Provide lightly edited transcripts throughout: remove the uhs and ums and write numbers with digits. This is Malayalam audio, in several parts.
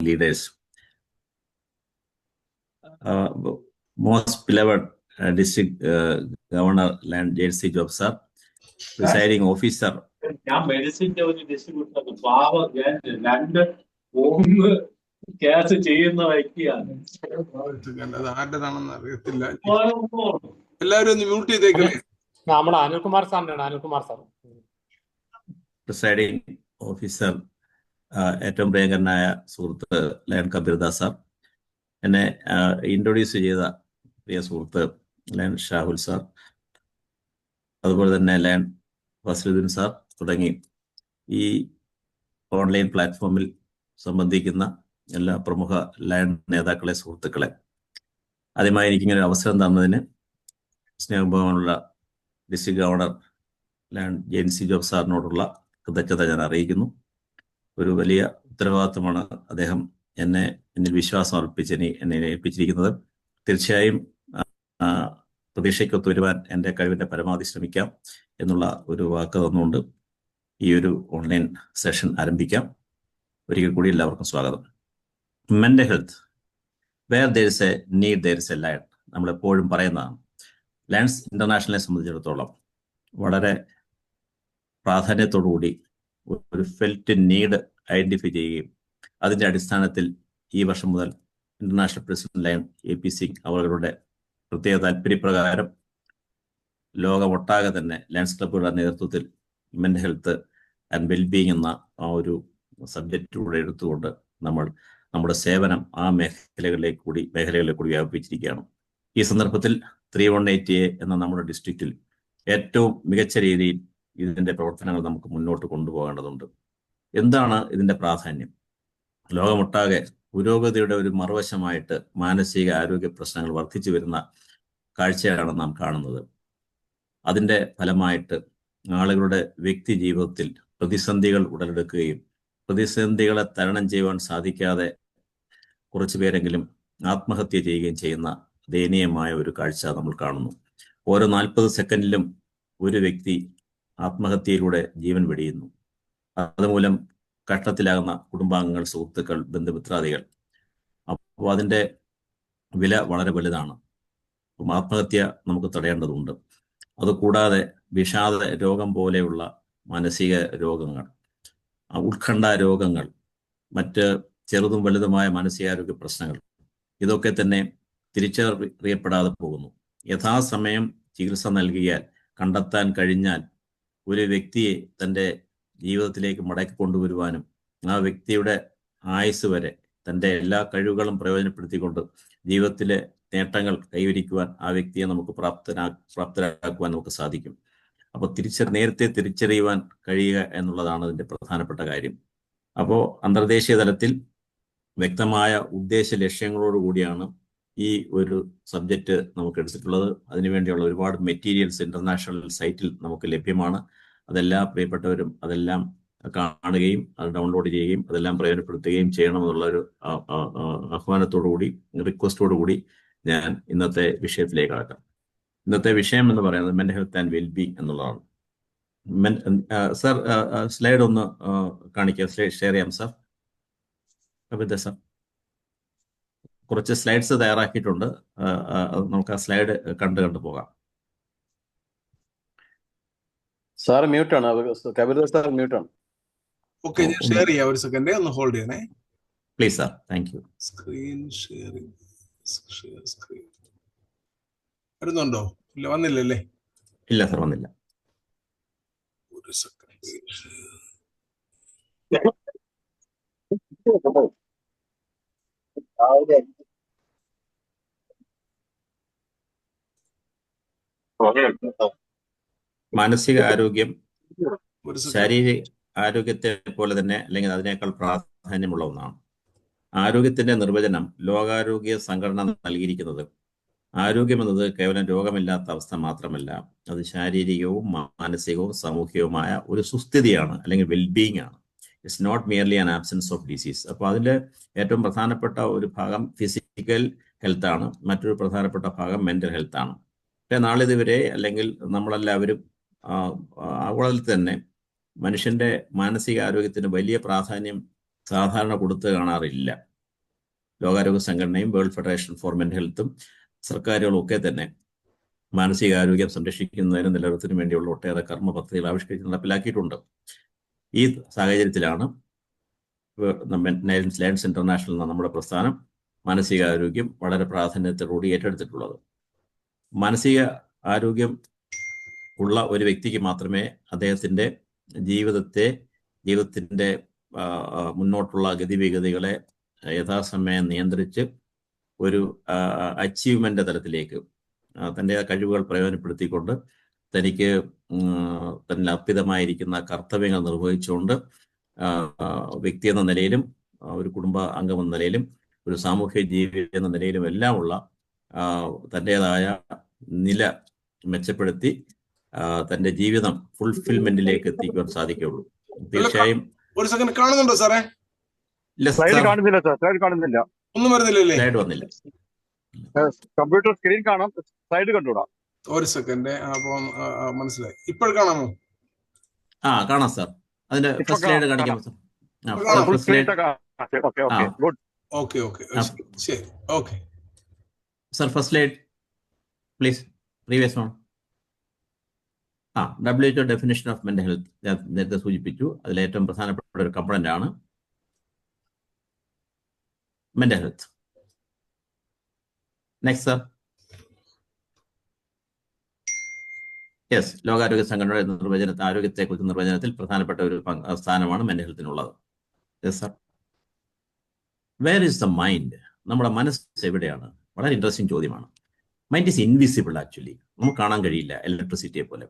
leaders. Most beloved District Governor Land Jersey Job sir, presiding officer. ഞാൻ മെഡിസിന്റെ ഒരു ഡിസ്ട്രിബ്യൂട്ടർ പാവം രണ്ട് മൂന്ന് കേസ് ചെയ്യുന്ന വ്യക്തിയാണ്. ആരുടെതാണെന്ന് അറിയത്തില്ല. എല്ലാവരും ഒന്ന് മ്യൂട്ട് ചെയ്തേക്കണേ. നമ്മുടെ അനിൽകുമാർ സാറിനാണ്. അനിൽകുമാർ സാർ പ്രിസൈഡിംഗ് ഓഫീസർ, ഏറ്റവും പ്രിയങ്കരനായ സുഹൃത്ത് ലയൺ കബീർദാസ് സാർ, എന്നെ ഇൻട്രൊഡ്യൂസ് ചെയ്ത പ്രിയ സുഹൃത്ത് ലയൺ ഷാഹുൽ സാർ, അതുപോലെ തന്നെ ലയൺ ഫസലുദ്ദീൻ സാർ തുടങ്ങി ഈ ഓൺലൈൻ പ്ലാറ്റ്ഫോമിൽ സംബന്ധിക്കുന്ന എല്ലാ പ്രമുഖ ലയൺ നേതാക്കളെ, സുഹൃത്തുക്കളെ, ആദ്യമായി എനിക്കിങ്ങനെ ഒരു അവസരം തന്നതിന് സ്നേഹബഹുമാനമുള്ള district governor lion Jency Job സാറിനോടുള്ള കൃതജ്ഞത ഞാൻ അറിയിക്കുന്നു. ഒരു വലിയ ഉത്തരവാദിത്വമാണ് അദ്ദേഹം എന്നിൽ വിശ്വാസം അർപ്പിച്ച് എന്നെ ഏൽപ്പിച്ചിരിക്കുന്നത്. തീർച്ചയായും പ്രതീക്ഷയ്ക്കൊത്ത് വരുവാൻ എൻ്റെ കഴിവിൻ്റെ പരമാവധി ശ്രമിക്കാം എന്നുള്ള ഒരു വാക്ക് തന്നുകൊണ്ട് ഈ ഒരു ഓൺലൈൻ സെഷൻ ആരംഭിക്കാം. ഒരിക്കൽ കൂടി എല്ലാവർക്കും സ്വാഗതം. Mental health, where there is a need there is a lion, നമ്മളെപ്പോഴും പറയുന്നതാണ്. ലയൺസ് ഇന്റർനാഷണലിനെ സംബന്ധിച്ചിടത്തോളം വളരെ പ്രാധാന്യത്തോടുകൂടി ഒരു ഫെൽറ്റ് നീഡ് ഐഡന്റിഫൈ ചെയ്യുകയും അതിൻ്റെ അടിസ്ഥാനത്തിൽ ഈ വർഷം മുതൽ international president lion AP Singh അവരുടെ പ്രത്യേക താല്പര്യപ്രകാരം ലോകമൊട്ടാകെ തന്നെ ലയൺസ് ക്ലബ്ബുകളുടെ നേതൃത്വത്തിൽ മെൻ്റൽ ഹെൽത്ത് ആൻഡ് വെൽബീയിങ് എന്ന ആ ഒരു സബ്ജക്റ്റിലൂടെ എടുത്തുകൊണ്ട് നമ്മുടെ സേവനം ആ മേഖലകളിലേക്ക് കൂടി വ്യാപിപ്പിച്ചിരിക്കുകയാണ്. ഈ സന്ദർഭത്തിൽ 3180A എന്ന നമ്മുടെ ഡിസ്ട്രിക്റ്റിൽ ഏറ്റവും മികച്ച രീതിയിൽ ഇതിൻ്റെ പ്രവർത്തനങ്ങൾ നമുക്ക് മുന്നോട്ട് കൊണ്ടുപോകേണ്ടതുണ്ട്. എന്താണ് ഇതിൻ്റെ പ്രാധാന്യം? ലോകമൊട്ടാകെ പുരോഗതിയുടെ ഒരു മറുവശമായിട്ട് മാനസിക ആരോഗ്യ പ്രശ്നങ്ങൾ വർദ്ധിച്ചു വരുന്ന കാഴ്ചയാണ് നാം കാണുന്നത്. അതിൻ്റെ ഫലമായിട്ട് ആളുകളുടെ വ്യക്തി ജീവിതത്തിൽ പ്രതിസന്ധികൾ ഉടലെടുക്കുകയും പ്രതിസന്ധികളെ തരണം ചെയ്യുവാൻ സാധിക്കാതെ കുറച്ചു പേരെങ്കിലും ആത്മഹത്യ ചെയ്യുകയും ചെയ്യുന്ന ദയനീയമായ ഒരു കാഴ്ച നമ്മൾ കാണുന്നു. ഓരോ 40 സെക്കൻഡിലും ഒരു വ്യക്തി ആത്മഹത്യയിലൂടെ ജീവൻ വെടിയുന്നു. അതുമൂലം കഷ്ടത്തിലാകുന്ന കുടുംബാംഗങ്ങൾ, സുഹൃത്തുക്കൾ, ബന്ധുമിത്രാദികൾ. അപ്പോൾ അതിൻ്റെ വില വളരെ വലുതാണ്. ആത്മഹത്യ നമുക്ക് തടയേണ്ടതുണ്ട്. അതുകൂടാതെ വിഷാദ രോഗം പോലെയുള്ള മാനസിക രോഗങ്ങൾ, ഉത്കണ്ഠ രോഗങ്ങൾ, മറ്റ് ചെറുതും വലുതുമായ മാനസികാരോഗ്യ പ്രശ്നങ്ങൾ, ഇതൊക്കെ തന്നെ തിരിച്ചറിയപ്പെടാതെ പോകുന്നു. യഥാസമയം ചികിത്സ നൽകിയാൽ, കണ്ടെത്താൻ കഴിഞ്ഞാൽ ഒരു വ്യക്തിയെ തൻ്റെ ജീവിതത്തിലേക്ക് മടക്കി കൊണ്ടുവരുവാനും ആ വ്യക്തിയുടെ ആയുസ് വരെ തൻ്റെ എല്ലാ കഴിവുകളും പ്രയോജനപ്പെടുത്തിക്കൊണ്ട് ജീവിതത്തിലെ നേട്ടങ്ങൾ കൈവരിക്കുവാൻ ആ വ്യക്തിയെ നമുക്ക് പ്രാപ്തരാക്കുവാൻ നമുക്ക് സാധിക്കും. അപ്പോൾ നേരത്തെ തിരിച്ചറിയുവാൻ കഴിയുക എന്നുള്ളതാണ് അതിൻ്റെ പ്രധാനപ്പെട്ട കാര്യം. അപ്പോൾ അന്തർദേശീയ തലത്തിൽ വ്യക്തമായ ഉദ്ദേശ ലക്ഷ്യങ്ങളോടുകൂടിയാണ് ഈ ഒരു സബ്ജക്റ്റ് നമുക്ക് എടുത്തിട്ടുള്ളത്. അതിനുവേണ്ടിയുള്ള ഒരുപാട് മെറ്റീരിയൽസ് ഇന്റർനാഷണൽ സൈറ്റിൽ നമുക്ക് ലഭ്യമാണ്. അതെല്ലാം പ്രിയപ്പെട്ടവരും അതെല്ലാം കാണുകയും അത് ഡൗൺലോഡ് ചെയ്യുകയും അതെല്ലാം പ്രയോജനപ്പെടുത്തുകയും ചെയ്യണമെന്നുള്ളൊരു ആഹ്വാനത്തോടുകൂടി, റിക്വസ്റ്റോടുകൂടി ഞാൻ ഇന്നത്തെ വിഷയത്തിലേക്ക് കടക്കാം. ഇന്നത്തെ വിഷയം എന്ന് പറയുന്നത് മെൻ്റൽ ഹെൽത്ത് ആൻഡ് വെൽബീയിങ് എന്നുള്ളതാണ്. സർ, സ്ലൈഡ് ഒന്ന് കാണിക്കുക, ഷെയർ ചെയ്യാം സർ. കവിത സർ, കുറച്ച് സ്ലൈഡ്സ് തയ്യാറാക്കിയിട്ടുണ്ട്. നമുക്ക് ആ സ്ലൈഡ് കണ്ടു പോകാം. സാർ മ്യൂട്ടാണ്, കബീർ സാർ മ്യൂട്ടാണ്. ഓക്കെ, ഞാൻ ഷെയർ ചെയ്യാം. ഒരു സെക്കൻഡ് ഒന്ന് ഹോൾഡ് ചെയ്യണേ please sir. Thank you. Screen sharing, screen വരുന്നുണ്ടോ? ഇല്ല, വന്നില്ലല്ലേ? ഇല്ല സർ, വന്നില്ല. ഒരു സെക്കൻഡ്. മാനസിക ആരോഗ്യം ശാരീരിക ആരോഗ്യത്തെ പോലെ തന്നെ അല്ലെങ്കിൽ അതിനേക്കാൾ പ്രാധാന്യമുള്ള ഒന്നാണ്. ആരോഗ്യത്തിന്റെ നിർവചനം ലോകാരോഗ്യ സംഘടന നൽകിയിരിക്കുന്നത് ആരോഗ്യം എന്നത് കേവലം രോഗമില്ലാത്ത അവസ്ഥ മാത്രമല്ല, അത് ശാരീരികവും മാനസികവും സാമൂഹികവുമായ ഒരു സുസ്ഥിതിയാണ്, അല്ലെങ്കിൽ വെൽബീയിങ് ആണ്. It's not merely an absence of disease. അപ്പോൾ അതിൻ്റെ ഏറ്റവും പ്രധാനപ്പെട്ട ഒരു ഭാഗം ഫിസിക്കൽ ഹെൽത്ത് ആണ്, മറ്റൊരു പ്രധാനപ്പെട്ട ഭാഗം മെൻ്റൽ ഹെൽത്ത് ആണ്. പക്ഷേ നാളിതുവരെ അല്ലെങ്കിൽ നമ്മളെല്ലാവരും ആഗോളത്തിൽ തന്നെ മനുഷ്യൻ്റെ മാനസിക ആരോഗ്യത്തിന് വലിയ പ്രാധാന്യം സാധാരണ കൊടുത്ത് കാണാറില്ല. ലോകാരോഗ്യ സംഘടനയും വേൾഡ് ഫെഡറേഷൻ ഫോർ മെന്റൽ ഹെൽത്തും സർക്കാരുകളും ഒക്കെ തന്നെ മാനസികാരോഗ്യം സംരക്ഷിക്കുന്നതിനും നിലനിർത്തുന്നതിനും വേണ്ടിയുള്ള ഒട്ടേറെ കർമ്മ പദ്ധതികൾ ആവിഷ്കരിച്ച് നടപ്പിലാക്കിയിട്ടുണ്ട്. ഈ സാഹചര്യത്തിലാണ് ലയൺസ് ഇന്റർനാഷണൽ എന്ന നമ്മുടെ പ്രസ്ഥാനം മാനസികാരോഗ്യം വളരെ പ്രാധാന്യത്തോടുകൂടി ഏറ്റെടുത്തിട്ടുള്ളത്. മാനസിക ആരോഗ്യം ഉള്ള ഒരു വ്യക്തിക്ക് മാത്രമേ അദ്ദേഹത്തിൻ്റെ ജീവിതത്തിൻ്റെ മുന്നോട്ടുള്ള ഗതിവിഗതികളെ യഥാസമയം നിയന്ത്രിച്ച് ഒരു അച്ചീവ്മെൻ്റ് തലത്തിലേക്ക് തൻ്റെ കഴിവുകൾ പ്രയോജനപ്പെടുത്തിക്കൊണ്ട് തനിക്ക് തന്നിൽ അർപ്പിതമായിരിക്കുന്ന കർത്തവ്യങ്ങൾ നിർവഹിച്ചുകൊണ്ട് വ്യക്തി എന്ന നിലയിലും ഒരു കുടുംബ അംഗം എന്ന നിലയിലും ഒരു സാമൂഹ്യ ജീവി എന്ന നിലയിലും എല്ലാമുള്ള തൻ്റെതായ നില മെച്ചപ്പെടുത്തി തൻ്റെ ജീവിതം ഫുൾഫിൽമെന്റിലേക്ക് എത്തിക്കുവാൻ സാധിക്കുകയുള്ളൂ. തീർച്ചയായും ഒരു സെക്കൻഡ് കാണുന്നുണ്ടോ സാറേ? കാണുന്നില്ല, ഒന്നും വരുന്നില്ലല്ലേ? സ്ലൈഡ് വന്നില്ല. കമ്പ്യൂട്ടർ സ്ക്രീൻ കാണാം, സ്ലൈഡ് കണ്ടുകൂടാ. ഒരു സെക്കൻഡ്, അപ്പം മനസ്സിലായി. ഇപ്പോൾ കാണാമോ? കാണാം സാർ. അതിന്റെ ഫസ്റ്റ് സ്ലൈഡ് കാണിക്കാം സാർ. ഓക്കെ ശരി, okay sir. First slide please. Previous one. WHO definition of mental health ഞാൻ നേരത്തെ സൂചിപ്പിച്ചു. അതിൽ ഏറ്റവും പ്രധാനപ്പെട്ട ഒരു കമ്പണന്റ് ആണ് mental health. Next sir. Yes, ലോകാരോഗ്യ സംഘടനയുടെ ആരോഗ്യത്തെക്കുറിച്ച് നിർവചനത്തിൽ പ്രധാനപ്പെട്ട ഒരു സ്ഥാനമാണ് മെന്റൽ ഹെൽത്തിനുള്ളത്. Yes sir. Where is the mind? നമ്മുടെ മനസ്സ് എവിടെയാണ്? വളരെ ഇൻട്രസ്റ്റിംഗ് ചോദ്യമാണ്. Mind is invisible. ആക്ച്വലി നമുക്ക് കാണാൻ കഴിയില്ല, ഇലക്ട്രിസിറ്റിയെ പോലെ.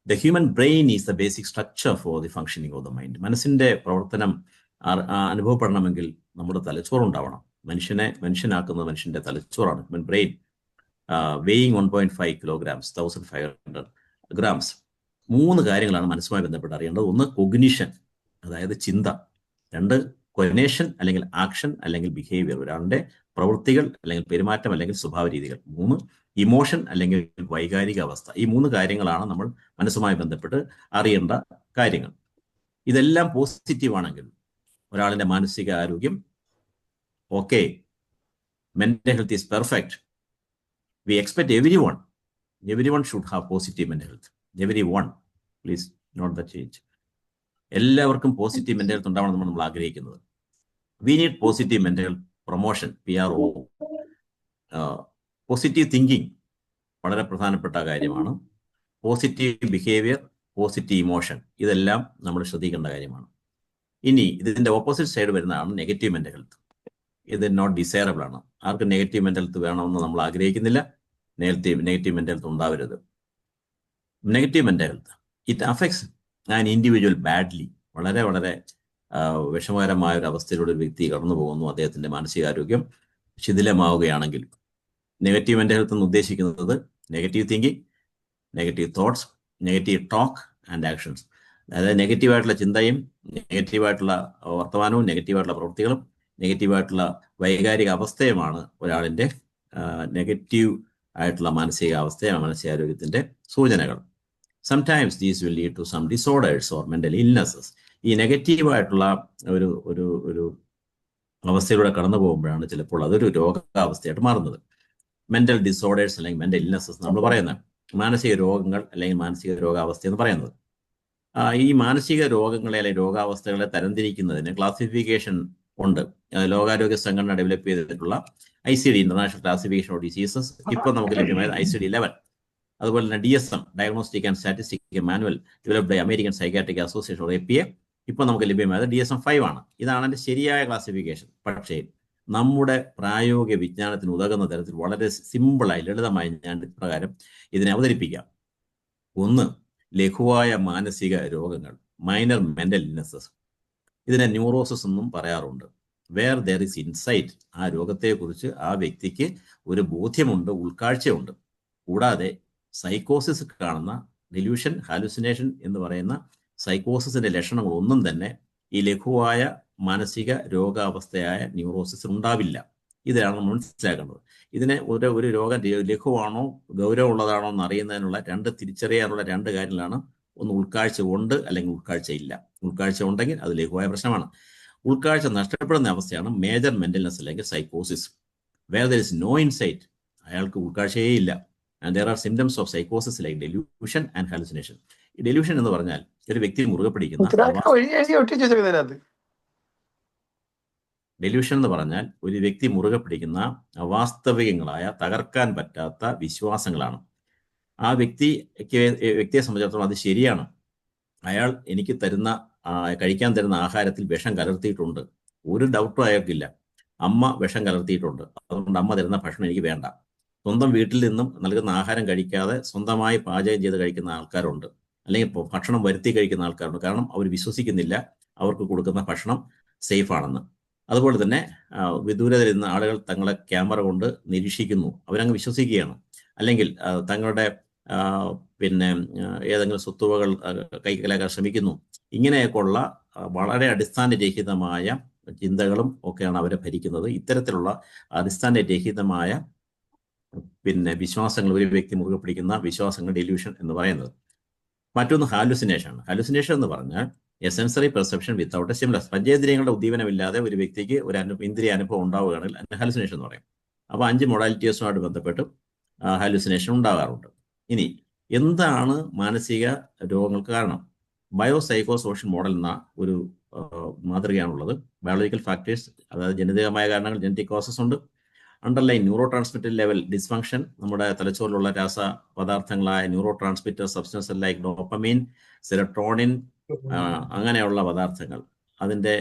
The human brain is the basic structure for the functioning of the mind. മനസ്സിന്റെ പ്രവർത്തനം അനുഭവപ്പെടണമെങ്കിൽ നമ്മുടെ തലച്ചോറുണ്ടാവണം. മനുഷ്യനാക്കുന്നത് മനുഷ്യന്റെ തലച്ചോറാണ്. Human brain weighing 1.5 kilograms, 1500 grams. 3 കാര്യങ്ങളാണ് മനസ്സുമായി ബന്ധപ്പെട്ട് അറിയേണ്ടത്. ഒന്ന് കൊഗ്നിഷൻ, അതായത് ചിന്ത. 2 കൊനേഷൻ അല്ലെങ്കിൽ ആക്ഷൻ അല്ലെങ്കിൽ ബിഹേവിയർ, ഒരാളുടെ പ്രവൃത്തികൾ അല്ലെങ്കിൽ പെരുമാറ്റം അല്ലെങ്കിൽ സ്വഭാവ രീതികൾ. 3 ഇമോഷൻ അല്ലെങ്കിൽ വൈകാരിക അവസ്ഥ. ഈ 3 കാര്യങ്ങളാണ് നമ്മൾ മനസ്സുമായി ബന്ധപ്പെട്ട് അറിയേണ്ട കാര്യങ്ങൾ. ഇതെല്ലാം പോസിറ്റീവ് ആണെങ്കിൽ ഒരാളിന്റെ മാനസിക ആരോഗ്യം okay, mental health is perfect. We expect everyone should have positive mental health. Everyone, please note the change. എല്ലാവർക്കും പോസിറ്റീവ് മെന്റൽ ഹെൽത്ത് ഉണ്ടാവണം നമ്മൾ ആഗ്രഹിക്കുന്നത്. We need positive mental health promotion, PRO. Positive thinking വളരെ പ്രധാനപ്പെട്ട കാര്യമാണ്. പോസിറ്റീവ് ബിഹേവിയർ, പോസിറ്റീവ് ഇമോഷൻ, ഇതെല്ലാം നമ്മൾ ശ്രദ്ധിക്കേണ്ട കാര്യമാണ്. ഇനി ഇതിന്റെ ഓപ്പോസിറ്റ് സൈഡ് വരുന്നതാണ് നെഗറ്റീവ് മെന്റൽ ഹെൽത്ത്. ഇത് നോട്ട് ഡിസൈറബിൾ ആണ്. ആർക്കും നെഗറ്റീവ് മെന്റൽ ഹെൽത്ത് വേണമെന്ന് നമ്മൾ ആഗ്രഹിക്കുന്നില്ല. നെഗറ്റീവ് മെന്റൽ ഹെൽത്ത് ഉണ്ടാവരുത്. Negative mental health it affects an individual badly. വളരെ വളരെ വിഷമകരമായ ഒരു അവസ്ഥയിലൂടെ ഒരു വ്യക്തി കടന്നു പോകുന്നു. അദ്ദേഹത്തിന്റെ മാനസികാരോഗ്യം ശിഥിലമാവുകയാണെങ്കിൽ. നെഗറ്റീവ് മെന്റൽ ഹെൽത്ത് എന്ന് ഉദ്ദേശിക്കുന്നത് negative thinking, negative thoughts, negative talk and actions. അതായത് നെഗറ്റീവായിട്ടുള്ള ചിന്തയും നെഗറ്റീവായിട്ടുള്ള വർത്തമാനവും നെഗറ്റീവായിട്ടുള്ള പ്രവൃത്തികളും നെഗറ്റീവായിട്ടുള്ള വൈകാരിക അവസ്ഥയുമാണ് ഒരാളിൻ്റെ നെഗറ്റീവ് ആയിട്ടുള്ള മാനസികാവസ്ഥയാണ് മാനസികാരോഗ്യത്തിൻ്റെ സൂചനകൾ. Sometimes these will lead to some disorders or mental illnesses. ഈ നെഗറ്റീവായിട്ടുള്ള ഒരു ഒരു ഒരു അവസ്ഥയിലൂടെ കടന്നു പോകുമ്പോഴാണ് ചിലപ്പോൾ അതൊരു രോഗാവസ്ഥയായിട്ട് മാറുന്നത്. മെന്റൽ ഡിസോർഡേഴ്സ് അല്ലെങ്കിൽ മെന്റൽ ഇൽനെസ്സസ് നമ്മൾ പറയുന്നത് മാനസിക രോഗങ്ങൾ അല്ലെങ്കിൽ മാനസിക രോഗാവസ്ഥ എന്ന് പറയുന്നത്. ഈ മാനസിക രോഗങ്ങളെ അല്ലെങ്കിൽ രോഗാവസ്ഥകളെ തരംതിരിക്കുന്നതിന് ക്ലാസിഫിക്കേഷൻ ഉണ്ട്. ലോകാരോഗ്യ സംഘടന ഡെവലപ്പ് ചെയ്തിട്ടുള്ള ICD, international classification of diseases. ഇപ്പോൾ നമുക്ക് ലഭ്യമായത് ICD-11. അതുപോലെ തന്നെ DSM, diagnostic and statistic manual developed by American psychiatric association or APA. ഇപ്പോൾ നമുക്ക് ലഭ്യമായത് DSM-5 ആണ്. ഇതാണ് അതിൻ്റെ ശരിയായ ക്ലാസിഫിക്കേഷൻ. പക്ഷേ നമ്മുടെ പ്രായോഗിക വിജ്ഞാനത്തിന് ഉതകുന്ന തരത്തിൽ വളരെ സിമ്പിളായി ലളിതമായി ഞാൻ ഇപ്രകാരം ഇതിനെ അവതരിപ്പിക്കാം. 1, ലഘുവായ മാനസിക രോഗങ്ങൾ, മൈനർ മെന്റൽ ഇൽനെസ്സസ്. ഇതിനെ ന്യൂറോസിസ് എന്നും പറയാറുണ്ട്. വേർ ദർ ഇസ് ഇൻസൈറ്റ്, ആ രോഗത്തെക്കുറിച്ച് ആ വ്യക്തിക്ക് ഒരു ബോധ്യമുണ്ട്, ഉൾക്കാഴ്ചയുണ്ട്. കൂടാതെ സൈക്കോസിസ് കാണുന്ന ഡെലൂഷൻ, ഹാലുസിനേഷൻ എന്ന് പറയുന്ന സൈക്കോസിസിന്റെ ലക്ഷണങ്ങൾ ഒന്നും തന്നെ ഈ ലഘുവായ മാനസിക രോഗാവസ്ഥയായ ന്യൂറോസിസ് ഉണ്ടാവില്ല. ഇതാണ് നമ്മൾ മനസ്സിലാക്കേണ്ടത്. ഇതിനെ ഒരു രോഗം ലഘുവാണോ ഗൗരവമുള്ളതാണോ എന്ന് അറിയുന്നതിനുള്ള തിരിച്ചറിയാനുള്ള 2 കാര്യങ്ങളാണ്. ഒന്ന്, ഉൾക്കാഴ്ച ഉണ്ട് അല്ലെങ്കിൽ ഉൾക്കാഴ്ച ഇല്ല. ഉൾക്കാഴ്ച ഉണ്ടെങ്കിൽ അത് ലഘുവായ പ്രശ്നമാണ്. ഉൾക്കാഴ്ച നഷ്ടപ്പെടുന്ന അവസ്ഥയാണ് മേജർ മെന്റൽനെസ് അല്ലെങ്കിൽ സൈക്കോസിസ്. Where there is no insight, അയാൾക്ക് ഉൾക്കാഴ്ചയേ ഇല്ല. And there are symptoms of സൈക്കോസിസ് ലൈക്ക് ഡെലൂഷൻ ആൻഡ് ഹാലുസിനേഷൻ. ഈ ഡെലൂഷൻ എന്ന് പറഞ്ഞാൽ ഒരു വ്യക്തി മുറുകെ പിടിക്കുന്ന ഡെലൂഷൻ എന്ന് പറഞ്ഞാൽ ഒരു വ്യക്തി മുറുകെ പിടിക്കുന്ന അവാസ്തവികങ്ങളായ തകർക്കാൻ പറ്റാത്ത വിശ്വാസങ്ങളാണ്. ആ വ്യക്തിയെ സംബന്ധിച്ചിടത്തോളം അത് ശരിയാണ്. അയാൾ എനിക്ക് കഴിക്കാൻ തരുന്ന ആഹാരത്തിൽ വിഷം കലർത്തിയിട്ടുണ്ട്, ഒരു ഡൗട്ടും അയാൾക്കില്ല. അമ്മ വിഷം കലർത്തിയിട്ടുണ്ട്, അതുകൊണ്ട് അമ്മ തരുന്ന ഭക്ഷണം എനിക്ക് വേണ്ട. സ്വന്തം വീട്ടിൽ നിന്നും നൽകുന്ന ആഹാരം കഴിക്കാതെ സ്വന്തമായി പാചകം ചെയ്ത് കഴിക്കുന്ന ആൾക്കാരുണ്ട്, അല്ലെങ്കിൽ ഭക്ഷണം വരുത്തി കഴിക്കുന്ന ആൾക്കാരുണ്ട്. കാരണം അവർ വിശ്വസിക്കുന്നില്ല അവർക്ക് കൊടുക്കുന്ന ഭക്ഷണം സേഫ് ആണെന്ന്. അതുപോലെ തന്നെ വിദൂരതയിൽ നിന്ന് ആളുകൾ തങ്ങളെ ക്യാമറ കൊണ്ട് നിരീക്ഷിക്കുന്നു, അവരങ്ങ് വിശ്വസിക്കുകയാണ്. അല്ലെങ്കിൽ തങ്ങളുടെ ഏതെങ്കിലും സ്വത്തുവകൾ കൈക്കലാക്കാൻ ശ്രമിക്കുന്നു. ഇങ്ങനെയൊക്കെയുള്ള വളരെ അടിസ്ഥാനരഹിതമായ ചിന്തകളും ഒക്കെയാണ് അവരെ ഭരിക്കുന്നത്. ഇത്തരത്തിലുള്ള അടിസ്ഥാനരഹിതമായ വിശ്വാസങ്ങൾ, ഒരു വ്യക്തി മുറുകെ പിടിക്കുന്ന വിശ്വാസങ്ങൾ ഡെലൂഷൻ എന്ന് പറയുന്നത്. മറ്റൊന്ന് ഹാലുസിനേഷൻ ആണ്. ഹാലുസിനേഷൻ എന്ന് പറഞ്ഞാൽ a sensory perception without a stimulus. പഞ്ചേന്ദ്രിയങ്ങളുടെ ഉദ്ദീപനമില്ലാതെ ഒരു വ്യക്തിക്ക് ഒരു ഇന്ദ്രിയ അനുഭവം ഉണ്ടാവുകയാണെങ്കിൽ അതിന് ഹാലുസിനേഷൻ എന്ന് പറയും. അപ്പോൾ 5 മൊഡാലിറ്റീസുമായിട്ട് ബന്ധപ്പെട്ട് ഹാലുസിനേഷൻ ഉണ്ടാകാറുണ്ട്. ഇനി എന്താണ് മാനസിക രോഗങ്ങൾക്ക് കാരണം? ബയോസൈക്കോ സോഷ്യൽ മോഡൽ എന്ന ഒരു മാതൃകയാണുള്ളത്. ബയോളജിക്കൽ ഫാക്ടേഴ്സ്, അതായത് ജനിതകമായ കാരണങ്ങൾ, ജനറ്റിക് കോസസ് ഉണ്ട്. Underline neurotransmitter level dysfunction, നമ്മുടെ തലച്ചോറിലുള്ള രാസപദാർത്ഥങ്ങളായ neurotransmitter substance like dopamine, serotonin, അങ്ങനെയുള്ള പദാർത്ഥങ്ങൾ അതിൻ്റെ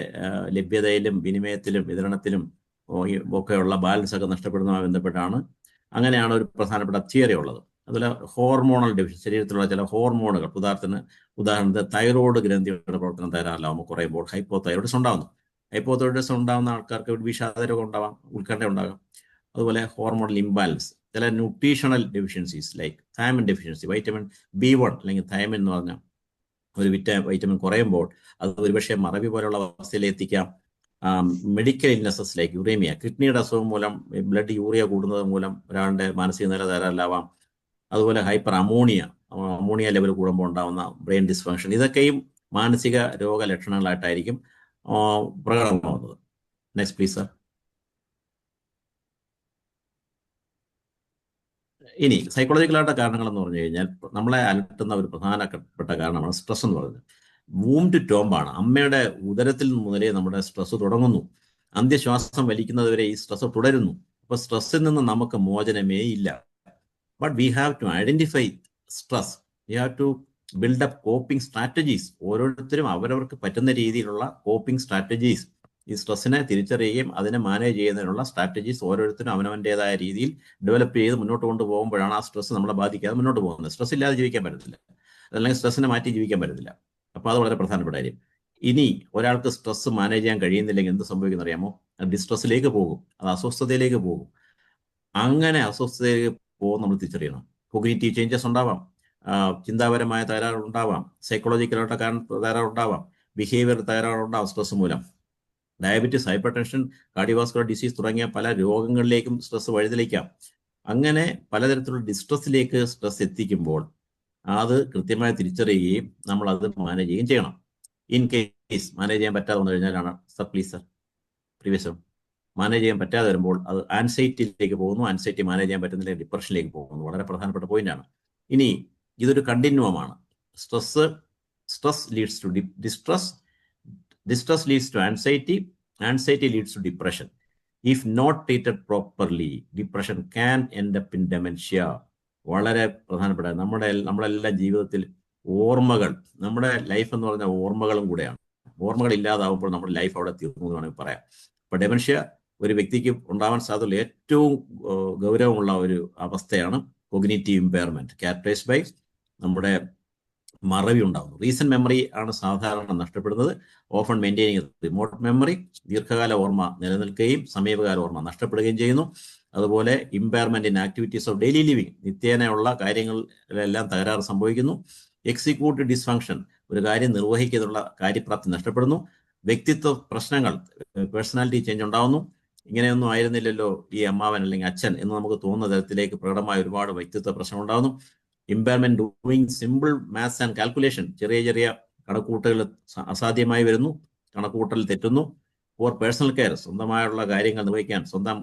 ലഭ്യതയിലും വിനിമയത്തിലും വിതരണത്തിലും ഒക്കെയുള്ള ബാലൻസ് ഒക്കെ നഷ്ടപ്പെടുന്നതുമായി ബന്ധപ്പെട്ടാണ്. അങ്ങനെയാണ് ഒരു പ്രധാനപ്പെട്ട തിയറി ഉള്ളത്. അതുപോലെ ഹോർമോണൽ ഡെഫിഷ്യൻ, ശരീരത്തിലുള്ള ചില ഹോർമോണുകൾ, ഉദാഹരണത്തിന് തൈറോയ്ഡ് ഗ്രന്ഥിയുടെ പ്രവർത്തനം തയ്യാറാകുമ്പോൾ കുറയുമ്പോൾ ഹൈപ്പോതൈറോയിഡിസം ഉണ്ടാകുന്നു. ഹൈപ്പോതൈറോയിഡിസം ഉണ്ടാകുന്ന ആൾക്കാർക്ക് വിഷാദ രോഗം ഉണ്ടാവാം, ഉത്കണ്ഠ ഉണ്ടാകാം. അതുപോലെ ഹോർമോണൽ ഇംബാലൻസ്, ചില nutritional deficiencies like thiamine deficiency, vitamin B1 അല്ലെങ്കിൽ തൈമിൻ എന്ന് പറഞ്ഞ ഒരു വൈറ്റമിൻ കുറയുമ്പോൾ അത് ഒരുപക്ഷെ മറവി പോലുള്ള അവസ്ഥയിലെത്തിക്കാം. മെഡിക്കൽ ഇൽനെസസ് ലൈക്ക് യുറേമിയ, കിഡ്നിയുടെ അസുഖം മൂലം ബ്ലഡ് യൂറിയ കൂടുന്നത് മൂലം ഒരാളുടെ മാനസിക നില തകരാറിലാവാം. അതുപോലെ ഹൈപ്പർ അമോണിയ ലെവൽ കൂടുമ്പോൾ ഉണ്ടാകുന്ന ബ്രെയിൻ ഡിസ്ഫങ്ഷൻ, ഇതൊക്കെയും മാനസിക രോഗലക്ഷണങ്ങളായിട്ടായിരിക്കും പ്രകടമാവുന്നത്. Next please sir. ഇനി സൈക്കോളജിക്കലായിട്ട് കാരണങ്ങൾ എന്ന് പറഞ്ഞു കഴിഞ്ഞാൽ നമ്മളെ അലട്ടുന്ന ഒരു പ്രധാനപ്പെട്ട കാരണമാണ് സ്ട്രെസ് എന്ന് പറയുന്നത്. വൂം ടു ടോംബാണ്. അമ്മയുടെ ഉദരത്തിൽ മുതലേ നമ്മുടെ സ്ട്രെസ് തുടങ്ങുന്നു, അന്ത്യശ്വാസം വലിക്കുന്നതുവരെ ഈ സ്ട്രെസ് തുടരുന്നു. അപ്പോൾ സ്ട്രെസ്സിൽ നിന്ന് നമുക്ക് മോചനമേ ഇല്ല. But we have to identify stress, we have to build up coping strategies. ഓരോരുത്തരും അവരവർക്ക് പറ്റുന്ന രീതിയിലുള്ള കോപ്പിംഗ് സ്ട്രാറ്റജീസ്, ഈ സ്ട്രെസ്സിനെ തിരിച്ചറിയുകയും അതിനെ മാനേജ് ചെയ്യുന്നതിനുള്ള സ്ട്രാറ്റജീസ് ഓരോരുത്തരും അവനവൻ്റെതായ രീതിയിൽ ഡെവലപ്പ് ചെയ്ത് മുന്നോട്ട് കൊണ്ടുപോകുമ്പോഴാണ് ആ സ്ട്രെസ് നമ്മളെ ബാധിക്കാതെ മുന്നോട്ട് പോകുന്നത്. സ്ട്രെസ് ഇല്ലാതെ ജീവിക്കാൻ പറ്റത്തില്ല, അതല്ലെങ്കിൽ സ്ട്രെസ്സിനെ മാറ്റി ജീവിക്കാൻ പറ്റത്തില്ല. അപ്പോൾ അത് വളരെ പ്രധാനപ്പെട്ട കാര്യം. ഇനി ഒരാൾക്ക് സ്ട്രെസ് മാനേജ് ചെയ്യാൻ കഴിയുന്നില്ലെങ്കിൽ എന്ത് സംഭവിക്കുന്ന അറിയാമോ? ഡിസ്ട്രെസ്സിലേക്ക് പോകും, അത് അസ്വസ്ഥതയിലേക്ക് പോകും. അങ്ങനെ അസ്വസ്ഥതയിലേക്ക് പോകും നമ്മൾ തിരിച്ചറിയണം. കോഗ്നിറ്റീവ് ചേഞ്ചസ് ഉണ്ടാവാം, ചിന്താപരമായ തകരാറുണ്ടാവാം, സൈക്കോളജിക്കലായിട്ട് തകരാറുണ്ടാവാം, ബിഹേവിയർ തകരാറുണ്ടാവാം സ്ട്രെസ് മൂലം. Diabetes, hyper tension, cardiovascular disease തുടങ്ങിയ പല രോഗങ്ങളിലേക്കും സ്ട്രെസ് വഴിതെളിക്കാം. അങ്ങനെ പലതരത്തിലുള്ള ഡിസ്ട്രെസ്സിലേക്ക് സ്ട്രെസ് എത്തിക്കുമ്പോൾ അത് കൃത്യമായി തിരിച്ചറിയുകയും നമ്മൾ അത് മാനേജ് ചെയ്യുകയും ചെയ്യണം. ഇൻ കേസ് മാനേജ് ചെയ്യാൻ പറ്റാതെ വന്നു കഴിഞ്ഞാലാണ് പ്രീവിയസ് മാനേജ് ചെയ്യാൻ പറ്റാതെ വരുമ്പോൾ അത് ആൻസൈറ്റിയിലേക്ക് പോകുന്നു. ആൻസൈറ്റി മാനേജ് ചെയ്യാൻ പറ്റുന്നില്ല, ഡിപ്രഷനിലേക്ക് പോകുന്നു. വളരെ പ്രധാനപ്പെട്ട പോയിന്റാണ്. ഇനി ഇതൊരു കണ്ടിന്യൂമാണ്. Stress leads to distress leads to anxiety leads to depression. If not treated properly, depression can end up in dementia. വളരെ പ്രധാനപ്പെട്ട നമ്മളെല്ലാം ജീവിതത്തിൽ ഓർമ്മകൾ, നമ്മുടെ ലൈഫ് എന്ന് പറഞ്ഞാൽ ഓർമ്മകളും കൂടെയാണ്. ഓർമ്മകൾ ഇല്ലാതാവുമ്പോൾ നമ്മുടെ ലൈഫ് അവിടെ തീർന്നു എന്ന് വേണമെങ്കിൽ പറയാം. അപ്പോൾ ഡെമൻഷ്യ ഒരു വ്യക്തിക്ക് ഉണ്ടാവാൻ സാധ്യതയുള്ള ഏറ്റവും ഗൗരവമുള്ള ഒരു അവസ്ഥയാണ് കോഗ്നിറ്റീവ് ഇമ്പയർമെന്റ്, ക്യാരക്ടറൈസ്ഡ് ബൈ നമ്മുടെ മറവി ഉണ്ടാകുന്നു. റീസെന്റ് മെമ്മറി ആണ് സാധാരണ നഷ്ടപ്പെടുന്നത്. ഓഫൺ മെയിൻറ്റെയിനിങ് റിമോട്ട് മെമ്മറി, ദീർഘകാല ഓർമ്മ നിലനിൽക്കുകയും സമീപകാല ഓർമ്മ നഷ്ടപ്പെടുകയും ചെയ്യുന്നു. അതുപോലെ impairment in activities of daily living, നിത്യേനയുള്ള കാര്യങ്ങളിലെല്ലാം തകരാറ് സംഭവിക്കുന്നു. എക്സിക്യൂട്ടീവ് ഡിസ്ഫങ്ഷൻ, ഒരു കാര്യം നിർവഹിക്കുന്നതിനുള്ള കാര്യപ്രാപ്തി നഷ്ടപ്പെടുന്നു. വ്യക്തിത്വ പ്രശ്നങ്ങൾ, പേഴ്സണാലിറ്റി ചേഞ്ച് ഉണ്ടാകുന്നു. ഇങ്ങനെയൊന്നും ആയിരുന്നില്ലല്ലോ ഈ അമ്മാവൻ അല്ലെങ്കിൽ അച്ഛൻ എന്ന് നമുക്ക് തോന്നുന്ന തരത്തിലേക്ക് പ്രകടമായ ഒരുപാട് വ്യക്തിത്വ പ്രശ്നം ഉണ്ടാകുന്നു. Impairment doing simple maths and calculation, ചെറിയ കണക്കുകൂട്ടൽ അസാധ്യമായി വരുന്നു, കണക്കുകൂട്ടൽ തെറ്റുന്നു. ഫോർ പേഴ്സണൽ കെയർ, സ്വന്തമായുള്ള കാര്യങ്ങൾ നിർവഹിക്കാൻ, സ്വന്തം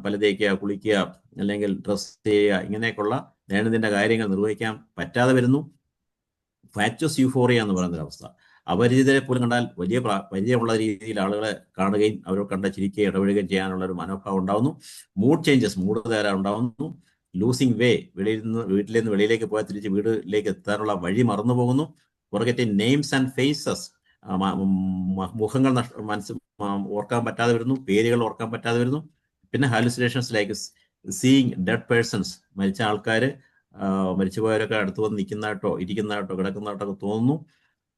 പല തേക്കുക, കുളിക്കുക, അല്ലെങ്കിൽ ഡ്രസ് ചെയ്യുക, ഇങ്ങനെയൊക്കെയുള്ള ദൈനംദിന കാര്യങ്ങൾ നിർവഹിക്കാൻ പറ്റാതെ വരുന്നു. ഫാക്ടസ് യൂഫോറിയ എന്ന് പറയുന്ന ഒരവസ്ഥ. അപരിചിതരെ പോലും കണ്ടാൽ വലിയ പരിചയമുള്ള രീതിയിൽ ആളുകളെ കാണുകയും അവരെ കണ്ട ചിരിക്കുകയും ഇടപെടുകയും ചെയ്യാനുള്ള ഒരു മനോഭാവം ഉണ്ടാകുന്നു. മൂഡ് ചേഞ്ചസ്, മൂഡ് തകരാർ ഉണ്ടാകുന്നു. ലൂസിങ് വേ, വീട്ടിൽ നിന്ന് വെളിയിലേക്ക് പോയാൽ തിരിച്ച് വീട്ടിലേക്ക് എത്താനുള്ള വഴി മറന്നു പോകുന്നു. ഫോർഗെറ്റിംഗ് നെയിംസ് ആൻഡ് ഫേസസ്, മുഖങ്ങൾ ഓർക്കാൻ പറ്റാതെ വരുന്നു, പേരുകൾ ഓർക്കാൻ പറ്റാതെ വരുന്നു. പിന്നെ hallucinations like seeing dead persons, മരിച്ച ആൾക്കാർ, മരിച്ചുപോയവരൊക്കെ അടുത്ത് വന്ന് നിൽക്കുന്നതായിട്ടോ ഇരിക്കുന്നതായിട്ടോ കിടക്കുന്നതായിട്ടോ ഒക്കെ തോന്നുന്നു.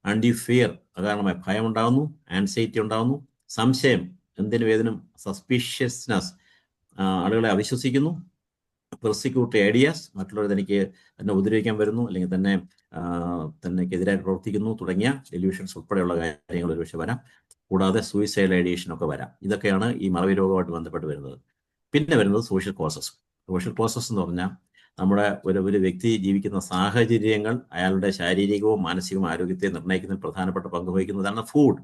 ആൻഡ് യു ഫിയർ, അകാരണമായി ഭയം ഉണ്ടാകുന്നു. ആൻസൈറ്റി ഉണ്ടാകുന്നു. സംശയം, എന്തിനും ഏതിനും സസ്പീഷ്യസ്നെസ്, ആളുകളെ അവിശ്വസിക്കുന്നു. പെർസിക്യൂട്ട് ഐഡിയാസ്, മറ്റുള്ളവർ തനിക്ക് തന്നെ ഉപദ്രവിക്കാൻ വരുന്നു, അല്ലെങ്കിൽ തനിക്കെതിരായി പ്രവർത്തിക്കുന്നു തുടങ്ങിയ ഡെലൂഷൻസ് ഉൾപ്പെടെയുള്ള കാര്യങ്ങൾ ഒരുപക്ഷെ വരാം. കൂടാതെ സൂയിസൈഡ് ഐഡിയേഷൻ ഒക്കെ വരാം. ഇതൊക്കെയാണ് ഈ മറവി രോഗമായിട്ട് ബന്ധപ്പെട്ട് വരുന്നത്. പിന്നെ വരുന്നത് സോഷ്യൽ കോസസ്. സോഷ്യൽ കോസസ് എന്ന് പറഞ്ഞാൽ നമ്മുടെ ഒരു വ്യക്തി ജീവിക്കുന്ന സാഹചര്യങ്ങൾ അയാളുടെ ശാരീരികവും മാനസികവും ആരോഗ്യത്തെ നിർണ്ണയിക്കുന്നതിൽ പ്രധാനപ്പെട്ട പങ്ക് വഹിക്കുന്നതാണ് ഫുഡ്.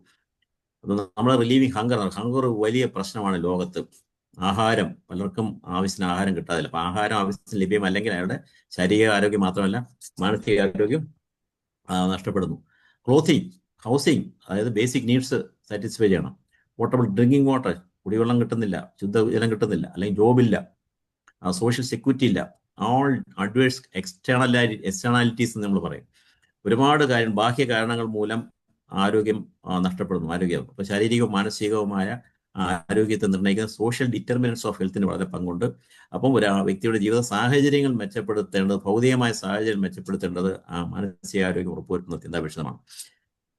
നമ്മൾ റിലീവിങ് ഹങ്കർ വലിയ പ്രശ്നമാണ് ലോകത്ത്. ആഹാരം, പലർക്കും ആവശ്യത്തിന് ആഹാരം കിട്ടാതില്ല. അപ്പൊ ആഹാരം ആവശ്യത്തിന് ലഭ്യമല്ലെങ്കിൽ അയാളുടെ ശാരീരിക ആരോഗ്യം മാത്രമല്ല മാനസിക ആരോഗ്യം നഷ്ടപ്പെടുന്നു. ക്ലോത്തിങ്, ഹൗസിങ്, അതായത് ബേസിക് നീഡ്സ് സാറ്റിസ്ഫൈ ചെയ്യണം. പോർട്ടബിൾ ഡ്രിങ്കിങ് വാട്ടർ, കുടിവെള്ളം കിട്ടുന്നില്ല, ശുദ്ധജലം കിട്ടുന്നില്ല, അല്ലെങ്കിൽ ജോബില്ല, സോഷ്യൽ സെക്യൂരിറ്റി ഇല്ല. ഓൾ അഡ്വേഴ്സ് എക്സ്റ്റേണാലിറ്റീസ് എന്ന് നമ്മൾ പറയും. ഒരുപാട് ബാഹ്യ കാരണങ്ങൾ മൂലം ആരോഗ്യം നഷ്ടപ്പെടുന്നു. ആരോഗ്യം, അപ്പോൾ ശാരീരികവും മാനസികവുമായ ആരോഗ്യത്തെ നിർണ്ണയിക്കുന്ന സോഷ്യൽ ഡിറ്റർമിനൻസ് ഓഫ് ഹെൽത്തിന് വളരെ പങ്കുണ്ട്. അപ്പം ഒരു വ്യക്തിയുടെ ജീവിത സാഹചര്യങ്ങൾ മെച്ചപ്പെടുത്തേണ്ടത്, ഭൗതികമായ സാഹചര്യം മെച്ചപ്പെടുത്തേണ്ടത് ആ മാനസികാരോഗ്യം ഉറപ്പുവരുത്തുന്ന അത്യന്താപേക്ഷിതമാണ്.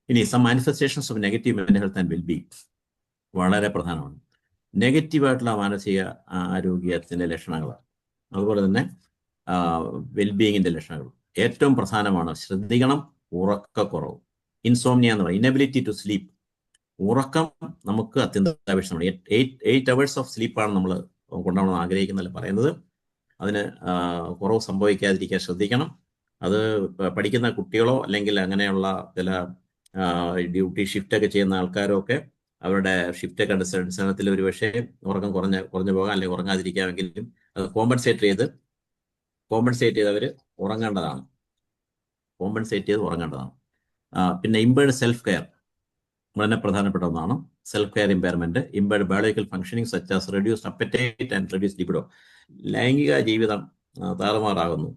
ഇനി manifestations of negative mental health and wellbeing വളരെ പ്രധാനമാണ്. നെഗറ്റീവായിട്ടുള്ള മാനസിക ആരോഗ്യത്തിന്റെ ലക്ഷണങ്ങളാണ്, അതുപോലെ തന്നെ വെൽബീയിങ്ങിന്റെ ലക്ഷണങ്ങൾ. ഏറ്റവും പ്രധാനമാണ്, ശ്രദ്ധിക്കണം, ഉറക്കക്കുറവ്. ഇൻസോംനിയ എന്ന് പറയുന്നത് ഇനബിലിറ്റി ടു സ്ലീപ്പ്. ഉറക്കം നമുക്ക് അത്യന്താപേക്ഷിതമാണ്. 8 hours ഓഫ് സ്ലീപ്പാണ് നമ്മൾ കൊണ്ടുപോകണമെന്ന് ആഗ്രഹിക്കുന്നതല്ല പറയുന്നത്. അതിന് കുറവ് സംഭവിക്കാതിരിക്കാൻ ശ്രദ്ധിക്കണം. അത് പഠിക്കുന്ന കുട്ടികളോ അല്ലെങ്കിൽ അങ്ങനെയുള്ള ചില ഡ്യൂട്ടി ഷിഫ്റ്റൊക്കെ ചെയ്യുന്ന ആൾക്കാരോ ഒക്കെ അവരുടെ ഷിഫ്റ്റൊക്കെ അടിസ്ഥാനത്തിൽ ഒരു പക്ഷേ ഉറക്കം കുറഞ്ഞു പോകാം, അല്ലെങ്കിൽ ഉറങ്ങാതിരിക്കാമെങ്കിലും അത് കോമ്പൻസേറ്റ് ചെയ്ത് അവർ ഉറങ്ങേണ്ടതാണ്. പിന്നെ ഇമ്പേർഡ് സെൽഫ് കെയർ വളരെ പ്രധാനപ്പെട്ട ഒന്നാണ്. Self care impairment, impaired biological functioning such as reduced apatite and reduced libido. ലൈംഗിക ജീവിതം താറുമാറാകുന്നു,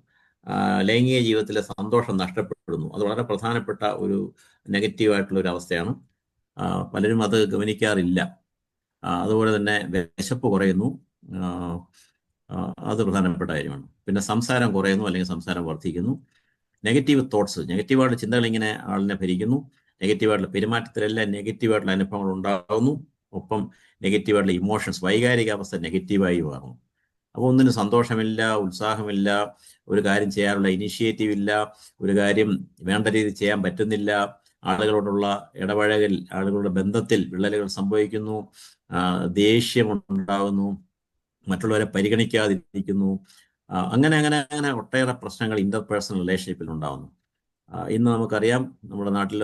ലൈംഗിക ജീവിതത്തിലെ സന്തോഷം നഷ്ടപ്പെടുന്നു. അത് വളരെ പ്രധാനപ്പെട്ട ഒരു നെഗറ്റീവായിട്ടുള്ള ഒരു അവസ്ഥയാണ്. പലരും അത് ഗവനിക്കാറില്ല. അതുപോലെ തന്നെ വിശപ്പ് കുറയുന്നു, അത് പ്രധാനപ്പെട്ട കാര്യമാണ്. പിന്നെ സംസാരം കുറയുന്നു, അല്ലെങ്കിൽ സംസാരം വർദ്ധിക്കുന്നു. നെഗറ്റീവ് തോട്ട്സ്, നെഗറ്റീവായിട്ടുള്ള ചിന്തകൾ ഇങ്ങനെ ആളിനെ ഭരിക്കുന്നു. നെഗറ്റീവായിട്ടുള്ള പെരുമാറ്റത്തിലെല്ലാം നെഗറ്റീവായിട്ടുള്ള അനുഭവങ്ങൾ ഉണ്ടാകുന്നു. ഒപ്പം നെഗറ്റീവായിട്ടുള്ള ഇമോഷൻസ്, വൈകാരിക അവസ്ഥ നെഗറ്റീവായി മാറുന്നു. അപ്പോൾ ഒന്നിനും സന്തോഷമില്ല, ഉത്സാഹമില്ല, ഒരു കാര്യം ചെയ്യാനുള്ള ഇനിഷ്യേറ്റീവ് ഇല്ല, ഒരു കാര്യം വേണ്ട രീതിയിൽ ചെയ്യാൻ പറ്റുന്നില്ല, ആളുകളോടുള്ള ഇടപഴകൽ, ആളുകളുടെ ബന്ധത്തിൽ വിള്ളലുകൾ സംഭവിക്കുന്നു, ദേഷ്യം ഉണ്ടാകുന്നു, മറ്റുള്ളവരെ പരിഗണിക്കാതിരിക്കുന്നു. അങ്ങനെ ഒട്ടേറെ പ്രശ്നങ്ങൾ ഇന്റർപേഴ്സണൽ റിലേഷൻഷിപ്പിൽ ഉണ്ടാകുന്നു. ഇന്ന് നമുക്കറിയാം, നമ്മുടെ നാട്ടിൽ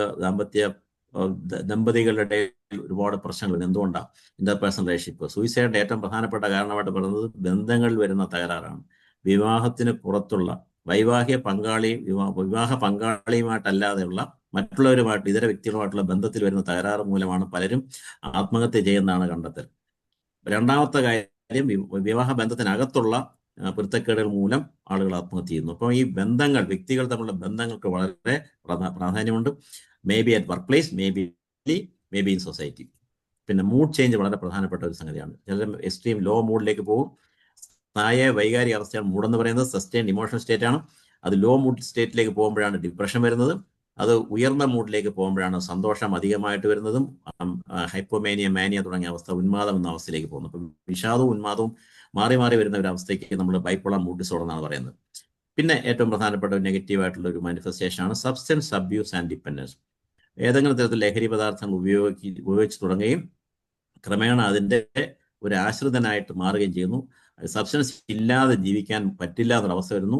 ദമ്പതികളുടെ ഇടയിൽ ഒരുപാട് പ്രശ്നങ്ങൾ. എന്തുകൊണ്ടാണ്? Interpersonal relationship. സൂയിസൈഡിന്റെ ഏറ്റവും പ്രധാനപ്പെട്ട കാരണമായിട്ട് പറയുന്നത് ബന്ധങ്ങളിൽ വരുന്ന തകരാറാണ്. വിവാഹത്തിന് പുറത്തുള്ള വിവാഹ പങ്കാളിയുമായിട്ടല്ലാതെയുള്ള മറ്റുള്ളവരുമായിട്ട്, ഇതര വ്യക്തികളുമായിട്ടുള്ള ബന്ധത്തിൽ വരുന്ന തകരാറ് മൂലമാണ് പലരും ആത്മഹത്യ ചെയ്യുന്നതാണ് കണ്ടെത്തൽ. രണ്ടാമത്തെ കാര്യം, വിവാഹ ബന്ധത്തിനകത്തുള്ള പൊരുത്തക്കേടുകൾ മൂലം ആളുകൾ ആത്മഹത്യ ചെയ്യുന്നു. അപ്പോൾ ഈ ബന്ധങ്ങൾ, വ്യക്തികൾ തമ്മിലുള്ള ബന്ധങ്ങൾക്ക് വളരെ പ്രാധാന്യമുണ്ട്. May be at work place, may be in society. പിന്നെ മൂഡ് ചേഞ്ച് വളരെ പ്രധാനപ്പെട്ട ഒരു സംഗതിയാണ്. ചിലർ എക്സ്ട്രീം ലോ മൂഡിലേക്ക് പോകും. സ്ഥായ വൈകാരിക അവസ്ഥയാണ് മൂടെന്ന് പറയുന്നത്. സസ്റ്റൈൻഡ് ഇമോഷണൽ സ്റ്റേറ്റ് ആണ്. അത് ലോ മൂഡ് സ്റ്റേറ്റിലേക്ക് പോകുമ്പോഴാണ് ഡിപ്രഷൻ വരുന്നത്. അത് ഉയർന്ന മൂഡിലേക്ക് പോകുമ്പോഴാണ് സന്തോഷം അധികമായിട്ട് വരുന്നതും ഹൈപ്പോമേനിയ, മാനിയ തുടങ്ങിയ അവസ്ഥ, ഉന്മാദം എന്ന അവസ്ഥയിലേക്ക് പോകുന്നു. അപ്പം വിഷാദവും ഉന്മാദവും മാറി വരുന്ന ഒരു അവസ്ഥയ്ക്ക് നമ്മൾ ബൈപ്പോളർ മൂഡ് ഡിസോർഡർ എന്നാണ് പറയുന്നത്. പിന്നെ ഏറ്റവും പ്രധാനപ്പെട്ട ഒരു നെഗറ്റീവായിട്ടുള്ള ഒരു മാനിഫെസ്റ്റേഷൻ ആണ് സബ്സ്റ്റൻസ് അബ്യൂസ് ആൻഡ് ഡിപ്പെൻഡൻസ്. ഏതെങ്കിലും തരത്തിൽ ലഹരി പദാർത്ഥങ്ങൾ ഉപയോഗിച്ച് തുടങ്ങുകയും ക്രമേണ അതിൻ്റെ ഒരു ആശ്രിതനായിട്ട് മാറുകയും ചെയ്യുന്നു. സബ്സ്റ്റൻസ് ഇല്ലാതെ ജീവിക്കാൻ പറ്റില്ല എന്നൊരവസ്ഥ വരുന്നു.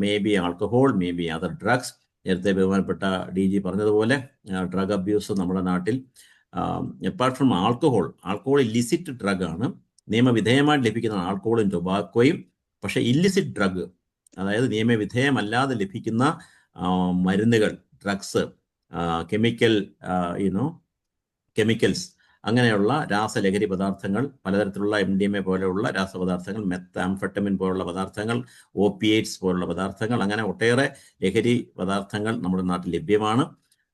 May be alcohol, may be other drugs. നേരത്തെ ബഹുമാനപ്പെട്ട DG പറഞ്ഞതുപോലെ ഡ്രഗ് അബ്യൂസ് നമ്മുടെ നാട്ടിൽ apart from alcohol illicit drug ആണ്. നിയമവിധേയമായിട്ട് ലഭിക്കുന്ന ആൾക്കഹോളും ടൊബാക്കോയും. പക്ഷേ ഇല്ലിസിറ്റ് ഡ്രഗ്, അതായത് നിയമവിധേയമല്ലാതെ ലഭിക്കുന്ന മരുന്നുകൾ, ഡ്രഗ്സ്, കെമിക്കൽസ്, അങ്ങനെയുള്ള രാസലഹരി പദാർത്ഥങ്ങൾ, പലതരത്തിലുള്ള MDMA പോലെയുള്ള രാസപദാർത്ഥങ്ങൾ, മെത്താംഫെറ്റമിൻ പോലുള്ള പദാർത്ഥങ്ങൾ, ഓപ്പിയേറ്റ്സ് പോലുള്ള പദാർത്ഥങ്ങൾ, അങ്ങനെ ഒട്ടേറെ ലഹരി പദാർത്ഥങ്ങൾ നമ്മുടെ നാട്ടിൽ ലഭ്യമാണ്.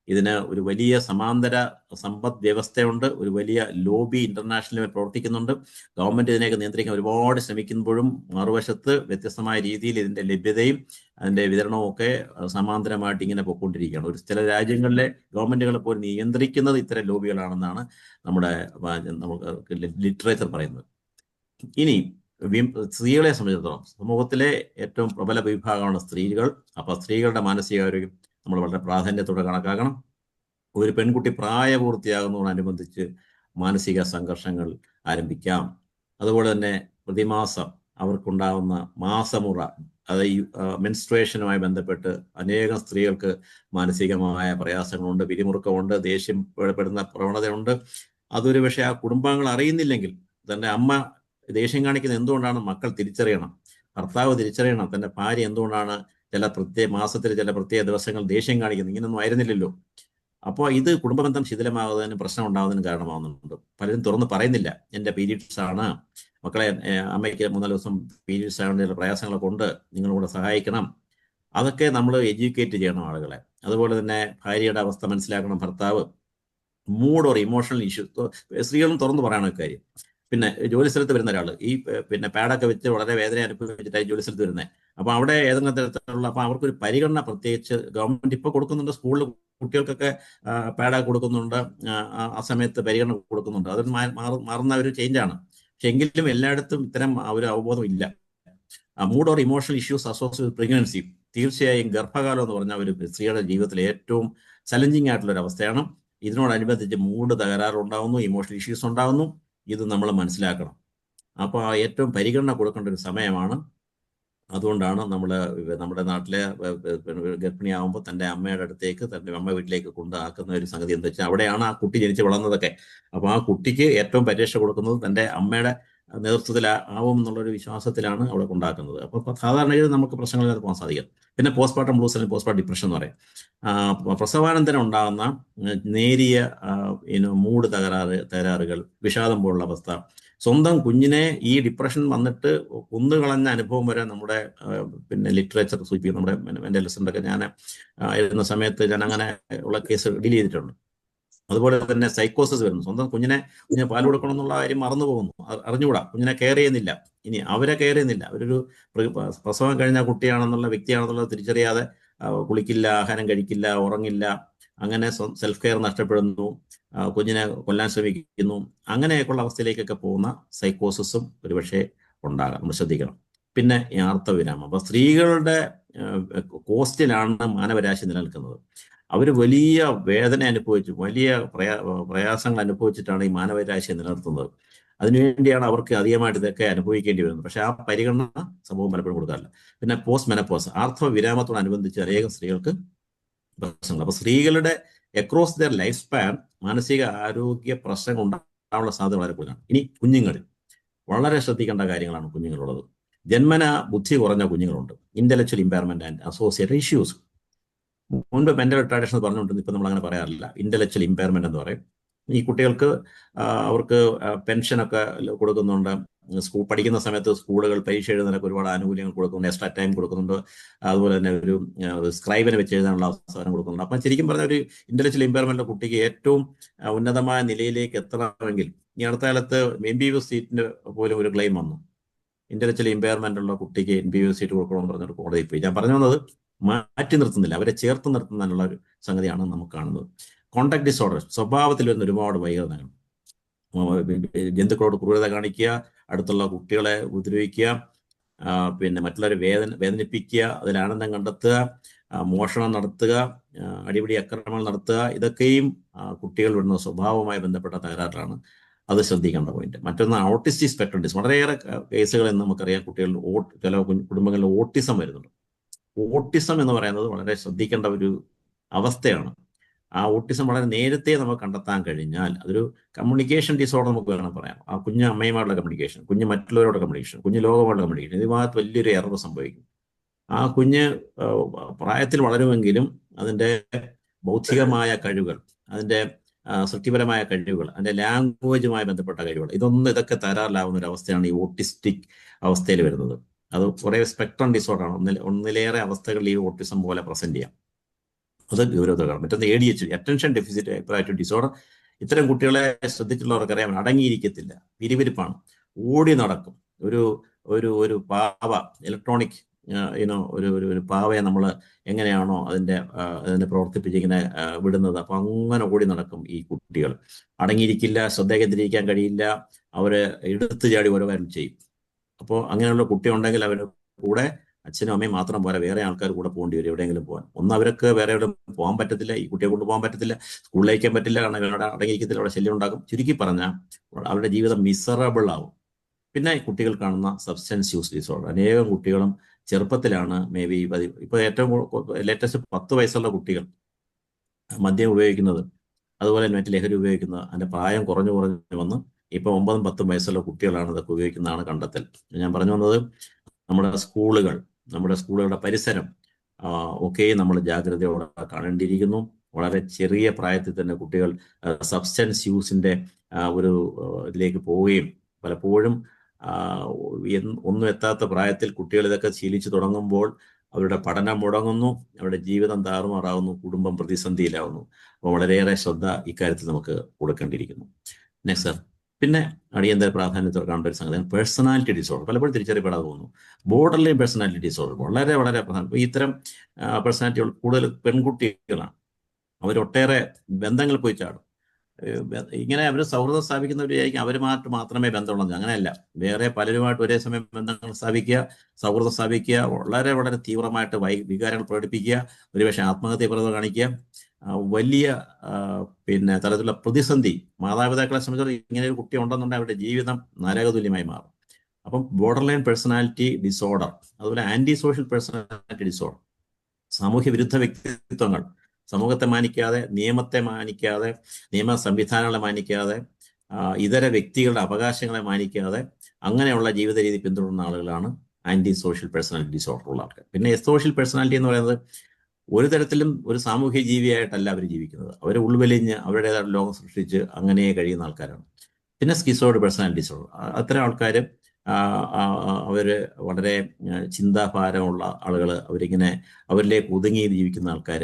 ഇതിന് ഒരു വലിയ സമാന്തര സമ്പദ് വ്യവസ്ഥയുണ്ട്. ഒരു വലിയ ലോബി ഇന്റർനാഷണലിൽ പ്രവർത്തിക്കുന്നുണ്ട്. ഗവൺമെന്റ് ഇതിനെയൊക്കെ നിയന്ത്രിക്കാൻ ഒരുപാട് ശ്രമിക്കുമ്പോഴും മറുവശത്ത് വ്യത്യസ്തമായ രീതിയിൽ ഇതിന്റെ ലഭ്യതയും അതിന്റെ വിതരണവും ഒക്കെ സമാന്തരമായിട്ട് ഇങ്ങനെ പോയിക്കൊണ്ടിരിക്കുകയാണ്. ചില രാജ്യങ്ങളിലെ ഗവൺമെന്റുകളെ പോലും നിയന്ത്രിക്കുന്നത് ഇത്തരം ലോബികളാണെന്നാണ് നമ്മുടെ ലിറ്ററേച്ചർ പറയുന്നത്. ഇനി സ്ത്രീകളെ സംബന്ധിച്ചിടത്തോളം സമൂഹത്തിലെ ഏറ്റവും പ്രബല വിഭാഗമാണ് സ്ത്രീകൾ. അപ്പൊ സ്ത്രീകളുടെ മാനസികാരോഗ്യം നമ്മൾ വളരെ പ്രാധാന്യത്തോടെ കണക്കാക്കണം. ഒരു പെൺകുട്ടി പ്രായപൂർത്തിയാകുന്നതോടനുബന്ധിച്ച് മാനസിക സംഘർഷങ്ങൾ ആരംഭിക്കാം. അതുപോലെ തന്നെ പ്രതിമാസം അവർക്കുണ്ടാകുന്ന മാസമുറ, അതായത് മെൻസ്ട്രുവേഷനുമായി ബന്ധപ്പെട്ട് അനേകം സ്ത്രീകൾക്ക് മാനസികമായ പ്രയാസങ്ങളുണ്ട്, പിരിമുറുക്കമുണ്ട്, ദേഷ്യപ്പെടുന്ന പ്രവണതയുണ്ട്. അതൊരു പക്ഷേ ആ കുടുംബാംഗങ്ങൾ അറിയുന്നില്ലെങ്കിൽ തൻ്റെ അമ്മ ദേഷ്യം കാണിക്കുന്നത് എന്തുകൊണ്ടാണ് മക്കൾ തിരിച്ചറിയണം, ഭർത്താവ് തിരിച്ചറിയണം തൻ്റെ ഭാര്യ എന്തുകൊണ്ടാണ് മാസത്തിൽ ചില പ്രത്യേക ദിവസങ്ങൾ ദേഷ്യം കാണിക്കുന്നത്. ഇങ്ങനൊന്നും ആയിരുന്നില്ലല്ലോ. അപ്പോൾ ഇത് കുടുംബബന്ധം ശിഥിലമാകുന്നതിനും പ്രശ്നം ഉണ്ടാകുന്നതിനും കാരണമാകുന്നുണ്ട്. പലരും തുറന്ന് പറയുന്നില്ല, എൻ്റെ പീരീഡ്സ് ആണ്, മക്കളെ അമ്മയ്ക്ക് 3 ദിവസം പീരീഡ്സ് ആയതുകൊണ്ട് ചില പ്രയാസങ്ങളൊക്കെ ഉണ്ട്, നിങ്ങളൂടെ സഹായിക്കണം. അതൊക്കെ നമ്മൾ എഡ്യൂക്കേറ്റ് ചെയ്യണം ആളുകളെ. അതുപോലെ തന്നെ ഭാര്യയുടെ അവസ്ഥ മനസ്സിലാക്കണം ഭർത്താവ്. മൂഡ് ഓർ ഇമോഷണൽ ഇഷ്യൂസ് സ്ത്രീകളും തുറന്ന് പറയണം ഇക്കാര്യം. പിന്നെ ജോലി സ്ഥലത്ത് വരുന്ന ഒരാൾ പിന്നെ പാഡൊക്കെ വെച്ച് വളരെ വേദന അനുഭവിച്ചിട്ടായി ജോലി സ്ഥലത്ത് വരുന്നത്. അപ്പോൾ അവിടെ ഏതെങ്കിലും തരത്തിലുള്ള, അപ്പോൾ അവർക്കൊരു പരിഗണന പ്രത്യേകിച്ച് ഗവൺമെന്റ് ഇപ്പോൾ കൊടുക്കുന്നുണ്ട്. സ്കൂളിൽ കുട്ടികൾക്കൊക്കെ പാഡൊക്കെ കൊടുക്കുന്നുണ്ട്, ആ സമയത്ത് പരിഗണന കൊടുക്കുന്നുണ്ട്. അതൊരു മാറുന്ന ഒരു ചേഞ്ചാണ്. പക്ഷെ എങ്കിലും എല്ലായിടത്തും ഇത്തരം ഒരു അവബോധം ഇല്ല. Mood or emotional issues associate with pregnancy, തീർച്ചയായും ഗർഭകാലം എന്ന് പറഞ്ഞാൽ ഒരു സ്ത്രീയുടെ ജീവിതത്തിലെ ഏറ്റവും ചലഞ്ചിങ് ആയിട്ടുള്ള ഒരു അവസ്ഥയാണ്. ഇതിനോടനുബന്ധിച്ച് മൂഡ് തകരാറുണ്ടാകുന്നു, ഇമോഷണൽ ഇഷ്യൂസ് ഉണ്ടാകുന്നു. ഇത് നമ്മൾ മനസ്സിലാക്കണം. അപ്പോൾ ഏറ്റവും പരിഗണന കൊടുക്കേണ്ട ഒരു സമയമാണ്. അതുകൊണ്ടാണ് നമ്മുടെ നാട്ടിലെ ഗർഭിണിയാകുമ്പോൾ തൻ്റെ അമ്മയുടെ അടുത്തേക്ക്, തൻ്റെ അമ്മ വീട്ടിലേക്ക് കൊണ്ടാക്കുന്ന ഒരു സംഗതി എന്താ വെച്ചാൽ അവിടെയാണ് ആ കുട്ടി ജനിച്ച് വളർന്നതൊക്കെ. അപ്പോൾ ആ കുട്ടിക്ക് ഏറ്റവും പരിരക്ഷ കൊടുക്കുന്നത് തൻ്റെ അമ്മയുടെ നേതൃത്വത്തിലാവും എന്നുള്ളൊരു വിശ്വാസത്തിലാണ് അവിടെ കൊണ്ടാക്കുന്നത്. അപ്പോൾ സാധാരണഗതിയിൽ നമുക്ക് പ്രശ്നങ്ങളില്ലാതെ പോകാൻ സാധിക്കും. പിന്നെ പോസ്റ്റ്മോർട്ടം ബ്ലൂസ് അല്ലെങ്കിൽ പോസ്റ്റ്മോർട്ടം ഡിപ്രഷൻ എന്ന് പറയും. പ്രസവാനന്തരം ഉണ്ടാകുന്ന നേരിയ മൂഡ് തകരാറുകൾ, വിഷാദം പോലുള്ള അവസ്ഥ, സ്വന്തം കുഞ്ഞിനെ ഈ ഡിപ്രഷൻ വന്നിട്ട് കൊന്നുകളഞ്ഞ അനുഭവം വരെ നമ്മുടെ ലിറ്ററേച്ചർ സൂചിപ്പിക്കും. നമ്മുടെ എൻ്റെ ലെസണിലൊക്കെ ഞാൻ ഇരുന്ന സമയത്ത് ഞാൻ അങ്ങനെ ഉള്ള കേസ് ഡീൽ ചെയ്തിട്ടുണ്ട്. അതുപോലെ തന്നെ സൈക്കോസിസ് വരുന്നു. സ്വന്തം കുഞ്ഞിനെ പാൽ കൊടുക്കണം എന്നുള്ള കാര്യം മറന്നു പോകുന്നു, അറിഞ്ഞുകൂടാ, കുഞ്ഞിനെ കെയർ ചെയ്യുന്നില്ല. ഇനി അവരെ കെയർ ചെയ്യുന്നില്ല, അവരൊരു പ്രസവം കഴിഞ്ഞ കുട്ടിയാണെന്നുള്ള വ്യക്തിയാണെന്നുള്ളത് തിരിച്ചറിയാതെ കുളിക്കില്ല, ആഹാരം കഴിക്കില്ല, ഉറങ്ങില്ല, അങ്ങനെ സെൽഫ് കെയർ നഷ്ടപ്പെടുന്നു, കുഞ്ഞിനെ കൊല്ലാൻ ശ്രമിക്കുന്നു. അങ്ങനെയൊക്കെയുള്ള അവസ്ഥയിലേക്കൊക്കെ പോകുന്ന സൈക്കോസിസും ഒരുപക്ഷെ ഉണ്ടാകാം. നമ്മൾ ശ്രദ്ധിക്കണം. പിന്നെ ആർത്തവിരാമം. അപ്പോൾ സ്ത്രീകളുടെ കോസ്റ്റിലാണ് മാനവരാശി നിലനിൽക്കുന്നത്. അവർ വലിയ വേദന അനുഭവിച്ചു, വലിയ പ്രയാസങ്ങൾ അനുഭവിച്ചിട്ടാണ് ഈ മാനവരാശിയെ നിലനിർത്തുന്നത്. അതിനുവേണ്ടിയാണ് അവർക്ക് അധികമായിട്ട് ഇതൊക്കെ അനുഭവിക്കേണ്ടി വരുന്നത്. പക്ഷെ ആ പരിഗണന സമൂഹം പലപ്പോഴും കൊടുക്കാറില്ല. പിന്നെ പോസ്റ്റ് മെനപ്പോസ്, ആർത്തവവിരാമത്തോടനുബന്ധിച്ച് അനേകം സ്ത്രീകൾക്ക് പ്രശ്നങ്ങൾ. അപ്പോൾ സ്ത്രീകളുടെ അക്രോസ് ദെയർ ലൈഫ് സ്പാൻ മാനസിക ആരോഗ്യ പ്രശ്നങ്ങൾ ഉണ്ടാകാനുള്ള സാധ്യത വളരെ കൂടുതലാണ്. ഇനി കുഞ്ഞുങ്ങളിൽ വളരെ ശ്രദ്ധിക്കേണ്ട കാര്യങ്ങളാണ് കുഞ്ഞുങ്ങളുള്ളത്. ജന്മന ബുദ്ധി കുറഞ്ഞ കുഞ്ഞുങ്ങളുണ്ട്, intellectual impairment and associated issues. മുൻപ് മെന്റൽ റിട്ടാർഡേഷൻ പറഞ്ഞുകൊണ്ടിരുന്നു, ഇപ്പം നമ്മൾ അങ്ങനെ പറയാറില്ല, ഇന്റലക്ച്വൽ ഇമ്പയർമെന്റ് എന്ന് പറയും. ഈ കുട്ടികൾക്ക് അവർക്ക് പെൻഷനൊക്കെ കൊടുക്കുന്നുണ്ട്. പഠിക്കുന്ന സമയത്ത് സ്കൂളുകൾ പരീക്ഷ എഴുതുന്നതിനൊക്കെ ഒരുപാട് ആനുകൂല്യങ്ങൾ കൊടുക്കുന്നുണ്ട്, എക്സ്ട്രാ ടൈം കൊടുക്കുന്നുണ്ട്. അതുപോലെ തന്നെ ഒരു സ്ക്രൈബിനെ വെച്ച് എഴുതാനുള്ള അവസരം കൊടുക്കുന്നുണ്ട്. അപ്പം ശരിക്കും പറഞ്ഞ ഒരു ഇന്റലക്ച്വൽ ഇമ്പയർമെന്റ് കുട്ടിക്ക് ഏറ്റവും ഉന്നതമായ നിലയിലേക്ക് എത്തണമെങ്കിൽ ഈ അടുത്ത കാലത്ത് MBBS സീറ്റിന് പോലും ഒരു ക്ലെയിം വന്നു. ഇന്റലക്ച്വൽ ഇമ്പയർമെന്റ് ഉള്ള കുട്ടിക്ക് MBBS സീറ്റ് കൊടുക്കണമെന്ന് പറഞ്ഞൊരു കോടതി പോയി. ഞാൻ പറഞ്ഞു വന്നത് മാറ്റി നിർത്തുന്നില്ല, അവരെ ചേർത്ത് നിർത്തുന്നതിനുള്ള ഒരു സംഗതിയാണ് നമുക്ക് കാണുന്നത്. കോണ്ടാക്ട് ഡിസോർഡർ, സ്വഭാവത്തിൽ വരുന്ന ഒരുപാട് വൈകൃതങ്ങൾ, ജന്തുക്കളോട് ക്രൂരത കാണിക്കുക, അടുത്തുള്ള കുട്ടികളെ ഉപദ്രവിക്കുക, പിന്നെ മറ്റുള്ളവരെ വേദനിപ്പിക്കുക, അതിൽ ആനന്ദം കണ്ടെത്തുക, മോഷണം നടത്തുക, അടിപിടി അക്രമങ്ങൾ നടത്തുക, ഇതൊക്കെയും കുട്ടികൾ വരുന്ന സ്വഭാവവുമായി ബന്ധപ്പെട്ട തകരാറിലാണ്. അത് ശ്രദ്ധിക്കേണ്ട പോയിന്റ്. മറ്റൊന്ന് ഓട്ടിസ്റ്റിക് സ്പെക്ട്രം ഡിസോർഡർ. വളരെയേറെ കേസുകളിൽ നമുക്കറിയാം കുട്ടികൾ ചില കുടുംബങ്ങളിൽ ഓട്ടിസം വരുന്നുണ്ട്. ഓട്ടിസം എന്ന് പറയുന്നത് വളരെ ശ്രദ്ധിക്കേണ്ട ഒരു അവസ്ഥയാണ്. ആ ഓട്ടിസം വളരെ നേരത്തെ നമുക്ക് കണ്ടെത്താൻ കഴിഞ്ഞാൽ അതൊരു കമ്മ്യൂണിക്കേഷൻ ഡിസോർഡർ നമുക്ക് വേണം പറയാം. ആ കുഞ്ഞ് അമ്മയുമായിട്ടുള്ള കമ്മ്യൂണിക്കേഷൻ, കുഞ്ഞ് മറ്റുള്ളവരോട് കമ്മ്യൂണിക്കേഷൻ, കുഞ്ഞ് ലോകമായിട്ടുള്ള കമ്മ്യൂണിക്കേഷൻ, ഇതിനകത്ത് വലിയൊരു എറർ സംഭവിക്കും. ആ കുഞ്ഞ് പ്രായത്തിൽ വളരുമെങ്കിലും അതിൻ്റെ ബൗദ്ധികമായ കഴിവുകൾ, അതിൻ്റെ സൃഷ്ടിപരമായ കഴിവുകൾ, അതിൻ്റെ ലാംഗ്വേജുമായി ബന്ധപ്പെട്ട കഴിവുകൾ, ഇതൊക്കെ തരാറിലാവുന്ന ഒരു അവസ്ഥയാണ് ഈ ഓട്ടിസ്റ്റിക് അവസ്ഥയിൽ വരുന്നത്. അത് കുറേ സ്പെക്ട്രം ഡിസോർഡറാണ്. ഒന്നിലേറെ അവസ്ഥകളിൽ ഈ ഓട്ടിസം പോലെ പ്രസന്റ് ചെയ്യാം. അത് ഗൗരവത്തോടാണ്. മറ്റൊന്ന് ADHD, അറ്റൻഷൻ ഡെഫിസിറ്റ് ഹൈപ്പറാക്റ്റീവ് ഡിസോർഡർ. ഇത്തരം കുട്ടികളെ ശ്രദ്ധിച്ചിട്ടുള്ളവർക്കറിയാം, അടങ്ങിയിരിക്കത്തില്ല, പിരിവിരിപ്പാണ്, ഓടി നടക്കും. ഒരു ഒരു ഒരു പാവ, ഇലക്ട്രോണിക് ഒരു പാവയെ നമ്മൾ എങ്ങനെയാണോ അതിനെ പ്രവർത്തിപ്പിച്ച് ഇങ്ങനെ വിടുന്നത്, അപ്പൊ അങ്ങനെ ഓടി നടക്കും ഈ കുട്ടികൾ. അടങ്ങിയിരിക്കില്ല, ശ്രദ്ധ കേന്ദ്രീകരിക്കാൻ കഴിയില്ല, അവര് എടുത്തു ചാടി ഓരോ കാര്യം ചെയ്യും. അപ്പോൾ അങ്ങനെയുള്ള കുട്ടി ഉണ്ടെങ്കിൽ അവരുടെ കൂടെ അച്ഛനും അമ്മയും മാത്രം പോരാ, വേറെ ആൾക്കാർ കൂടെ പോകേണ്ടി വരും എവിടെയെങ്കിലും പോകാൻ. ഒന്ന് അവർക്ക് വേറെ എവിടെ പോകാൻ പറ്റത്തില്ല, ഈ കുട്ടിയെ കൊണ്ടുപോകാൻ പറ്റത്തില്ല, സ്കൂളിലേക്കാൻ പറ്റില്ല, കാരണം ഇവിടെ അടങ്ങിയിരിക്കത്തില്ല, അവിടെ ശല്യം ഉണ്ടാകും. ചുരുക്കി പറഞ്ഞാൽ അവരുടെ ജീവിതം മിസറബിൾ ആവും. പിന്നെ കുട്ടികൾ കാണുന്ന സബ്സ്റ്റൻസ് യൂസ് ഡിസോർഡർ. അനേകം കുട്ടികളും ചെറുപ്പത്തിലാണ് ഇപ്പോൾ ഏറ്റവും ലേറ്റസ്റ്റ് 10 വയസ്സുള്ള കുട്ടികൾ മദ്യം ഉപയോഗിക്കുന്നത്, അതുപോലെ മറ്റ് ലഹരി ഉപയോഗിക്കുന്നത്. അതിന്റെ പ്രായം കുറഞ്ഞു വന്ന് ഇപ്പൊ 9, 10 വയസ്സുള്ള കുട്ടികളാണ് ഇതൊക്കെ ഉപയോഗിക്കുന്നതാണ് കണ്ടെത്തൽ. ഞാൻ പറഞ്ഞു വന്നത്, നമ്മുടെ സ്കൂളുകളുടെ പരിസരം ഒക്കെ നമ്മൾ ജാഗ്രതയോടെ കാണേണ്ടിയിരിക്കുന്നു. വളരെ ചെറിയ പ്രായത്തിൽ തന്നെ കുട്ടികൾ സബ്സ്റ്റൻസ് യൂസിന്റെ ഒരു ഇതിലേക്ക് പോവുകയും പലപ്പോഴും ഒന്നും എത്താത്ത പ്രായത്തിൽ കുട്ടികൾ ഇതൊക്കെ ശീലിച്ചു തുടങ്ങുമ്പോൾ അവരുടെ പഠനം മുടങ്ങുന്നു, അവരുടെ ജീവിതം താറുമാറാവുന്നു, കുടുംബം പ്രതിസന്ധിയിലാവുന്നു. അപ്പോൾ വളരെയേറെ ശ്രദ്ധ ഇക്കാര്യത്തിൽ നമുക്ക് കൊടുക്കേണ്ടിയിരിക്കുന്നു. Next sir. പിന്നെ അടിയന്തര പ്രാധാന്യത്തോടെ കാണേണ്ട ഒരു സംഗതി പേഴ്സണാലിറ്റി ഡിസോർഡർ. പലപ്പോഴും തിരിച്ചറിയപ്പെടാതെ പോകുന്നു. ബോർഡർ ലൈൻ പേഴ്സണാലിറ്റി ഡിസോർഡർ വളരെ വളരെ പ്രധാനം. ഇത്തരം പേഴ്സണാലിറ്റികൾ കൂടുതൽ പെൺകുട്ടികളാണ്. അവരൊട്ടേറെ ബന്ധങ്ങൾ പോയി ചാടും. ഇങ്ങനെ അവർ സൗഹൃദം സ്ഥാപിക്കുന്നവരായിരിക്കും, അവരുമായിട്ട് മാത്രമേ ബന്ധമുള്ളത്. അങ്ങനെയല്ല, വേറെ പലരുമായിട്ട് ഒരേ സമയം ബന്ധങ്ങൾ സ്ഥാപിക്കുക, സൗഹൃദം സ്ഥാപിക്കുക, വളരെ വളരെ തീവ്രമായിട്ട് വികാരങ്ങൾ പ്രകടിപ്പിക്കുക, ഒരുപക്ഷെ ആത്മഹത്യ പ്രവണത കാണിക്കുക, വലിയ തരത്തിലുള്ള പ്രതിസന്ധി. മാതാപിതാക്കളെ സംബന്ധിച്ചിടത്തോളം ഇങ്ങനെ ഒരു കുട്ടി ഉണ്ടെന്നുണ്ടെങ്കിൽ അവരുടെ ജീവിതം നരകതുല്യമായി മാറും. അപ്പം ബോർഡർ ലൈൻ പേഴ്സണാലിറ്റി ഡിസോർഡർ, അതുപോലെ ആന്റി സോഷ്യൽ പേഴ്സണാലിറ്റി ഡിസോർഡർ, സാമൂഹ്യ വിരുദ്ധ വ്യക്തിത്വങ്ങൾ, സമൂഹത്തെ മാനിക്കാതെ, നിയമത്തെ മാനിക്കാതെ, നിയമ സംവിധാനങ്ങളെ മാനിക്കാതെ, ഇതര വ്യക്തികളുടെ അവകാശങ്ങളെ മാനിക്കാതെ അങ്ങനെയുള്ള ജീവിത രീതി പിന്തുടരുന്ന ആളുകളാണ് ആന്റി സോഷ്യൽ പേഴ്സണാലിറ്റി ഡിസോർഡർ ഉള്ള ആൾക്കാർ. പിന്നെ സോഷ്യൽ പേഴ്സണാലിറ്റി എന്ന് പറയുന്നത് ഒരു തരത്തിലും ഒരു സാമൂഹ്യ ജീവിയായിട്ടല്ല അവർ ജീവിക്കുന്നത്. അവർ ഉൾവലിഞ്ഞ് അവരുടേതായ ലോകം സൃഷ്ടിച്ച് അങ്ങനെ കഴിയുന്ന ആൾക്കാരാണ്. പിന്നെ സ്കിസോയിഡ് പേഴ്സണാലിറ്റി ഡിസോർഡർ, അത്തരം ആൾക്കാർ അവര് വളരെ ചിന്താഭാരമുള്ള ആളുകൾ, അവരിലേക്ക് ഒതുങ്ങി ജീവിക്കുന്ന ആൾക്കാർ,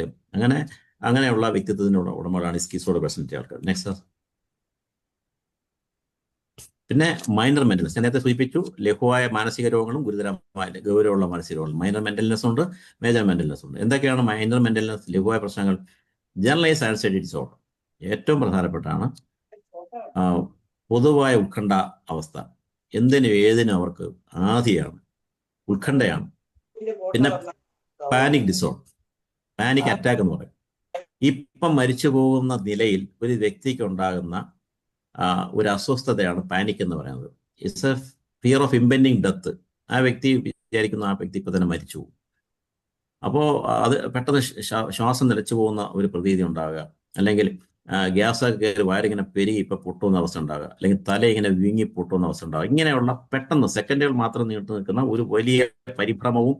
അങ്ങനെയുള്ള വ്യക്തിത്വത്തിനുള്ള ഉടമകളാണ് സ്കിസോയിഡ് പേഴ്സണാലിറ്റി ആൾക്കാർ. നെക്സ്റ്റ്. പിന്നെ മൈനർ മെന്റൽനെസ്, ഞാൻ നേരത്തെ സൂചിപ്പിച്ചു, ലഘുവായ മാനസിക രോഗങ്ങളും ഗൗരവമുള്ള മാനസിക രോഗങ്ങളും. മൈനർ മെന്റൽനെസ് ഉണ്ട്, മേജർ മെന്റൽനെസ് ഉണ്ട്. എന്തൊക്കെയാണ് മൈനർ മെന്റൽനെസ്, ലഘുവായ പ്രശ്നങ്ങൾ? ജനറലൈസ് ആൻസൈറ്റി ഡിസോർഡർ ഏറ്റവും പ്രധാനപ്പെട്ടാണ്. പൊതുവായ ഉത്കണ്ഠ അവസ്ഥ, എന്തിനും ഏതിനും അവർക്ക് ആധിയാണ്, ഉത്കണ്ഠയാണ്. പിന്നെ പാനിക് ഡിസോർഡർ, പാനിക് അറ്റാക്ക് എന്ന് പറയും. ഇപ്പം മരിച്ചു പോകുന്ന നിലയിൽ ഒരു വ്യക്തിക്ക് ഉണ്ടാകുന്ന ഒരു അസ്വസ്ഥതയാണ് പാനിക് എന്ന് പറയുന്നത്. It's a fear of impending death. ആ വ്യക്തി വിചാരിക്കുന്ന ആ വ്യക്തി ഇപ്പം തന്നെ മരിച്ചു പോകും. അപ്പോൾ അത് പെട്ടെന്ന് ശ്വാസം നിലച്ചു പോകുന്ന ഒരു പ്രതീതി ഉണ്ടാകുക, അല്ലെങ്കിൽ ഗ്യാസ് കയറി വയറിങ്ങനെ പെരുകി ഇപ്പം പൊട്ടുന്ന അവസ്ഥ ഉണ്ടാകുക, അല്ലെങ്കിൽ തല ഇങ്ങനെ വീങ്ങി പൊട്ടുന്ന അവസ്ഥ ഉണ്ടാകുക. ഇങ്ങനെയുള്ള പെട്ടെന്ന് സെക്കൻഡുകൾ മാത്രം നീണ്ടു നിൽക്കുന്ന ഒരു വലിയ പരിഭ്രമവും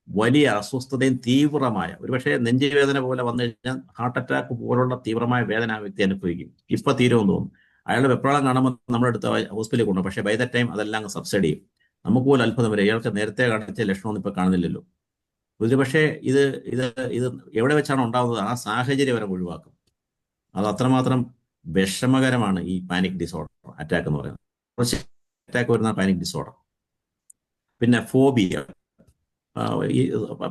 വലിയ അസ്വസ്ഥതയും തീവ്രമായ, ഒരുപക്ഷെ നെഞ്ചുവേദന പോലെ വന്നു കഴിഞ്ഞാൽ ഹാർട്ട് അറ്റാക്ക് പോലുള്ള തീവ്രമായ വേദന ആ വ്യക്തി അനുഭവിക്കും. ഇപ്പം തീരുമെന്ന് തോന്നും. അയാളുടെ വെപ്രാളം കാണുമ്പോൾ നമ്മളെടുത്ത് ഹോസ്പിറ്റലിൽ കൊണ്ടുപോകും. പക്ഷേ ബൈ ദ ടൈം അതെല്ലാം സബ്സൈഡ് ചെയ്യും. നമുക്ക് പോലും അത്ഭുതം വരും, ഇയാൾക്ക് നേരത്തെ കാണിച്ച ലക്ഷണമൊന്നും ഇപ്പം കാണുന്നില്ലല്ലോ. ഒരുപക്ഷെ ഇത് എവിടെ വെച്ചാണ് ഉണ്ടാകുന്നത്, ആ സാഹചര്യം അവരെ ഒഴിവാക്കും. അത് അത്രമാത്രം വിഷമകരമാണ് ഈ പാനിക് ഡിസോർഡർ അറ്റാക്ക് എന്ന് പറയുന്നത്. കുറച്ച് അറ്റാക്ക് വരുന്ന പാനിക് ഡിസോർഡർ. പിന്നെ ഫോബിയ, ഈ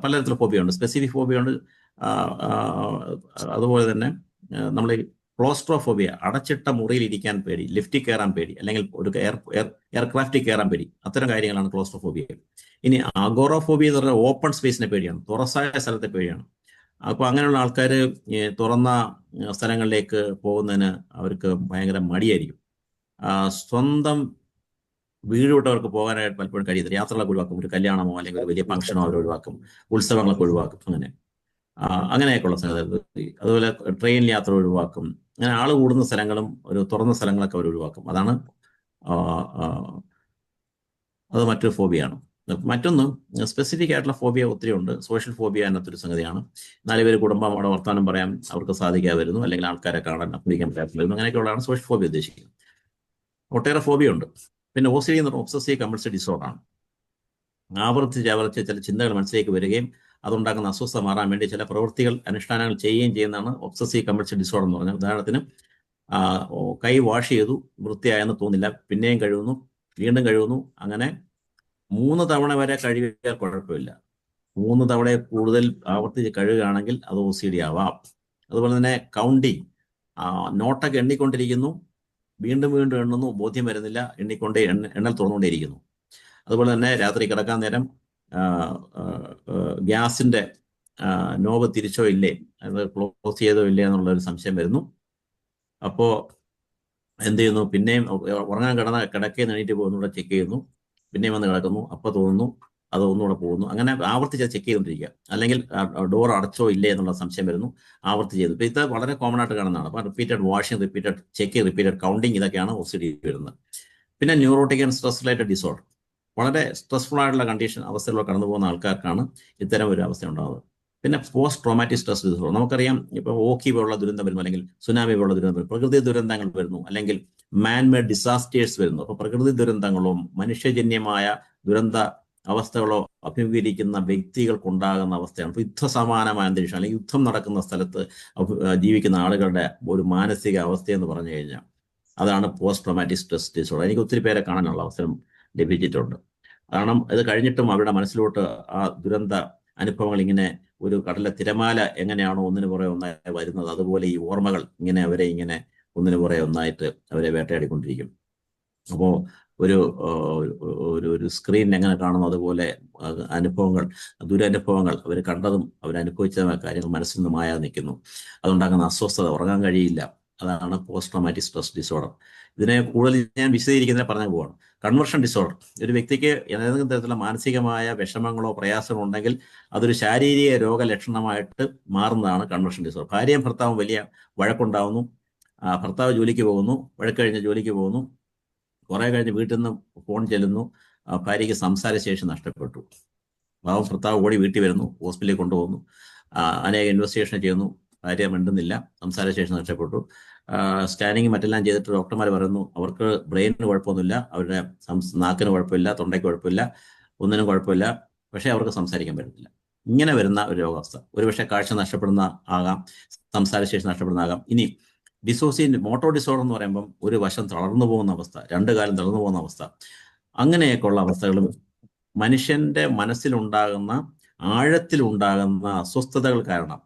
പലതരത്തിലുള്ള ഫോബിയ ഉണ്ട്. സ്പെസിഫിക് ഫോബിയ ഉണ്ട്. അതുപോലെ തന്നെ നമ്മൾ ക്ലോസ്ട്രോഫോബിയ, അടച്ചിട്ട മുറിയിൽ ഇരിക്കാൻ പേടി, ലിഫ്റ്റിൽ കയറാൻ പേടി, അല്ലെങ്കിൽ ഒരു എയർക്രാഫ്റ്റിൽ കയറാൻ പേടി, അത്തരം കാര്യങ്ങളാണ് ക്ലോസ്ട്രോഫോബിയ. ഇനി അഗോറോഫോബിയ എന്ന് പറഞ്ഞാൽ ഓപ്പൺ സ്പേസിനെ പേടിയാണ്, തുറസായ സ്ഥലത്തെ പേടിയാണ്. അപ്പോൾ അങ്ങനെയുള്ള ആൾക്കാർ തുറന്ന സ്ഥലങ്ങളിലേക്ക് പോകുന്നതിന് അവർക്ക് ഭയങ്കര മടിയായിരിക്കും. സ്വന്തം വീട് വിട്ടവർക്ക് പോകാനായിട്ട് പലപ്പോഴും കഴിയത്തില്ല. യാത്രകളൊക്കെ ഒഴിവാക്കും, ഒരു കല്യാണമോ അല്ലെങ്കിൽ ഒരു വലിയ ഫംഗ്ഷനോ അവർ ഒഴിവാക്കും, ഉത്സവങ്ങളൊക്കെ ഒഴിവാക്കും. അങ്ങനെ അങ്ങനെയൊക്കെയുള്ള സംഗതി. അതുപോലെ ട്രെയിൻ യാത്ര ഒഴിവാക്കും. അങ്ങനെ ആൾ കൂടുന്ന സ്ഥലങ്ങളും ഒരു തുറന്ന സ്ഥലങ്ങളൊക്കെ അവർ ഒഴിവാക്കും. അതാണ് അത് മറ്റൊരു ഫോബിയാണ്. മറ്റൊന്ന് സ്പെസിഫിക് ആയിട്ടുള്ള ഫോബിയ ഒത്തിരി ഉണ്ട്. സോഷ്യൽ ഫോബിയ എന്നൊരു സംഗതിയാണ്. 4 പേര് കുടുംബം അവിടെ വർത്തമാനം പറയാൻ അവർക്ക് സാധിക്കാതെ വരുന്നു, അല്ലെങ്കിൽ ആൾക്കാരെ കാണാൻ അഭിനയിക്കാൻ പറ്റാത്ത വരുന്നു. അങ്ങനെയൊക്കെയുള്ളതാണ് സോഷ്യൽ ഫോബിയ ഉദ്ദേശിക്കുന്നത്. ഒട്ടേറെ ഫോബിയ ഉണ്ട്. പിന്നെ OCD എന്ന് പറഞ്ഞാൽ ഒബ്സസീവ് കമ്പൾസീവ് ഡിസോർഡറാണ്. ആവർത്തിച്ച് ചില ചിന്തകൾ മനസ്സിലേക്ക് വരികയും അതുണ്ടാക്കുന്ന അസ്വസ്ഥത മാറാൻ വേണ്ടി ചില പ്രവൃത്തികൾ അനുഷ്ഠാനങ്ങൾ ചെയ്യുകയും ചെയ്യുന്നതാണ് ഒബ്സസീവ് കമ്പൾസീവ് ഡിസോർഡർ എന്ന് പറഞ്ഞാൽ. ഉദാഹരണത്തിന് കൈ വാഷ് ചെയ്തു, വൃത്തിയായെന്ന് തോന്നില്ല, പിന്നെയും കഴുകുന്നു, വീണ്ടും കഴുകുന്നു. അങ്ങനെ 3 തവണ വരെ കഴുകിയാൽ കുഴപ്പമില്ല. 3 തവണയെ കൂടുതൽ ആവർത്തിച്ച് കഴുകുകയാണെങ്കിൽ അത് OCD ആവാം. അതുപോലെ തന്നെ കൗണ്ടിങ്, നോട്ടൊക്കെ എണ്ണിക്കൊണ്ടിരിക്കുന്നു, വീണ്ടും വീണ്ടും എണ്ണുന്നു, ബോധ്യം വരുന്നില്ല, എണ്ണൽ തുറന്നുകൊണ്ടേയിരിക്കുന്നു. അതുപോലെ തന്നെ രാത്രി കിടക്കാൻ നേരം ഗ്യാസിന്റെ നോബ് തിരിച്ചോ ഇല്ലേ, അത് ക്ലോസ് ചെയ്തോ ഇല്ലേ എന്നുള്ളൊരു സംശയം വരുന്നു. അപ്പോൾ എന്ത് ചെയ്യുന്നു? പിന്നെയും ഉറങ്ങാൻ കിടക്കയിൽ എണീറ്റ് പോകുന്നൂടെ ചെക്ക് ചെയ്യുന്നു, പിന്നെയും വന്ന് കിടക്കുന്നു, അപ്പോൾ തോന്നുന്നു, അത് ഒന്നുകൂടെ പോകുന്നു. അങ്ങനെ ആവർത്തിച്ച് ചെക്ക് ചെയ്തുകൊണ്ടിരിക്കുക. അല്ലെങ്കിൽ ഡോർ അടച്ചോ ഇല്ലേ എന്നുള്ള സംശയം വരുന്നു, ആവർത്തി ചെയ്തു. ഇപ്പോൾ ഇത് വളരെ കോമൺ ആയിട്ട് കാണുന്നതാണ്. അപ്പോൾ repeated washing, repeated checking, repeated counting, ഇതൊക്കെയാണ് OCD വരുന്നത്. പിന്നെ neurotic and stress related disorder, വളരെ സ്ട്രെസ്ഫുൾ ആയിട്ടുള്ള അവസ്ഥയിലൂടെ കടന്നു പോകുന്ന ആൾക്കാർക്കാണ് ഇത്തരം ഒരു അവസ്ഥ ഉണ്ടാകുന്നത്. പിന്നെ പോസ്റ്റ് ട്രോമാറ്റിക് സ്ട്രെസ് ഡിസോർഡർ, നമുക്കറിയാം, ഇപ്പോൾ ഓഖി പോലുള്ള ദുരന്തം വരുന്നു, അല്ലെങ്കിൽ സുനാമി പോലുള്ള ദുരന്തം വരുന്നു, പ്രകൃതി ദുരന്തങ്ങൾ വരുന്നു, അല്ലെങ്കിൽ മാൻമേഡ് ഡിസാസ്റ്റേഴ്സ് വരുന്നു. അപ്പോൾ പ്രകൃതി ദുരന്തങ്ങളോ മനുഷ്യജന്യമായ ദുരന്ത അവസ്ഥകളോ അഭിമുഖീകരിക്കുന്ന വ്യക്തികൾക്കുണ്ടാകുന്ന അവസ്ഥയാണ്. ഇപ്പോൾ യുദ്ധസമാനമായ അന്തരീക്ഷം, അല്ലെങ്കിൽ യുദ്ധം നടക്കുന്ന സ്ഥലത്ത് ജീവിക്കുന്ന ആളുകളുടെ ഒരു മാനസിക അവസ്ഥയെന്ന് പറഞ്ഞു കഴിഞ്ഞാൽ അതാണ് പോസ്റ്റ് ട്രോമാറ്റിക് സ്ട്രെസ് ഡിസോർഡർ. എനിക്ക് ഒത്തിരി പേരെ കാണാനുള്ള അവസരം ലഭിച്ചിട്ടുണ്ട്. കാരണം ഇത് കഴിഞ്ഞിട്ടും അവരുടെ മനസ്സിലോട്ട് ആ ദുരന്ത അനുഭവങ്ങൾ ഇങ്ങനെ ഒരു കടലിലെ തിരമാല എങ്ങനെയാണോ ഒന്നിനു പുറകെ ഒന്നായി വരുന്നത്, അതുപോലെ ഈ ഓർമ്മകൾ ഇങ്ങനെ അവരെ ഇങ്ങനെ ഒന്നിനു പുറകെ ഒന്നായിട്ട് അവരെ വേട്ടയാടിക്കൊണ്ടിരിക്കും. അപ്പോൾ ഒരു സ്ക്രീൻ എങ്ങനെ കാണുന്നു അതുപോലെ അനുഭവങ്ങൾ, ദുരനുഭവങ്ങൾ അവർ കണ്ടതും അവരനുഭവിച്ച കാര്യങ്ങൾ മനസ്സിൽ നിന്ന് മായാതെ നിൽക്കുന്നു. അതുണ്ടാകുന്ന അസ്വസ്ഥത, ഉറങ്ങാൻ കഴിയില്ല. അതാണ് പോസ്റ്റ് ട്രോമാറ്റിക് സ്ട്രെസ് ഡിസോർഡർ. ഇതിനെ കൂടുതൽ ഞാൻ വിശദീകരിക്കുന്നതിനെ പറഞ്ഞു പോവാണ്. കൺവേർഷൻ ഡിസോർഡർ, ഒരു വ്യക്തിക്ക് ഏതെങ്കിലും തരത്തിലുള്ള മാനസികമായ വിഷമങ്ങളോ പ്രയാസങ്ങളോ ഉണ്ടെങ്കിൽ അതൊരു ശാരീരിക രോഗലക്ഷണമായിട്ട് മാറുന്നതാണ് കൺവേർഷൻ ഡിസോർഡർ. ഭാര്യയും ഭർത്താവും വലിയ വഴക്കുണ്ടാവുന്നു, ഭർത്താവ് ജോലിക്ക് പോകുന്നു, വഴക്ക് കഴിഞ്ഞ് ജോലിക്ക് പോകുന്നു, കുറേ കഴിഞ്ഞ് വീട്ടിൽ നിന്ന് ഫോൺ ചെല്ലുന്നു, ഭാര്യയ്ക്ക് സംസാരശേഷി നഷ്ടപ്പെട്ടു. ഭർത്താവ് ഓടി വീട്ടിൽ വരുന്നു, ഹോസ്പിറ്റലിൽ കൊണ്ടുപോകുന്നു, അനേക ഇൻവെസ്റ്റിഗേഷൻ ചെയ്യുന്നു, ഭാര്യ മിണ്ടുന്നില്ല, സംസാരശേഷി നഷ്ടപ്പെട്ടു. സ്കാനിങ് മറ്റെല്ലാം ചെയ്തിട്ട് ഡോക്ടർമാർ പറയുന്നു അവർക്ക് ബ്രെയിനിന് കുഴപ്പമൊന്നുമില്ല, അവരുടെ നാക്കിന് കുഴപ്പമില്ല, തൊണ്ടയ്ക്ക് കുഴപ്പമില്ല, ഒന്നിനും കുഴപ്പമില്ല, പക്ഷേ അവർക്ക് സംസാരിക്കാൻ പറ്റത്തില്ല. ഇങ്ങനെ വരുന്ന ഒരു രോഗാവസ്ഥ. ഒരുപക്ഷെ കാഴ്ച നഷ്ടപ്പെടുന്ന ആകാം, സംസാരശേഷി നഷ്ടപ്പെടുന്നതാകാം. ഇനി മോട്ടോർ ഡിസോർഡർ എന്ന് പറയുമ്പം ഒരു വശം തളർന്നു പോകുന്ന അവസ്ഥ, 2 കാലം തളർന്നു പോകുന്ന അവസ്ഥ. അങ്ങനെയൊക്കെയുള്ള അവസ്ഥകളും മനുഷ്യന്റെ മനസ്സിലുണ്ടാകുന്ന ആഴത്തിലുണ്ടാകുന്ന അസ്വസ്ഥതകൾ കാരണം,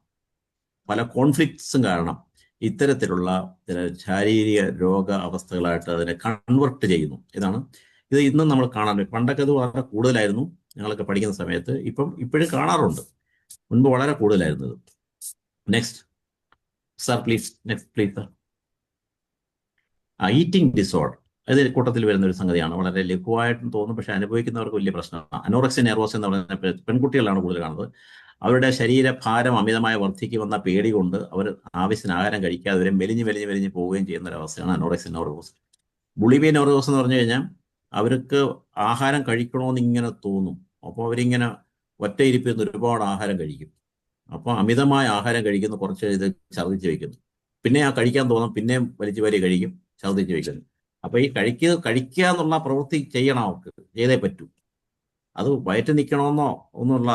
പല കോൺഫ്ലിക്ട്സും കാരണം ഇത്തരത്തിലുള്ള ചില ശാരീരിക രോഗ അവസ്ഥകളായിട്ട് അതിനെ കൺവെർട്ട് ചെയ്യുന്നു. ഇത് ഇന്നും നമ്മൾ കാണാൻ, പണ്ടൊക്കെ അത് വളരെ കൂടുതലായിരുന്നു ഞങ്ങളൊക്കെ പഠിക്കുന്ന സമയത്ത്. ഇപ്പോഴും കാണാറുണ്ട്, മുൻപ് വളരെ കൂടുതലായിരുന്നു ഇത്. Next sir please. Next please sir. Eating disorder, അത് കൂട്ടത്തിൽ വരുന്ന ഒരു സംഗതിയാണ്. വളരെ ലഘുവായിട്ടും തോന്നും, പക്ഷെ അനുഭവിക്കുന്നവർക്ക് വലിയ പ്രശ്നമാണ്. അനോറക്സിയ നെർവോസ എന്ന് പറയുന്ന പെൺകുട്ടികളാണ് കൂടുതൽ കാണുന്നത്. അവരുടെ ശരീരഭാരം അമിതമായി വർദ്ധിക്കുമെന്ന പേടി കൊണ്ട് അവർ ആവശ്യത്തിന് ആഹാരം കഴിക്കാതെ അവരെ മെലിഞ്ഞ് പോവുകയും ചെയ്യുന്ന ഒരു അവസ്ഥയാണ് അനോറക്സിയ നെർവോസ. ബുളിമിയ നെർവോസ എന്ന് പറഞ്ഞു കഴിഞ്ഞാൽ അവർക്ക് ആഹാരം കഴിക്കണമെന്ന് ഇങ്ങനെ തോന്നും. അപ്പോൾ അവരിങ്ങനെ ഒറ്റയിരിപ്പിൽ നിന്ന് ഒരുപാട് ആഹാരം കഴിക്കും. അപ്പോൾ അമിതമായ ആഹാരം കഴിക്കുന്നു, കുറച്ച് ഇത് ഛർദ്ദിച്ച് വയ്ക്കുന്നു, പിന്നെ ആ കഴിക്കാൻ തോന്നും, പിന്നെയും വലിച്ചു വാരി കഴിക്കും, ഛർദ്ദിച്ച് വയ്ക്കുന്നു. അപ്പോൾ ഈ കഴിക്കുക എന്നുള്ള പ്രവൃത്തി ചെയ്യണം, അവർക്ക് ചെയ്തേ പറ്റൂ. അത് വയറ്റ് നിൽക്കണമെന്നോ ഒന്നുള്ള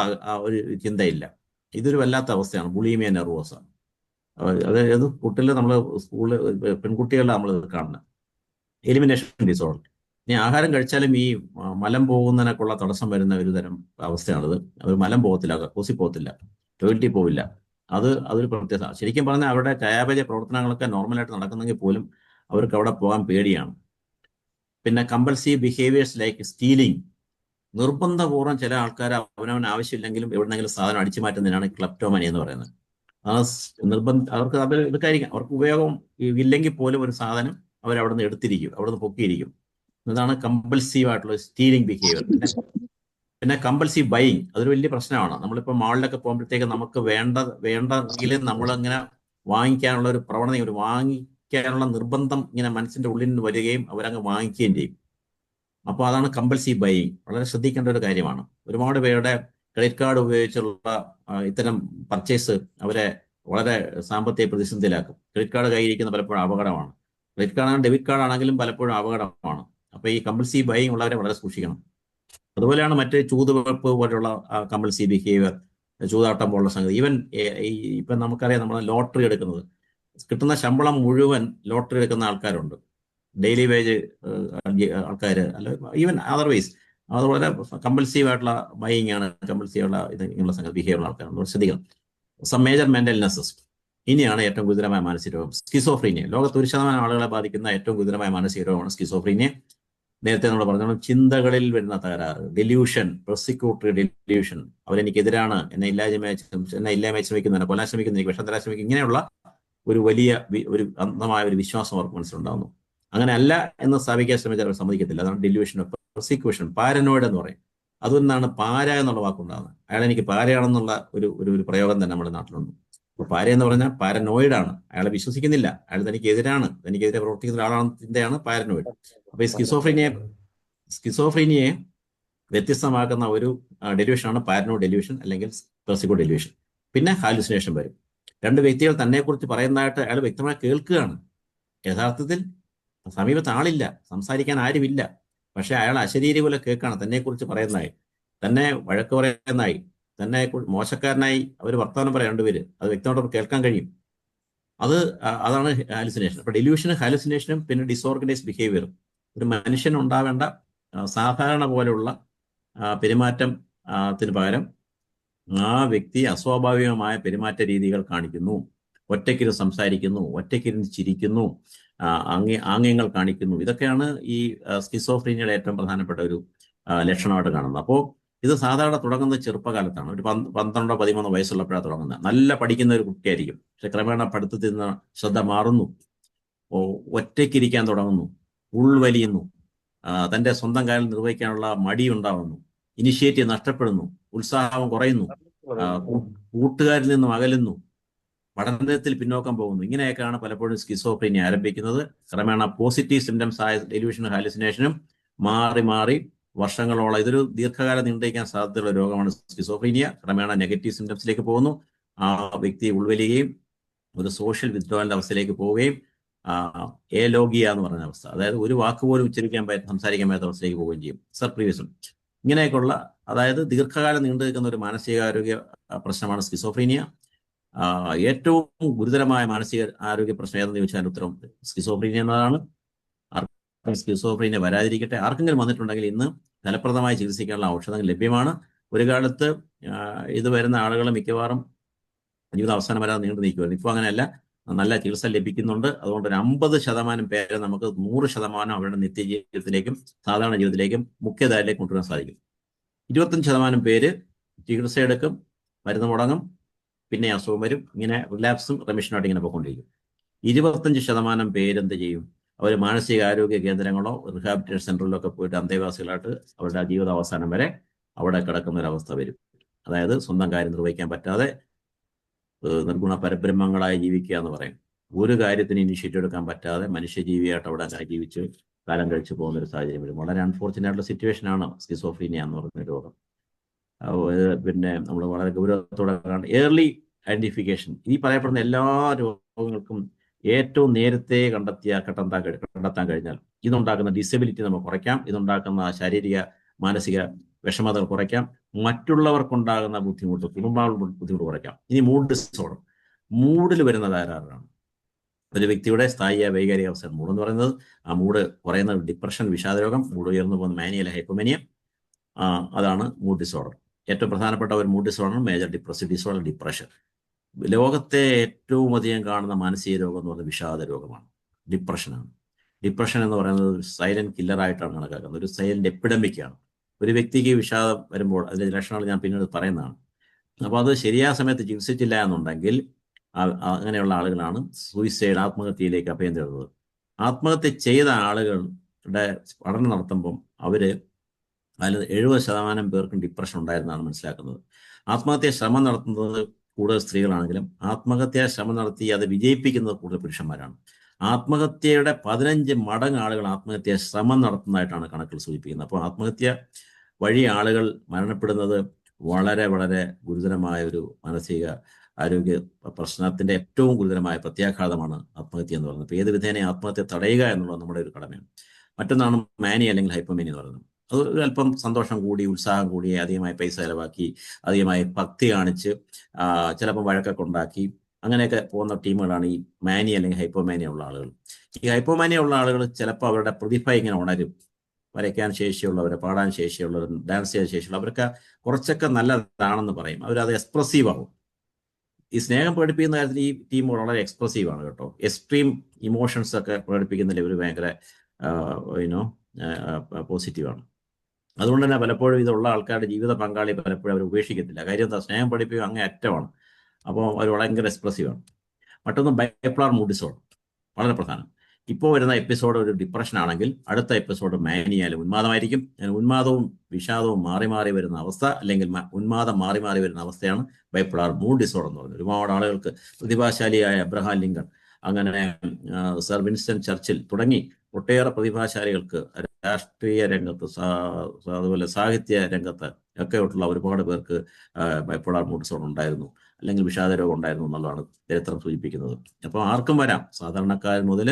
ഒരു ചിന്തയില്ല. ഇതൊരു വല്ലാത്ത അവസ്ഥയാണ് ബുളിമിയ നെർവോസ. അതായത് കുട്ടികൾ നമ്മൾ സ്കൂളിൽ പെൺകുട്ടികളിൽ നമ്മൾ കാണുന്നത്. എലിമിനേഷൻ ഡിസോർഡർ, ഇനി ആഹാരം കഴിച്ചാലും ഈ മലം പോകുന്നതിനൊക്കെയുള്ള തടസ്സം വരുന്ന ഒരു തരം അവസ്ഥയാണിത്. അവർ മലം പോകത്തില്ല, പോകത്തില്ല, ടോയ്ലറ്റിൽ പോവില്ല. അതൊരു പ്രത്യേകത. ശരിക്കും പറഞ്ഞാൽ അവരുടെ ചയാപചയ പ്രവർത്തനങ്ങളൊക്കെ നോർമലായിട്ട് നടക്കുന്നെങ്കിൽ പോലും അവർക്ക് അവിടെ പോകാൻ പേടിയാണ്. പിന്നെ കമ്പൽസീവ് ബിഹേവിയേഴ്സ് ലൈക്ക് സ്റ്റീലിംഗ്, നിർബന്ധപൂർവ്വം ചില ആൾക്കാർ അവനവൻ ആവശ്യമില്ലെങ്കിലും എവിടെന്നെങ്കിലും സാധനം അടിച്ചു മാറ്റുന്നതിനാണ് ക്ലെപ്റ്റോമനി എന്ന് പറയുന്നത്. അവർക്ക് അത് എടുക്കാതിരിക്കാം, അവർക്ക് ഉപയോഗം ഇല്ലെങ്കിൽ പോലും ഒരു സാധനം അവരവിടെ നിന്ന് എടുത്തിരിക്കും, അവിടെ നിന്ന് പൊക്കിയിരിക്കും. ഇതാണ് കമ്പൽസീവ് ആയിട്ടുള്ള സ്റ്റീലിംഗ് ബിഹേവിയർ. പിന്നെ കമ്പൽസീവ് ബൈയിങ് അതൊരു വലിയ പ്രശ്നമാണ്. നമ്മളിപ്പോൾ മാളിലൊക്കെ പോകുമ്പോഴത്തേക്ക് നമുക്ക് വേണ്ടെങ്കിലും നമ്മളിങ്ങനെ വാങ്ങിക്കാനുള്ള ഒരു പ്രവണത, ഒരു വാങ്ങിക്കാനുള്ള നിർബന്ധം ഇങ്ങനെ മനസ്സിന്റെ ഉള്ളിൽ നിന്ന് വരികയും അവരങ്ങ് വാങ്ങിക്കുകയും ചെയ്യും. അപ്പോൾ അതാണ് കമ്പൽസീവ് ബൈയിങ്. വളരെ ശ്രദ്ധിക്കേണ്ട ഒരു കാര്യമാണ്. ഒരുപാട് പേരുടെ ക്രെഡിറ്റ് കാർഡ് ഉപയോഗിച്ചുള്ള ഇത്തരം പർച്ചേസ് അവരെ വളരെ സാമ്പത്തിക പ്രതിസന്ധിയിലാക്കും. ക്രെഡിറ്റ് കാർഡ് കയ്യിരിക്കുന്ന പലപ്പോഴും അപകടമാണ്. ക്രെഡിറ്റ് കാർഡാണെങ്കിലും ഡെബിറ്റ് കാർഡാണെങ്കിലും പലപ്പോഴും അപകടമാണ്. അപ്പോൾ ഈ കമ്പൽസീവ് ബൈയിങ് ഉള്ളവരെ വളരെ സൂക്ഷിക്കണം. അതുപോലെയാണ് മറ്റ് ചൂതുവെപ്പ് പോലുള്ള കമ്പൽസീവ് ബിഹേവിയർ, ചൂതാട്ടം പോലുള്ള സംഗതി. ഈവൻ ഇപ്പം നമുക്കറിയാം, നമ്മൾ ലോട്ടറി എടുക്കുന്നത്, കിട്ടുന്ന ശമ്പളം മുഴുവൻ ലോട്ടറി എടുക്കുന്ന ആൾക്കാരുണ്ട്. ഡെയിലി വേജ് ആൾക്കാർ, അല്ല ഈവൻ അതർവൈസ് അത് വളരെ കമ്പൽസീവ് ആയിട്ടുള്ള ബൈയിങ് ആണ്, കമ്പൽസീവ് ആയിട്ടുള്ള ഇങ്ങനെയുള്ള സംഗതി ബിഹേവിയർ ആൾക്കാരുണ്ട്. ശ്രദ്ധിക്കണം. Some major mental illnesses. ഇനിയാണ് ഏറ്റവും ഗുരുതരമായ മാനസിക രോഗം സ്കിസോഫ്രീനിയ. ലോകത്ത് 1% ആളുകളെ ബാധിക്കുന്ന ഏറ്റവും ഗുരുതരമായ മാനസിക രോഗമാണ് സ്കിസോഫ്രീനിയ. നേരത്തെ നമ്മൾ പറഞ്ഞു, ചിന്തകളിൽ വരുന്ന തകരാറ്, ഡെല്യൂഷൻ, പ്രോസിക്യൂട്ടറി ഡെല്യൂഷൻ, അവരെനിക്കെതിരാണ്, എന്നെ ഇല്ലായ്മ ശ്രമിക്കുന്നതിനെ, കൊല്ലാൻ ശ്രമിക്കുന്ന, എനിക്ക് വിഷം തരാൻ ശ്രമിക്കും, ഇങ്ങനെയുള്ള ഒരു വലിയ ഒരു അന്ധമായ ഒരു വിശ്വാസം അവർക്ക് മനസ്സിലുണ്ടാകുന്നു. അങ്ങനെ അല്ല എന്ന് സ്ഥാപിക്കാൻ ശ്രമിച്ചാൽ അവർ സമ്മതിക്കത്തില്ല. അതാണ് ഡെല്യൂഷൻ, പ്രോസിക്യൂഷൻ. പാരനോയിഡ് എന്ന് പറയും. അതുകൊണ്ടാണ് പാര എന്നുള്ള വാക്കുണ്ടാകുന്നത്. അയാൾ എനിക്ക് പാരയാണെന്നുള്ള ഒരു പ്രയോഗം തന്നെ നമ്മുടെ നാട്ടിലുണ്ട്. അപ്പോൾ പാര എന്ന് പറഞ്ഞാൽ പാരനോയിഡ് ആണ്. അയാളെ വിശ്വസിക്കുന്നില്ല, അയാൾ തനിക്കെതിരെ പ്രവർത്തിക്കുന്ന ഒരാളാണ് പാരനോയിഡ്. അപ്പോൾ ഈ സ്കിസോഫ്രീനിയെ വ്യത്യസ്തമാക്കുന്ന ഒരു ഡെല്യൂഷനാണ് പാരനോയിഡ് ഡെല്യൂഷൻ അല്ലെങ്കിൽ പ്രോസിക്യൂട്ടറി ഡെല്യൂഷൻ. പിന്നെ ഹാലുസിനേഷൻ വരും. രണ്ട് വ്യക്തികൾ തന്നെക്കുറിച്ച് പറയുന്നതായിട്ട് അയാൾ വ്യക്തമായി കേൾക്കുകയാണ്. യഥാർത്ഥത്തിൽ സമീപത്ത് ആളില്ല, സംസാരിക്കാൻ ആരുമില്ല. പക്ഷെ അയാൾ അശരീരി പോലെ കേൾക്കുകയാണ് തന്നെക്കുറിച്ച് പറയുന്നതായി, തന്നെ വഴക്ക് പറയുന്നതായി, തന്നെ മോശക്കാരനായി അവർ വർത്തമാനം പറയാം രണ്ടുപേര്. അത് വ്യക്തമായിട്ട് കേൾക്കാൻ കഴിയും. അതാണ് ഹാലുസിനേഷൻ. അപ്പോൾ ഡെല്യൂഷനും ഹാലുസിനേഷനും പിന്നെ ഡിസോർഗനൈസ്ഡ് ബിഹേവിയറും. ഒരു മനുഷ്യൻ ഉണ്ടാവേണ്ട സാധാരണ പോലെയുള്ള പെരുമാറ്റത്തിന് പകരം ആ വ്യക്തി അസ്വാഭാവികമായ പെരുമാറ്റ രീതികൾ കാണിക്കുന്നു. ഒറ്റയ്ക്കിരുന്ന് സംസാരിക്കുന്നു, ഒറ്റയ്ക്കിരുന്ന് ചിരിക്കുന്നു, ആംഗ്യങ്ങൾ കാണിക്കുന്നു. ഇതൊക്കെയാണ് ഈ സ്കിസോഫ്രീനിയയുടെ ഏറ്റവും പ്രധാനപ്പെട്ട ഒരു ലക്ഷണമായിട്ട് കാണുന്നത്. അപ്പോൾ ഇത് സാധാരണ തുടങ്ങുന്നത് ചെറുപ്പകാലത്താണ്. ഒരു 12-13 വയസ്സുള്ളപ്പോഴാണ് തുടങ്ങുന്നത്. നല്ല പഠിക്കുന്ന ഒരു കുട്ടിയായിരിക്കും. പക്ഷെ ക്രമേണ പഠിത്തത്തിൽ നിന്ന് ശ്രദ്ധ മാറുന്നു, ഒറ്റയ്ക്കിരിക്കാൻ തുടങ്ങുന്നു, ഉൾവലിയുന്നു, തൻ്റെ സ്വന്തം കാര്യം നിർവഹിക്കാനുള്ള മടി ഉണ്ടാവുന്നു, ഇനിഷ്യേറ്റീവ് നഷ്ടപ്പെടുന്നു, ഉത്സാഹം കുറയുന്നു, കൂട്ടുകാരിൽ നിന്നും അകലുന്നു, പഠനത്തിൽ പിന്നോക്കം പോകുന്നു. ഇങ്ങനെയൊക്കെയാണ് പലപ്പോഴും സ്കിസോഫ്രീനിയ ആരംഭിക്കുന്നത്. ക്രമേണ പോസിറ്റീവ് സിംറ്റംസ് ആയ ഡെല്യൂഷനും ഹാലുസിനേഷനും മാറി വർഷങ്ങളോളം, ഇതൊരു ദീർഘകാലം നീണ്ടുനിൽക്കാൻ സാധ്യതയുള്ള രോഗമാണ് സ്കിസോഫ്രീനിയ. ക്രമേണ നെഗറ്റീവ് സിംറ്റംസിലേക്ക് പോകുന്നു. ആ വ്യക്തി ഉൾവലിയുകയും ഒരു സോഷ്യൽ വിത്ഡ്രോവലിന്റെ അവസ്ഥയിലേക്ക് പോവുകയും ഏലോഗിയ എന്ന് പറഞ്ഞ അവസ്ഥ, അതായത് ഒരു വാക്ക് പോലും സംസാരിക്കാൻ പറ്റാത്ത അവസ്ഥയിലേക്ക് പോവുകയും ചെയ്യും. സർപ്രീവിസം. ഇങ്ങനെയൊക്കെയുള്ള, അതായത് ദീർഘകാലം നീണ്ടു നിൽക്കുന്ന ഒരു മാനസികാരോഗ്യ പ്രശ്നമാണ് സ്കിസോഫ്രീനിയ. ഏറ്റവും ഗുരുതരമായ മാനസിക ആരോഗ്യ പ്രശ്നം ഏതെന്ന് ചോദിച്ചാൽ ഉത്തരം സ്കിസോഫ്രീനിയ എന്നതാണ്. ആർക്കും സ്കിസോഫ്രീനിയ വരാതിരിക്കട്ടെ. ആർക്കെങ്കിലും വന്നിട്ടുണ്ടെങ്കിൽ ഇന്ന് ഫലപ്രദമായി ചികിത്സിക്കാനുള്ള ഔഷധങ്ങൾ ലഭ്യമാണ്. ഒരു കാലത്ത് ഇത് വരുന്ന ആളുകൾ മിക്കവാറും ജീവിത അവസാനം വരാതെ നീണ്ടു നിൽക്കുമായിരുന്നു. ഇപ്പോൾ അങ്ങനെയല്ല, നല്ല ചികിത്സ ലഭിക്കുന്നുണ്ട്. അതുകൊണ്ട് ഒരു 50% പേരെ നമുക്ക് 100% അവരുടെ നിത്യജീവിതത്തിലേക്കും സാധാരണ ജീവിതത്തിലേക്കും മുഖ്യധാരയിലേക്ക് കൊണ്ടുവരാൻ സാധിക്കും. 25% പേര് ചികിത്സ എടുക്കും, മരുന്ന് മുടങ്ങും, പിന്നെ അസുഖം വരും. ഇങ്ങനെ റിലാപ്സും റെമിഷനായിട്ട് ഇങ്ങനെ പോയിക്കൊണ്ടിരിക്കും. 25% പേരെന്ത് ചെയ്യും? അവർ മാനസികാരോഗ്യ കേന്ദ്രങ്ങളോ റിഹാബിലിറ്റേഷൻ സെന്ററിലോ ഒക്കെ പോയിട്ട് അന്തേവാസികളായിട്ട് അവരുടെ ജീവിത അവസാനം വരെ അവിടെ കിടക്കുന്ന ഒരവസ്ഥ വരും. അതായത് സ്വന്തം കാര്യം നിർവഹിക്കാൻ പറ്റാതെ നിർഗുണ പരബ്രഹ്മങ്ങളായി ജീവിക്കുക എന്ന് പറയും. ഒരു കാര്യത്തിന് ഇനിഷ്യേറ്റീവ് എടുക്കാൻ പറ്റാതെ മനുഷ്യജീവിയായിട്ട് അവിടെ ജീവിച്ച് കാലം കഴിച്ചു പോകുന്ന ഒരു സാഹചര്യം വരും. വളരെ അൺഫോർച്ചുനേറ്റ് ആയിട്ടുള്ള സിറ്റുവേഷനാണ് സ്കിസോഫ്രീനിയ എന്ന് പറയുന്ന രോഗം. പിന്നെ നമ്മൾ വളരെ ഗൗരവത്തോടെ കാണും. Early identification. ഈ പറയപ്പെടുന്ന എല്ലാ രോഗങ്ങൾക്കും ഏറ്റവും നേരത്തെ കണ്ടെത്താൻ കഴിഞ്ഞാൽ ഇതുണ്ടാക്കുന്ന ഡിസബിലിറ്റി നമുക്ക് കുറയ്ക്കാം. ഇതുണ്ടാക്കുന്ന ശാരീരിക മാനസിക വിഷമതകൾ കുറയ്ക്കാം. മറ്റുള്ളവർക്കുണ്ടാകുന്ന ബുദ്ധിമുട്ട്, കുടുംബാംഗങ്ങളുടെ ബുദ്ധിമുട്ട് കുറയ്ക്കാം. ഇനി മൂഡ് ഡിസോർഡർ. മൂഡിൽ വരുന്ന തകരാറാണ്. ഒരു വ്യക്തിയുടെ സ്ഥായിയായ വൈകാരിക അവസ്ഥ. മൂഡ് എന്ന് പറയുന്നത് ആ മൂഡ് കുറയുന്ന ഡിപ്രഷൻ, വിഷാദരോഗം, മൂഡ് ഉയർന്നു പോകുന്ന മാനിയ ഹൈപ്പോമനിയ, അതാണ് മൂഡ് ഡിസോർഡർ. ഏറ്റവും പ്രധാനപ്പെട്ട ഒരു mood disorder major depressive disorder, depression. ലോകത്തെ ഏറ്റവും അധികം കാണുന്ന മാനസിക രോഗം എന്ന് പറയുന്നത് വിഷാദ രോഗമാണ്, ഡിപ്രഷനാണ്. ഡിപ്രഷൻ എന്ന് പറയുന്നത് ഒരു സൈലന്റ് കില്ലറായിട്ടാണ് കണക്കാക്കുന്നത്, ഒരു സൈലന്റ് എപ്പിഡമിക്കാണ്. ഒരു വ്യക്തിക്ക് വിഷാദം വരുമ്പോൾ അതിന്റെ ലക്ഷണങ്ങൾ ഞാൻ പിന്നീട് പറയുന്നതാണ്. അപ്പോൾ അത് ശരിയായ സമയത്ത് ചികിത്സിച്ചില്ല എന്നുണ്ടെങ്കിൽ അങ്ങനെയുള്ള ആളുകളാണ് സൂയിസൈഡ്, ആത്മഹത്യയിലേക്ക് അഭയം തേടുന്നത്. ആത്മഹത്യ ചെയ്ത ആളുകളുടെ പഠനം നടത്തുമ്പം അവര് അതിൽ 70% പേർക്കും ഡിപ്രഷൻ ഉണ്ടായിരുന്നാണ് മനസ്സിലാക്കുന്നത്. ആത്മഹത്യാ ശ്രമം നടത്തുന്നത് കൂടുതൽ സ്ത്രീകളാണെങ്കിലും ആത്മഹത്യാ ശ്രമം നടത്തി അത് വിജയിപ്പിക്കുന്നത് കൂടുതൽ പുരുഷന്മാരാണ്. ആത്മഹത്യയുടെ 15 മടങ്ങ് ആളുകൾ ആത്മഹത്യാ ശ്രമം നടത്തുന്നതായിട്ടാണ് കണക്കുകൾ സൂചിപ്പിക്കുന്നത്. അപ്പോൾ ആത്മഹത്യ വഴി ആളുകൾ മരണപ്പെടുന്നത് വളരെ വളരെ ഗുരുതരമായ ഒരു മാനസിക ആരോഗ്യ പ്രശ്നത്തിന്റെ ഏറ്റവും ഗുരുതരമായ പ്രത്യാഘാതമാണ് ആത്മഹത്യ എന്ന് പറയുന്നത്. അപ്പോൾ ഏത് വിധേന ആത്മഹത്യ തടയുക എന്നുള്ളത് നമ്മുടെ ഒരു കടമയാണ്. മറ്റൊന്നാണ് മാനി അല്ലെങ്കിൽ ഹൈപ്പോമാനി എന്ന് പറയുന്നത്. അത് അല്പം സന്തോഷം കൂടി, ഉത്സാഹം കൂടി, അധികമായി പൈസ ചെലവാക്കി, അധികമായി ഭക്തി കാണിച്ച്, ചിലപ്പോൾ വഴക്കൊക്കെ ഉണ്ടാക്കി, അങ്ങനെയൊക്കെ പോകുന്ന ടീമുകളാണ് ഈ മാനി അല്ലെങ്കിൽ ഹൈപ്പോമാനിയ ഉള്ള ആളുകൾ. ഈ ഹൈപ്പോമാനിയ ഉള്ള ആളുകൾ ചിലപ്പോൾ അവരുടെ പ്രതിഭ ഇങ്ങനെ ഉണരും. വരയ്ക്കാൻ ശേഷിയുള്ളവർ, പാടാൻ ശേഷിയുള്ളവർ, ഡാൻസ് ചെയ്യാൻ ശേഷിയുള്ളവർ, അവരൊക്കെ കുറച്ചൊക്കെ നല്ലതാണെന്ന് പറയും. അവരത് എക്സ്പ്രസീവ് ആവും. ഈ സ്നേഹം പ്രകടിപ്പിക്കുന്ന കാര്യത്തിൽ ഈ ടീം വളരെ എക്സ്പ്രസീവ് ആണ് കേട്ടോ. എക്സ്ട്രീം ഇമോഷൻസ് ഒക്കെ പ്രകടിപ്പിക്കുന്നതിൽ ഇവർ ഭയങ്കര പോസിറ്റീവാണ്. അതുകൊണ്ട് തന്നെ പലപ്പോഴും ഇതുള്ള ആൾക്കാരുടെ ജീവിത പങ്കാളി പലപ്പോഴും അവർ ഉപേക്ഷിക്കത്തില്ല. കാര്യം എന്താ, സ്നേഹം പഠിപ്പിക്കുക അങ്ങേ അറ്റമാണ്. അപ്പോൾ അവർ ഭയങ്കര എക്സ്പ്രസീവാണ്. മറ്റൊന്ന് ബൈപോളാർ മൂഡ് ഡിസോർഡർ, വളരെ പ്രധാനം. ഇപ്പോൾ വരുന്ന എപ്പിസോഡ് ഒരു ഡിപ്രഷൻ ആണെങ്കിൽ അടുത്ത എപ്പിസോഡ് മാനിയാലും ഉന്മാദമായിരിക്കും. ഉന്മാദവും വിഷാദവും മാറി മാറി വരുന്ന അവസ്ഥ, അല്ലെങ്കിൽ ഉന്മാദം മാറി മാറി വരുന്ന അവസ്ഥയാണ് ബൈപോളാർ മൂഡ് ഡിസോർഡർ എന്ന് പറയുന്നത്. ഒരുപാട് ആളുകൾക്ക്, പ്രതിഭാശാലിയായ അബ്രഹാം ലിങ്കൺ, അങ്ങനെ സർ വിൻസ്റ്റൺ ചർച്ചിൽ തുടങ്ങി ഒട്ടേറെ പ്രതിഭാശാലികൾക്ക് രാഷ്ട്രീയ രംഗത്ത്, അതുപോലെ സാഹിത്യ രംഗത്ത് ഒക്കെയുള്ള ഒരുപാട് പേർക്ക് ബൈപോളാർ മൂഡ് ഡിസോർഡർ ഉണ്ടായിരുന്നു, അല്ലെങ്കിൽ വിഷാദ രോഗം ഉണ്ടായിരുന്നു എന്നുള്ളതാണ് ചരിത്രം സൂചിപ്പിക്കുന്നത്. അപ്പോൾ ആർക്കും വരാം, സാധാരണക്കാരൻ മുതൽ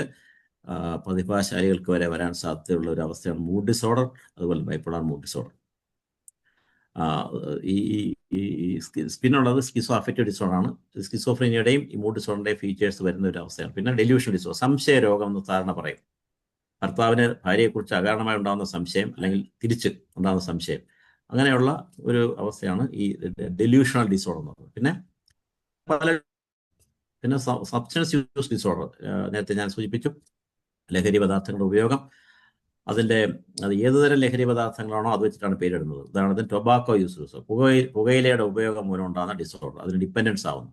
പ്രതിഭാശാലികൾക്ക് വരെ വരാൻ സാധ്യതയുള്ള ഒരു അവസ്ഥയാണ് മൂഡ് ഡിസോർഡർ, അതുപോലെ ബൈപോളാർ മൂഡ് ഡിസോർഡർ. പിന്നുള്ളത് സ്കിസോ അഫക്റ്റീവ് ഡിസോർഡർ ആണ്. സ്കിസോഫ്രീനിയുടെയും ഈ മൂഡ് ഡിസോർഡറിന്റെയും ഫീച്ചേഴ്സ് വരുന്ന ഒരു അവസ്ഥയാണ്. പിന്നെ ഡെല്യൂഷൻ ഡിസോർഡർ, സംശയ രോഗം എന്ന് സാധാരണ പറയും. ഭർത്താവിന് ഭാര്യയെക്കുറിച്ച് അകാരണമായി ഉണ്ടാകുന്ന സംശയം, അല്ലെങ്കിൽ തിരിച്ച് ഉണ്ടാകുന്ന സംശയം, അങ്ങനെയുള്ള ഒരു അവസ്ഥയാണ് ഈ ഡെല്യൂഷണൽ ഡിസോർഡർ എന്ന് പറയുന്നത്. പിന്നെ സബ്സ്റ്റൻസ് യൂസ് ഡിസോർഡർ, നേരത്തെ ഞാൻ സൂചിപ്പിച്ചു, ലഹരി പദാർത്ഥങ്ങളുടെ ഉപയോഗം. അത് ഏതുതരം ലഹരി പദാർത്ഥങ്ങളാണോ അത് വെച്ചിട്ടാണ് പേരിടുന്നത്. ഉദാഹരണത്തിന് ടൊബാക്കോ യൂസ് ഡിസോർഡർ, പുകയിലയുടെ ഉപയോഗം മൂലം ഉണ്ടാകുന്ന ഡിസോർഡർ, അതിന് ഡിപ്പെൻഡൻസ് ആവുന്നു.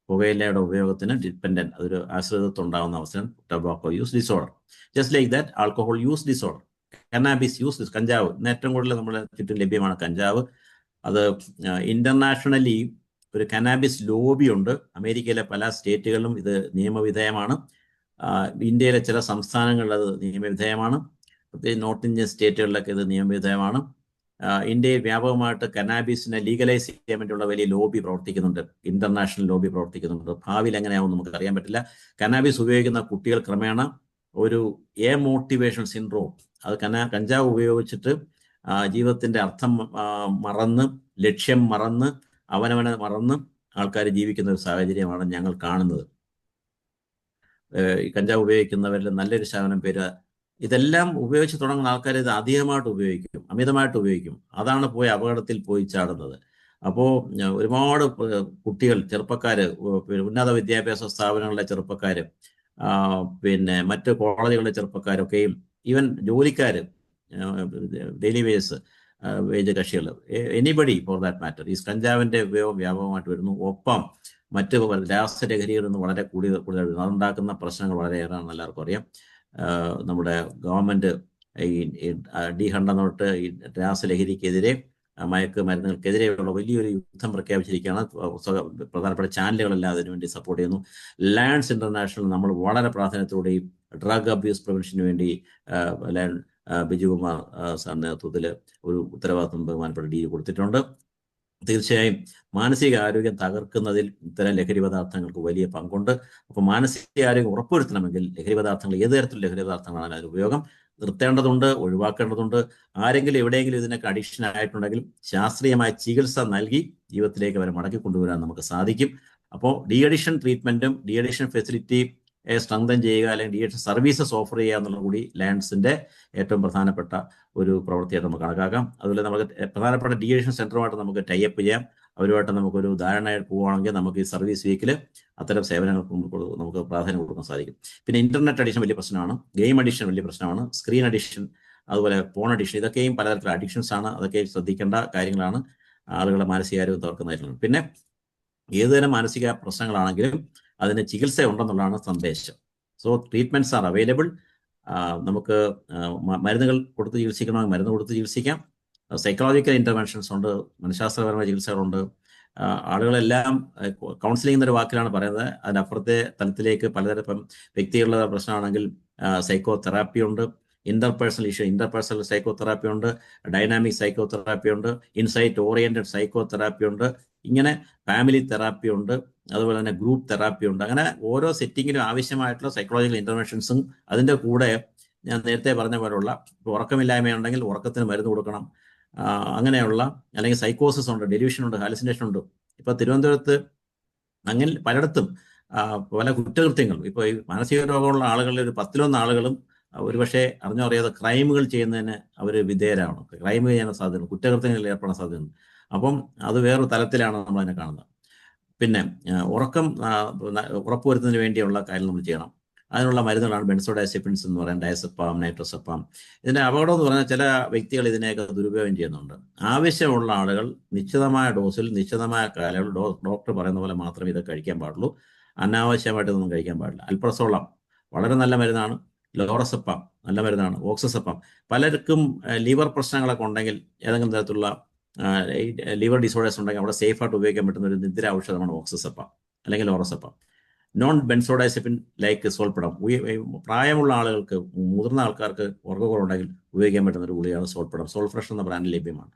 പുകയിലയുടെ ഉപയോഗത്തിന് ഡിപ്പെൻഡൻറ്റ്, അതൊരു ആശ്രിതത്വം ഉണ്ടാകുന്ന അവസ്ഥയാണ് tobacco use disorder. Just like that alcohol use disorder, കന്നാബിസ് use, കഞ്ചാവ്, ഏറ്റവും കൂടുതൽ നമ്മുടെ ചുറ്റും ലഭ്യമാണ് കഞ്ചാവ്. അത് ഇന്റർനാഷണലി ഒരു കന്നാബിസ് ലോബി ഉണ്ട്. അമേരിക്കയിലെ പല സ്റ്റേറ്റുകളിലും ഇത് നിയമവിധേയമാണ്. ഇന്ത്യയിലെ ചില സംസ്ഥാനങ്ങളിൽ അത് നിയമവിധേയമാണ്. പ്രത്യേകിച്ച് നോർത്ത് ഇന്ത്യൻ സ്റ്റേറ്റുകളിലൊക്കെ ഇത് നിയമവിധേയമാണ്. ഇന്ത്യയിൽ വ്യാപകമായിട്ട് കന്നാബിസിനെ ലീഗലൈസ് ചെയ്യാൻ വേണ്ടിയുള്ള വലിയ ലോബി പ്രവർത്തിക്കുന്നുണ്ട്, ഇന്റർനാഷണൽ ലോബി പ്രവർത്തിക്കുന്നുണ്ട്. ഭാവിയിൽ എങ്ങനെയാവും നമുക്ക് അറിയാൻ പറ്റില്ല. കന്നാബിസ് ഉപയോഗിക്കുന്ന കുട്ടികൾ ക്രമേണ ഒരു മോട്ടിവേഷൻ സിൻഡ്രോം, അത് കഞ്ചാവ് ഉപയോഗിച്ചിട്ട് ജീവിതത്തിന്റെ അർത്ഥം മറന്ന്, ലക്ഷ്യം മറന്ന്, അവനവനെ മറന്ന് ആൾക്കാർ ജീവിക്കുന്ന ഒരു സാഹചര്യമാണ് ഞങ്ങൾ കാണുന്നത്. കഞ്ചാവ് ഉപയോഗിക്കുന്നവരിൽ നല്ലൊരു ശതമാനം പേര് ഇതെല്ലാം ഉപയോഗിച്ച് തുടങ്ങുന്ന ആൾക്കാർ ഇത് അധികമായിട്ട് ഉപയോഗിക്കും, അമിതമായിട്ട് ഉപയോഗിക്കും. അതാണ് പോയി അപകടത്തിൽ പോയി ചാടുന്നത്. അപ്പോൾ ഒരുപാട് കുട്ടികൾ, ചെറുപ്പക്കാര്, ഉന്നത വിദ്യാഭ്യാസ സ്ഥാപനങ്ങളിലെ ചെറുപ്പക്കാര്, പിന്നെ മറ്റ് കോളേജുകളിലെ ചെറുപ്പക്കാരൊക്കെയും, ഈവൻ ജോലിക്കാർ, ഡെയിലി വേജ് കക്ഷികൾ, എനിബഡി ഫോർ ദാറ്റ് മാറ്റർ, ഈ കഞ്ചാവിന്റെ ഉപയോഗം വ്യാപകമായിട്ട് വരുന്നു. ഒപ്പം മറ്റ് രാസലഹരികളിൽ നിന്ന് വളരെ കൂടുതൽ അതുണ്ടാക്കുന്ന പ്രശ്നങ്ങൾ വളരെയേറെയാണ്, എല്ലാവർക്കും അറിയാം. നമ്മുടെ ഗവൺമെന്റ് ഈ ഡി100 തൊട്ട് ഈ രാസലഹരിക്കെതിരെ, മയക്കുമരുന്നുകൾക്കെതിരെയുള്ള വലിയൊരു യുദ്ധം പ്രഖ്യാപിച്ചിരിക്കുകയാണ്. പ്രധാനപ്പെട്ട ചാനലുകളെല്ലാം അതിനുവേണ്ടി സപ്പോർട്ട് ചെയ്യുന്നു. ലയൺസ് ഇന്റർനാഷണൽ നമ്മൾ വളരെ പ്രാധാന്യത്തോടെ ഈ ഡ്രഗ് അബ്യൂസ് പ്രിവെൻഷന് വേണ്ടി ബിജുകുമാർ സാറിന്റെ നേതൃത്വത്തിൽ ഒരു ഉത്തരവാദിത്വം ബഹുമാനപ്പെട്ട ഡി കൊടുത്തിട്ടുണ്ട്. തീർച്ചയായും മാനസിക ആരോഗ്യം തകർക്കുന്നതിൽ ഇത്തരം ലഹരി പദാർത്ഥങ്ങൾക്ക് വലിയ പങ്കുണ്ട്. അപ്പോൾ മാനസികാരോഗ്യം ഉറപ്പുവരുത്തണമെങ്കിൽ ലഹരി പദാർത്ഥങ്ങൾ, ഏത് തരത്തിലുള്ള ലഹരി പദാർത്ഥങ്ങളാണ് അതിന് ഉപയോഗം നിർത്തേണ്ടതുണ്ട്, ഒഴിവാക്കേണ്ടതുണ്ട്. ആരെങ്കിലും എവിടെയെങ്കിലും ഇതിനൊക്കെ അഡിക്ഷൻ ആയിട്ടുണ്ടെങ്കിൽ ശാസ്ത്രീയമായ ചികിത്സ നൽകി ജീവിതത്തിലേക്ക് അവരെ മടക്കി കൊണ്ടുവരാൻ നമുക്ക് സാധിക്കും. അപ്പോൾ ഡി അഡിക്ഷൻ ട്രീറ്റ്മെന്റും ഡി അഡിക്ഷൻ ഫെസിലിറ്റി സ്ട്രെങ്തൻ ചെയ്യുക, അല്ലെങ്കിൽ ഡി അഡിക്ഷൻ സർവീസസ് ഓഫർ ചെയ്യുക എന്നുള്ള കൂടി ലയൺസിന്റെ ഏറ്റവും പ്രധാനപ്പെട്ട ഒരു പ്രവൃത്തിയായിട്ട് നമുക്ക് കണക്കാക്കാം. അതുപോലെ നമുക്ക് പ്രധാനപ്പെട്ട ഡി അഡിക്ഷൻ സെന്ററുമായിട്ട് നമുക്ക് ടൈപ്പ് ചെയ്യാം. അവരുമായിട്ട് നമുക്കൊരു ധാരണയായിട്ട് പോവുകയാണെങ്കിൽ നമുക്ക് ഈ സർവീസ് വീക്കിൽ അത്തരം സേവനങ്ങൾക്ക് നമുക്ക് പ്രാധാന്യം കൊടുക്കാൻ സാധിക്കും. പിന്നെ ഇന്റർനെറ്റ് അഡിക്ഷൻ വലിയ പ്രശ്നമാണ്, ഗെയിം അഡിക്ഷൻ വലിയ പ്രശ്നമാണ്, സ്ക്രീൻ അഡിക്ഷൻ, അതുപോലെ ഫോൺ അഡിക്ഷൻ, ഇതൊക്കെയും പലതരത്തിലുള്ള അഡിക്ഷൻസ് ആണ്. അതൊക്കെ ശ്രദ്ധിക്കേണ്ട കാര്യങ്ങളാണ്, ആളുകളുടെ മാനസികാരോഗ്യം തകർക്കുന്നതായിട്ടുള്ളത്. പിന്നെ ഏതുതരം മാനസിക പ്രശ്നങ്ങളാണെങ്കിലും അതിന് ചികിത്സ ഉണ്ടെന്നുള്ളതാണ് സന്ദേശം. So treatments are available. നമുക്ക് മരുന്നുകൾ കൊടുത്ത് ചികിത്സിക്കണമെങ്കിൽ മരുന്ന് കൊടുത്ത് ചികിത്സിക്കാം. സൈക്കോളജിക്കൽ ഇന്റർവെൻഷൻസ് ഉണ്ട്, മനഃശാസ്ത്രപരമായ ചികിത്സകളുണ്ട്. ആളുകളെല്ലാം കൗൺസിലിംഗ് എന്നൊരു വാക്കിലാണ് പറയുന്നത്. അതിനപ്പുറത്തെ തലത്തിലേക്ക് പലതരം വ്യക്തികളുടെ പ്രശ്നമാണെങ്കിൽ സൈക്കോ തെറാപ്പി ഉണ്ട്, ഇന്റർപേഴ്സണൽ സൈക്കോ തെറാപ്പി ഉണ്ട്, ഡൈനാമിക് സൈക്കോ തെറാപ്പി ഉണ്ട്, ഇൻസൈറ്റ് ഓറിയന്റഡ് സൈക്കോ തെറാപ്പി ഉണ്ട്, ഇങ്ങനെ ഫാമിലി തെറാപ്പി ഉണ്ട്, അതുപോലെ തന്നെ ഗ്രൂപ്പ് തെറാപ്പി ഉണ്ട്. അങ്ങനെ ഓരോ സെറ്റിങ്ങിനും ആവശ്യമായിട്ടുള്ള സൈക്കോളജിക്കൽ ഇന്റർവെൻഷൻസും അതിൻ്റെ കൂടെ ഞാൻ നേരത്തെ പറഞ്ഞ പോലുള്ള ഉറക്കമില്ലായ്മയുണ്ടെങ്കിൽ ഉറക്കത്തിന് മരുന്ന് കൊടുക്കണം. അങ്ങനെയുള്ള അല്ലെങ്കിൽ സൈക്കോസിസ് ഉണ്ട്, ഡെലൂഷൻ ഉണ്ട്, ഹാലുസിനേഷൻ ഉണ്ട്. ഇപ്പോൾ തിരുവനന്തപുരത്ത് അങ്ങനെ പലയിടത്തും പല കുറ്റകൃത്യങ്ങൾ, ഇപ്പോൾ ഈ മാനസിക രോഗമുള്ള ആളുകളിൽ ഒരു 10-11 ആളുകളും ഒരുപക്ഷെ അറിഞ്ഞോ അറിയാതെ ക്രൈമുകൾ ചെയ്യുന്നതിന് അവർ വിധേയരാണ്. ക്രൈം ചെയ്യാൻ സാധ്യതയുണ്ട്, കുറ്റകൃത്യങ്ങളിൽ ഏർപ്പെടാൻ സാധ്യതയുണ്ട്. അപ്പം അത് വേറൊരു തലത്തിലാണ് നമ്മൾ അതിനെ കാണുന്നത്. പിന്നെ ഉറക്കം ഉറപ്പുവരുത്തുന്നതിന് വേണ്ടിയുള്ള കാര്യം നമ്മൾ ചെയ്യണം. അതിനുള്ള മരുന്നുകളാണ് ബെൻസോഡൈസെപ്പിൻസ് എന്ന് പറയുന്നത്, ഡയസെപ്പാം, നൈട്രോസെപ്പാം. ഇതിന്റെ അപകടം എന്ന് പറഞ്ഞാൽ ചില വ്യക്തികൾ ഇതിനെയൊക്കെ ദുരുപയോഗം ചെയ്യുന്നുണ്ട്. ആവശ്യമുള്ള ആളുകൾ നിശ്ചിതമായ ഡോസിൽ നിശ്ചിതമായ കാലയളവിൽ ഡോക്ടർ പറയുന്ന പോലെ മാത്രമേ ഇത് കഴിക്കാൻ പാടുള്ളൂ. അനാവശ്യമായിട്ടൊന്നും കഴിക്കാൻ പാടില്ല. അൽപ്രസോളം വളരെ നല്ല മരുന്നാണ്, ലോറസെപ്പാം നല്ല മരുന്നാണ്, ഓക്സസെപ്പാം. പലർക്കും ലിവർ പ്രശ്നങ്ങളൊക്കെ ഉണ്ടെങ്കിൽ, ഏതെങ്കിലും തരത്തിലുള്ള ലിവർ ഡിസോർഡേഴ്സ് ഉണ്ടെങ്കിൽ അവിടെ സേഫായിട്ട് ഉപയോഗിക്കാൻ പറ്റുന്ന ഒരു നിദ്ര ഔഷധമാണ് ഓക്സസെപ്പാം അല്ലെങ്കിൽ ലോറസെപ്പാം. നോൺ ബെൻസോഡൈസെപ്പിൻ ലൈക്ക് സോൾപ്പടം, പ്രായമുള്ള ആളുകൾക്ക്, മുതിർന്ന ആൾക്കാർക്ക് ഉറക്കക്കുറവുണ്ടെങ്കിൽ ഉപയോഗിക്കാൻ പറ്റുന്ന ഒരു ഗുളികയാണ് സോൾപ്പടം. സോൾഫ്രഷ് എന്ന ബ്രാൻഡിൽ ലഭ്യമാണ്.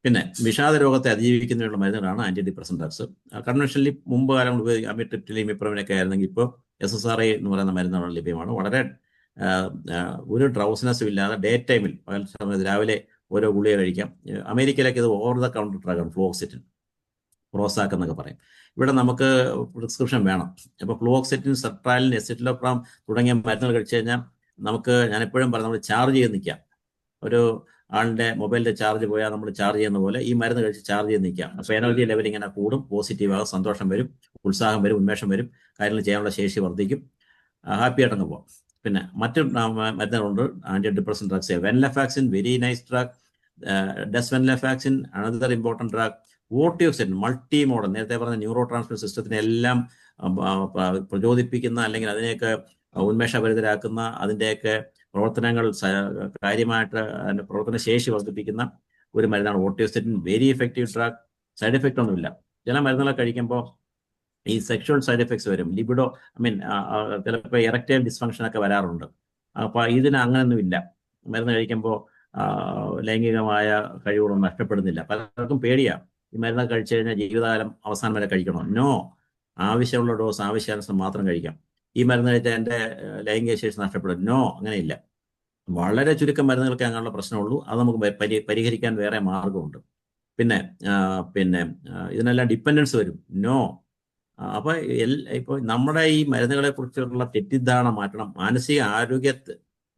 പിന്നെ വിഷാദ രോഗത്തെ അതിജീവിക്കുന്നതിനുള്ള മരുന്നുകളാണ് ആന്റി ഡിപ്രസൻ ഡ്രഗ്സ്. കൺവെൻഷനലി മുമ്പ് കാലം ഉപയോഗിക്കുക അമിട്രിപ്റ്റിലിൻ, ഇപ്രമിനൊക്കെ ആയിരുന്നെങ്കിൽ ഇപ്പോൾ SSRI എന്ന് പറയുന്ന മരുന്നുകൾ ലഭ്യമാണ്. വളരെ ഒരു ഡ്രൗസിനെസ്സും ഇല്ലാതെ ഡേ ടൈമിൽ പകൽ സമയത്ത് രാവിലെ ഓരോ ഗുളിക കഴിക്കാം. അമേരിക്കയിലൊക്കെ ഇത് ഓവർ ദ കൗണ്ടർ ഡ്രഗാണ്, ഫ്ലോക്സിറ്റിൻ, പ്രോസാക്ക് എന്നൊക്കെ പറയും. ഇവിടെ നമുക്ക് പ്രിസ്ക്രിപ്ഷൻ വേണം. ഇപ്പോൾ ഫ്ലോക്സിറ്റിൻ, സെർട്രാലിൻ, എസിറ്റിലോപ്രാം തുടങ്ങിയ മരുന്നുകൾ കഴിച്ചു കഴിഞ്ഞാൽ ഞാൻ എപ്പോഴും പറയും, നമ്മൾ ചാർജ് ചെയ്ത് നിൽക്കാം. ഒരു ആളിൻ്റെ മൊബൈലിൻ്റെ ചാർജ് പോയാൽ നമ്മൾ ചാർജ് ചെയ്യുന്ന പോലെ ഈ മരുന്ന് കഴിച്ച് ചാർജ് ചെയ്ത് നിൽക്കാം. അപ്പോൾ എനർജി ലെവൽ ഇങ്ങനെ കൂടും, പോസിറ്റീവാകും, സന്തോഷം വരും, ഉത്സാഹം വരും, ഉന്മേഷം വരും, കാര്യങ്ങൾ ചെയ്യാനുള്ള ശേഷി വർദ്ധിക്കും, ഹാപ്പി ആയിട്ടങ്ങ് പോകാം. പിന്നെ മറ്റ് മരുന്നുകളുണ്ട്, antidepressant drugs. Venlafaxine, very nice drug. Desvenlafaxine, another important drug. Vortioxetine, multimodal, നേരത്തെ പറഞ്ഞ ന്യൂറോ ട്രാൻസ്മിറ്റർ സിസ്റ്റത്തിനെ എല്ലാം പ്രചോദിപ്പിക്കുന്ന അല്ലെങ്കിൽ അതിനെയൊക്കെ ഉന്മേഷഭരിതരാക്കുന്ന, അതിൻ്റെയൊക്കെ പ്രവർത്തനങ്ങൾ കാര്യമായിട്ട് പ്രവർത്തന ശേഷി വർദ്ധിപ്പിക്കുന്ന ഒരു മരുന്നാണ് vortioxetine. Very effective drug. Side effect ഒന്നുമില്ല. ചില മരുന്നുകളെ കഴിക്കുമ്പോൾ ഈ സെക്ഷുവൽ സൈഡ് എഫക്ട്സ് വരും, ലിബിഡോ, ചിലപ്പോൾ എറക്ടൈൽ ഡിസ്ഫങ്ഷനൊക്കെ വരാറുണ്ട്. അപ്പോൾ ഇതിന് അങ്ങനെയൊന്നും ഇല്ല. മരുന്ന് കഴിക്കുമ്പോൾ ലൈംഗികമായ കഴിവുകളൊന്നും നഷ്ടപ്പെടുന്നില്ല. പലർക്കും പേടിയാണ്, ഈ മരുന്ന് കഴിച്ചു കഴിഞ്ഞാൽ ജീവിതകാലം അവസാനം വരെ കഴിക്കണോ? നോ, ആവശ്യമുള്ള ഡോസ് ആവശ്യാനുസരണം മാത്രം കഴിക്കാം. ഈ മരുന്ന് കഴിച്ചാൽ എൻ്റെ ലൈംഗിക ശേഷി നഷ്ടപ്പെടും? നോ, അങ്ങനെയില്ല. വളരെ ചുരുക്കം മരുന്നുകൾക്ക് അങ്ങനെയുള്ള പ്രശ്നമുള്ളൂ. അത് നമുക്ക് പരിഹരിക്കാൻ വേറെ മാർഗമുണ്ട്. പിന്നെ ഇതിനെല്ലാം ഡിപ്പെൻഡൻസ് വരും? നോ. അപ്പോൾ ഇപ്പോൾ നമ്മുടെ ഈ മരുന്നുകളെ കുറിച്ചുള്ള തെറ്റിദ്ധാരണ മാറ്റണം. മാനസിക ആരോഗ്യ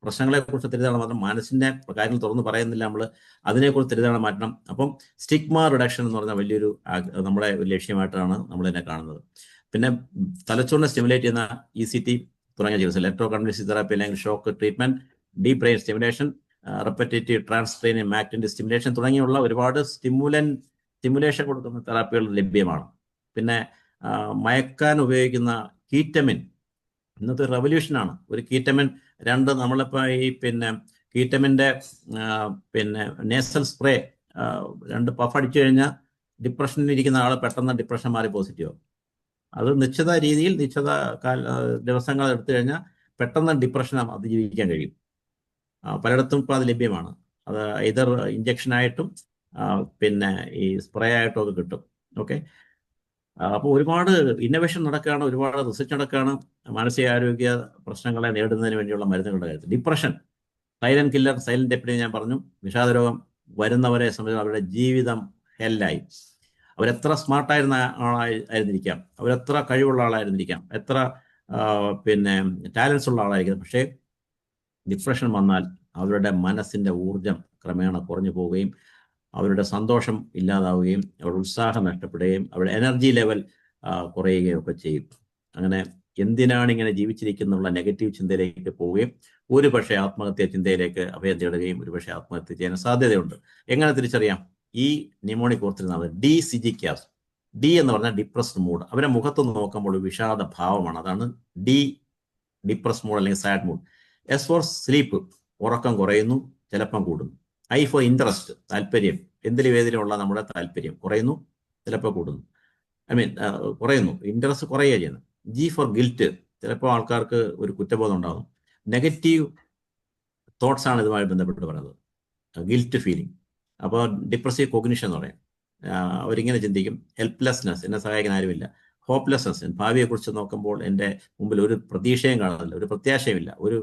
പ്രശ്നങ്ങളെക്കുറിച്ച് തെറ്റിദ്ധാരണ മാറ്റണം. മനസ്സിൻ്റെ കാര്യങ്ങൾ തുറന്ന് പറയുന്നില്ല നമ്മൾ, അതിനെക്കുറിച്ച് തെറ്റിദ്ധാരണ മാറ്റണം. അപ്പം സ്റ്റിഗ്മ റിഡക്ഷൻ എന്ന് പറഞ്ഞാൽ വലിയൊരു നമ്മുടെ ലക്ഷ്യമായിട്ടാണ് നമ്മളിതിനെ കാണുന്നത്. പിന്നെ തലച്ചോറിനെ സ്റ്റിമുലേറ്റ് ചെയ്യുന്ന ECT തുടങ്ങിയ ചികിത്സ, ഇലക്ട്രോ കൺവൾസീവ് തെറാപ്പി അല്ലെങ്കിൽ shock treatment, deep brain stimulation, repetitive transcranial magnetic stimulation തുടങ്ങിയുള്ള ഒരുപാട് സ്റ്റിമുലേഷൻ കൊടുക്കുന്ന തെറാപ്പികൾ ലഭ്യമാണ്. പിന്നെ മയക്കാൻ ഉപയോഗിക്കുന്ന കീറ്റമിൻ ഇന്നത്തെ റെവല്യൂഷനാണ്. ഒരു കീറ്റമിൻ 2 നമ്മളിപ്പോൾ ഈ കീറ്റമിൻ്റെ നേസൽ സ്പ്രേ 2 പഫ് അടിച്ചു കഴിഞ്ഞാൽ ഡിപ്രഷനിൽ ഇരിക്കുന്ന ആൾ പെട്ടെന്ന് ഡിപ്രഷൻ മാറി പോസിറ്റീവ് ആവും. അത് നിശ്ചിത രീതിയിൽ നിശ്ചിത ദിവസങ്ങൾ എടുത്തു കഴിഞ്ഞാൽ പെട്ടെന്ന് ഡിപ്രഷൻ അതിജീവിക്കാൻ കഴിയും. പലയിടത്തും ഇപ്പോൾ അത് ലഭ്യമാണ്. അത് ഇതർ ഇഞ്ചക്ഷനായിട്ടും ഈ സ്പ്രേ ആയിട്ടും ഒക്കെ കിട്ടും. ഓക്കെ, അപ്പോൾ ഒരുപാട് ഇന്നോവേഷൻ നടക്കുകയാണ്, ഒരുപാട് റിസർച്ച് നടക്കുകയാണ് മാനസികാരോഗ്യ പ്രശ്നങ്ങളെ നേടുന്നതിന് വേണ്ടിയുള്ള മരുന്നുകളുടെ കാര്യത്തിൽ. Depression silent killer, silent epidemic ഞാൻ പറഞ്ഞു. വിഷാദരോഗം വരുന്നവരെ സംബന്ധിച്ച് അവരുടെ ജീവിതം ഹെല്ലായി. അവരെത്ര സ്മാർട്ടായിരുന്ന ആളായിരുന്നിരിക്കാം, അവരെത്ര കഴിവുള്ള ആളായിരുന്നിരിക്കാം, എത്ര ടാലൻസ് ഉള്ള ആളായിരിക്കും, പക്ഷേ ഡിപ്രഷൻ വന്നാൽ അവരുടെ മനസ്സിൻ്റെ ഊർജം ക്രമേണ കുറഞ്ഞു പോവുകയും അവരുടെ സന്തോഷം ഇല്ലാതാവുകയും അവരുടെ ഉത്സാഹം നഷ്ടപ്പെടുകയും അവരുടെ എനർജി ലെവൽ കുറയുകയും ഒക്കെ ചെയ്യും. അങ്ങനെ എന്തിനാണ് ഇങ്ങനെ ജീവിച്ചിരിക്കുന്നുള്ള നെഗറ്റീവ് ചിന്തയിലേക്ക് പോവുകയും ഒരുപക്ഷെ ആത്മഹത്യാ ചിന്തയിലേക്ക് അഭയം തേടുകയും ഒരുപക്ഷെ ആത്മഹത്യ ചെയ്യാൻ സാധ്യതയുണ്ട്. എങ്ങനെ തിരിച്ചറിയാം? ഈ ന്യൂമോണിക് ഓർത്തിരുന്നത് DCGCAS. ഡി എന്ന് പറഞ്ഞാൽ ഡിപ്രസ്ഡ് മൂഡ്. അവരെ മുഖത്ത് നോക്കുമ്പോൾ വിഷാദ ഭാവമാണ്. അതാണ് ഡിപ്രസ്ഡ് മൂഡ് അല്ലെങ്കിൽ sad mood. S for sleep, ഉറക്കം കുറയുന്നു, ചിലപ്പം കൂടുന്നു. ഐ ഫോർ ഇൻട്രസ്റ്റ്, താല്പര്യം, എന്തിലും ഏതിലുമുള്ള നമ്മുടെ താല്പര്യം കുറയുന്നു, ചിലപ്പോൾ കൂടുന്നു. കുറയുന്നു, ഇൻട്രസ്റ്റ് കുറയുക ചെയ്യുന്നു. ജി ഫോർ ഗിൽറ്റ്, ചിലപ്പോൾ ആൾക്കാർക്ക് ഒരു കുറ്റബോധം ഉണ്ടാകും. നെഗറ്റീവ് തോട്ട്സ് ആണ് ഇതുമായി ബന്ധപ്പെട്ട് പറയുന്നത്, ഗിൽറ്റ് ഫീലിംഗ്. അപ്പോൾ ഡിപ്രസീവ് കോഗ്നിഷൻ എന്ന് പറയും. അവരിങ്ങനെ ചിന്തിക്കും, ഹെൽപ്ലെസ്നെസ്, എന്നെ സഹായിക്കാൻ ആരുമില്ല. ഹോപ്പ്ലെസ്നെസ്, ഭാവിയെക്കുറിച്ച് നോക്കുമ്പോൾ എൻ്റെ മുമ്പിൽ ഒരു പ്രതീക്ഷയും കാണുന്നില്ല, ഒരു പ്രത്യാശയുമില്ല, ഒരു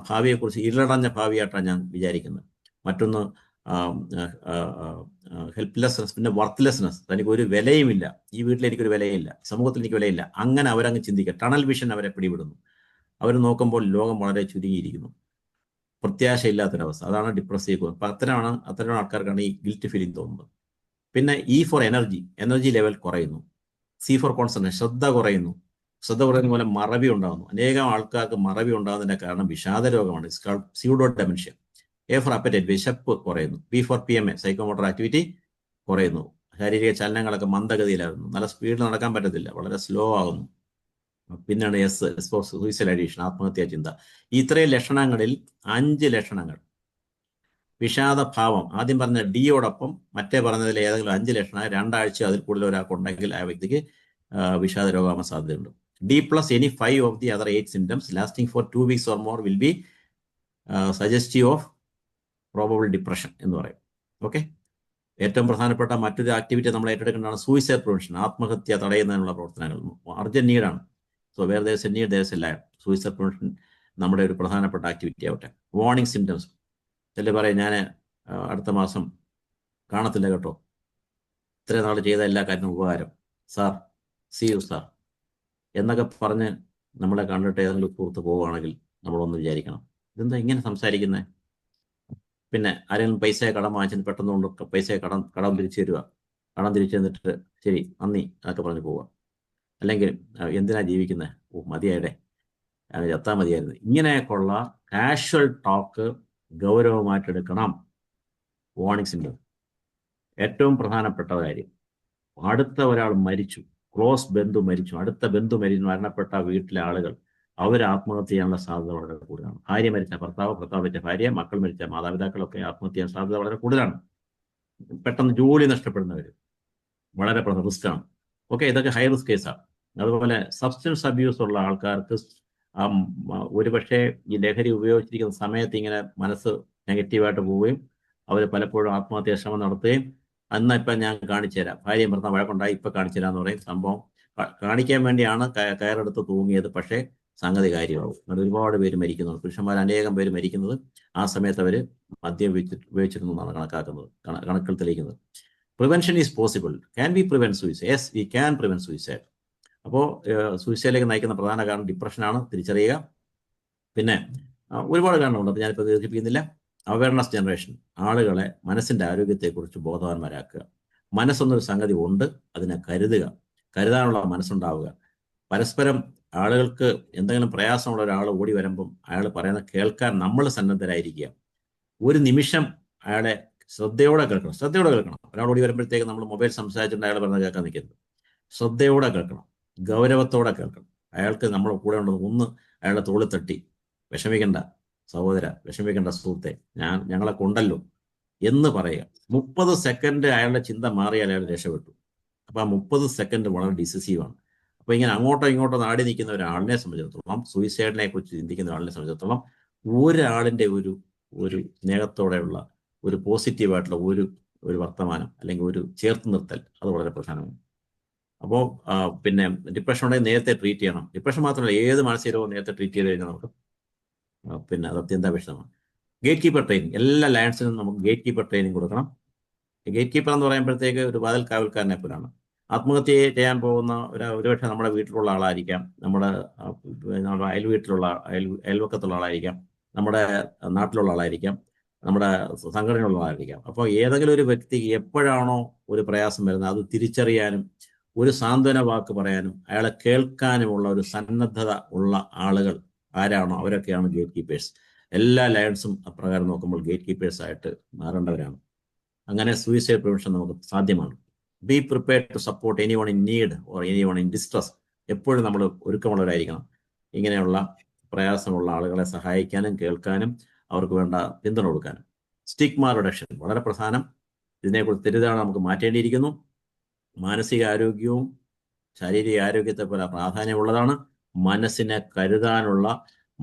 ഭാവിയെക്കുറിച്ച് ഇരുളടഞ്ഞ ഭാവിയായിട്ടാണ് ഞാൻ വിചാരിക്കുന്നത്. മറ്റൊന്ന് ഹെൽപ്ലെസ്നെസ്, പിന്നെ വർത്ത്ലെസ്നെസ്, തനിക്ക് ഒരു വിലയുമില്ല, ഈ വീട്ടിൽ എനിക്കൊരു വിലയില്ല, സമൂഹത്തിൽ എനിക്ക് വിലയില്ല. അങ്ങനെ അവരങ്ങ് ചിന്തിക്കുക, ടണൽ വിഷൻ അവരെ പിടിപെടുന്നു. അവർ നോക്കുമ്പോൾ ലോകം വളരെ ചുരുങ്ങിയിരിക്കുന്നു, പ്രത്യാശയില്ലാത്തൊരവസ്ഥ. അതാണ് ഡിപ്രസീവ്. അപ്പം അത്തരം ആൾക്കാർക്കാണ് ഈ ഗിൽറ്റ് ഫീലിംഗ് തോന്നുന്നത്. പിന്നെ E for energy, energy level കുറയുന്നു. സി ഫോർ കോൺസെൻട്രേഷൻ, ശ്രദ്ധ കുറയുന്നു. ശ്രദ്ധ കുറയുന്ന പോലെ മറവി ഉണ്ടാകുന്നു. അനേകം ആൾക്കാർക്ക് മറവി ഉണ്ടാകുന്നതിന്റെ കാരണം വിഷാദ രോഗമാണ്, pseudo dementia. A for appetite, വിശപ്പ് കുറയുന്നു. B for PMA, psychomotor activity കുറയുന്നു. ശാരീരിക ചലനങ്ങളൊക്കെ മന്ദഗതിയിലാകുന്നു, നല്ല സ്പീഡിൽ നടക്കാൻ പറ്റത്തില്ല, വളരെ സ്ലോ ആകുന്നു. പിന്നെയാണ് എസ് ഫോർ സൂയിസൈഡ് അഡീഷൻ, ആത്മഹത്യാ ചിന്ത. ഇത്രയും ലക്ഷണങ്ങളിൽ 5 ലക്ഷണങ്ങൾ വിഷാദഭാവം, ആദ്യം പറഞ്ഞ ഡിയോടൊപ്പം മറ്റേ പറഞ്ഞതിൽ ഏതെങ്കിലും 5 ലക്ഷണം 2 ആഴ്ച അതിൽ കൂടുതൽ ഒരാൾക്കുണ്ടെങ്കിൽ ആ വ്യക്തിക്ക് വിഷാദ രോഗമാകാൻ സാധ്യതയുണ്ട്. D plus any 5 of the other 8 symptoms lasting for 2 weeks or more will be suggestive of probable depression എന്ന് പറയും. ഓക്കെ, ഏറ്റവും പ്രധാനപ്പെട്ട മറ്റൊരു ആക്ടിവിറ്റി നമ്മൾ ഏറ്റെടുക്കേണ്ടതാണ് സൂയിസൈഡ് പ്രിവെൻഷൻ, ആത്മഹത്യ തടയുന്നതിനുള്ള പ്രവർത്തനങ്ങൾ. അർജന്റ് നീഡാണ്. So where there's a need there's a life. Suicide prevention നമ്മുടെ ഒരു പ്രധാനപ്പെട്ട ആക്ടിവിറ്റി ആവട്ടെ. വാർണിംഗ് സിംറ്റംസ്, ചില പറയും ഞാൻ അടുത്ത മാസം കാണത്തില്ല കേട്ടോ, ഇത്രയും നാൾ ചെയ്ത എല്ലാ കാര്യങ്ങളും ഉപകാരം സാർ, സി യു സാർ എന്നൊക്കെ പറഞ്ഞ് നമ്മളെ കണ്ടിട്ട് ഏതെങ്കിലും പുറത്ത് പോവുകയാണെങ്കിൽ നമ്മളൊന്ന് വിചാരിക്കണം, ഇതെന്താ ഇങ്ങനെ സംസാരിക്കുന്നത്. പിന്നെ ആരെങ്കിലും പൈസ കടം വാങ്ങിച്ചിട്ട് പെട്ടെന്ന് കൊണ്ട് കടം തിരിച്ചു തരിക, കടം തിരിച്ചു തന്നിട്ട് ശരി നന്ദി അതൊക്കെ പറഞ്ഞ് പോവുക. അല്ലെങ്കിൽ എന്തിനാ ജീവിക്കുന്നത്, മതിയായിടെ ചത്താൽ മതിയായിരുന്നു. ഇങ്ങനെയൊക്കെയുള്ള കാഷ്വൽ ടോക്ക് ഗൗരവമായിട്ടെടുക്കണം. Warning symptom. ഏറ്റവും പ്രധാനപ്പെട്ട കാര്യം, അടുത്ത ഒരാൾ മരിച്ചു, ക്ലോസ് ബന്ധു മരിച്ചു, അടുത്ത ബന്ധു മരണപ്പെട്ട വീട്ടിലെ ആളുകൾ അവർ ആത്മഹത്യ ചെയ്യാനുള്ള സാധ്യത വളരെ കൂടുതലാണ്. ഭാര്യ മരിച്ച ഭർത്താവ്, ഭർത്താവ് മരിച്ച ഭാര്യ, മക്കൾ മരിച്ച മാതാപിതാക്കളൊക്കെ ആത്മഹത്യ ചെയ്യാൻ സാധ്യത വളരെ കൂടുതലാണ്. പെട്ടെന്ന് ജോലി നഷ്ടപ്പെടുന്നവർ വളരെ റിസ്ക്കാണ്. ഓക്കെ, ഇതൊക്കെ ഹൈ റിസ്ക് കേസാണ്. അതുപോലെ സബ്സ്റ്റൻസ് അബ്യൂസ് ഉള്ള ആൾക്കാർക്ക് ഒരുപക്ഷെ ഈ ലഹരി ഉപയോഗിച്ചിരിക്കുന്ന സമയത്ത് ഇങ്ങനെ മനസ്സ് നെഗറ്റീവായിട്ട് പോവുകയും അവർ പലപ്പോഴും ആത്മഹത്യാ ശ്രമം നടത്തുകയും അന്ന് ഇപ്പം ഞാൻ കാണിച്ചു തരാം, ഭാര്യയും ഭർത്താവ് വഴക്കുണ്ടായി ഇപ്പം കാണിച്ചു തരാമെന്ന് പറയും. സംഭവം കാണിക്കാൻ വേണ്ടിയാണ് കയറെടുത്ത് തൂങ്ങിയത്, പക്ഷേ സംഗതി കാര്യമാവും. അത് ഒരുപാട് പേര് മരിക്കുന്നത്, പുരുഷന്മാർ അനേകം പേര് മരിക്കുന്നത് ആ സമയത്ത് അവർ മദ്യം ഉപയോഗിച്ചിരുന്നു എന്നാണ് കണക്കുകൾ തെളിയിക്കുന്നത്. Prevention is possible. Can be prevent suicide? Yes, we can prevent suicide. അപ്പോൾ സൂയിസൈഡിലേക്ക് നയിക്കുന്ന പ്രധാന കാരണം ഡിപ്രഷനാണ്, തിരിച്ചറിയുക. പിന്നെ ഒരുപാട് കാരണമുണ്ട്, അത് ഞാനിപ്പോൾ ദീർഘിപ്പിക്കുന്നില്ല. അവയർനെസ് ജനറേഷൻ, ആളുകളെ മനസ്സിൻ്റെ ആരോഗ്യത്തെക്കുറിച്ച് ബോധവാന്മാരാക്കുക. മനസ്സൊന്നൊരു സംഗതി ഉണ്ട്, അതിനെ കരുതാനുള്ള മനസ്സുണ്ടാവുക. പരസ്പരം ആളുകൾക്ക് എന്തെങ്കിലും പ്രയാസമുള്ള ഒരാൾ ഓടി വരുമ്പം അയാൾ പറയുന്നത് കേൾക്കാൻ നമ്മൾ സന്നദ്ധരായിരിക്കുക. ഒരു നിമിഷം അയാളെ ശ്രദ്ധയോടെ കേൾക്കണം. ഒരാൾ ഓടി വരുമ്പോഴത്തേക്ക് നമ്മൾ മൊബൈൽ സംസാരിച്ചിട്ട് അയാൾ പറഞ്ഞത് കേൾക്കാൻ നിൽക്കരുത്. ശ്രദ്ധയോടെ കേൾക്കണം, ഗൗരവത്തോടെ കേൾക്കണം. അയാൾക്ക് നമ്മൾ കൂടെ ഉള്ളത് ഒന്ന് അയാളുടെ തോളിൽ തട്ടി, വിഷമിക്കേണ്ട സഹോദര, വിഷമിക്കേണ്ട സുഹൃത്തെ, ഞങ്ങളെ കൊണ്ടല്ലോ എന്ന് പറയുക. 30 സെക്കൻഡ് അയാളുടെ ചിന്ത മാറിയാൽ അയാൾ രക്ഷപ്പെട്ടു. അപ്പോൾ ആ 30 സെക്കൻഡ് വളരെ ഡിസിസീവാണ്. അപ്പോൾ ഇങ്ങനെ അങ്ങോട്ടോ ഇങ്ങോട്ടോ നാടി നിൽക്കുന്ന ഒരാളിനെ സംബന്ധിച്ചിടത്തോളം, സൂയിസൈഡിനെ കുറിച്ച് ചിന്തിക്കുന്ന ഒരാളിനെ സംബന്ധിച്ചിടത്തോളം, ഒരാളിൻ്റെ ഒരു സ്നേഹത്തോടെയുള്ള ഒരു പോസിറ്റീവായിട്ടുള്ള ഒരു വർത്തമാനം അല്ലെങ്കിൽ ഒരു ചേർത്ത് നിർത്തൽ, അത് വളരെ പ്രധാനമാണ്. അപ്പോൾ പിന്നെ ഡിപ്രഷൻ ഉണ്ടെങ്കിൽ നേരത്തെ ട്രീറ്റ് ചെയ്യണം. ഡിപ്രഷൻ മാത്രമല്ല, ഏത് മാനസിക രോഗവും നേരത്തെ ട്രീറ്റ് ചെയ്ത് കഴിഞ്ഞാൽ നമുക്ക് പിന്നെ അത് അത്യന്താപേക്ഷിതമാണ്. ഗേറ്റ് കീപ്പർ ട്രെയിനിങ്, എല്ലാ ലാൻഡ്സിനും നമുക്ക് ഗേറ്റ് കീപ്പർ ട്രെയിനിങ് കൊടുക്കണം. ഗേറ്റ് കീപ്പർ എന്ന് പറയുമ്പോഴത്തേക്ക് ഒരു വാതിൽ കാവൽക്കാരനെ പോലാണ്. ആത്മഹത്യ ചെയ്യാൻ പോകുന്ന ഒരുപക്ഷെ നമ്മുടെ വീട്ടിലുള്ള ആളായിരിക്കാം, നമ്മുടെ അയൽവക്കത്തുള്ള ആളായിരിക്കാം, നമ്മുടെ നാട്ടിലുള്ള ആളായിരിക്കാം, നമ്മുടെ സംഘടനയുള്ള ആളായിരിക്കാം. അപ്പോൾ ഏതെങ്കിലും ഒരു വ്യക്തിക്ക് എപ്പോഴാണോ ഒരു പ്രയാസം വരുന്നത് അത് തിരിച്ചറിയാനും ഒരു സാന്ത്വന വാക്ക് പറയാനും അയാളെ കേൾക്കാനുമുള്ള ഒരു സന്നദ്ധത ഉള്ള ആളുകൾ ആരാണോ അവരൊക്കെയാണ് ഗേറ്റ് കീപ്പേഴ്സ്. എല്ലാ ലയൺസും അപ്രകാരം നോക്കുമ്പോൾ ഗേറ്റ് കീപ്പേഴ്സായിട്ട് മാറേണ്ടവരാണ്. അങ്ങനെ സൂയിസൈഡ് പ്രിവെൻഷൻ നമുക്ക് സാധ്യമാണ്. Be prepared to support anyone in need or anyone in distress. എപ്പോഴും നമ്മൾ ഒരുക്കമുള്ളവരായിരിക്കണം. ഇങ്ങനെയുള്ള പ്രയാസമുള്ള ആളുകളെ സഹായിക്കാനും കേൾക്കാനും അവർക്ക് വേണ്ട പിന്തുണ കൊടുക്കാനും. സ്റ്റിഗ്മ റിഡക്ഷൻ വളരെ പ്രധാനം. ഇതിനെക്കുറിച്ച് തെറ്റിദ്ധാരണ നമുക്ക് മാറ്റേണ്ടിയിരിക്കുന്നു. മാനസിക ആരോഗ്യവും ശാരീരിക ആരോഗ്യത്തെ പോലെ പ്രാധാന്യമുള്ളതാണ്. മനസ്സിനെ കരുതാനുള്ള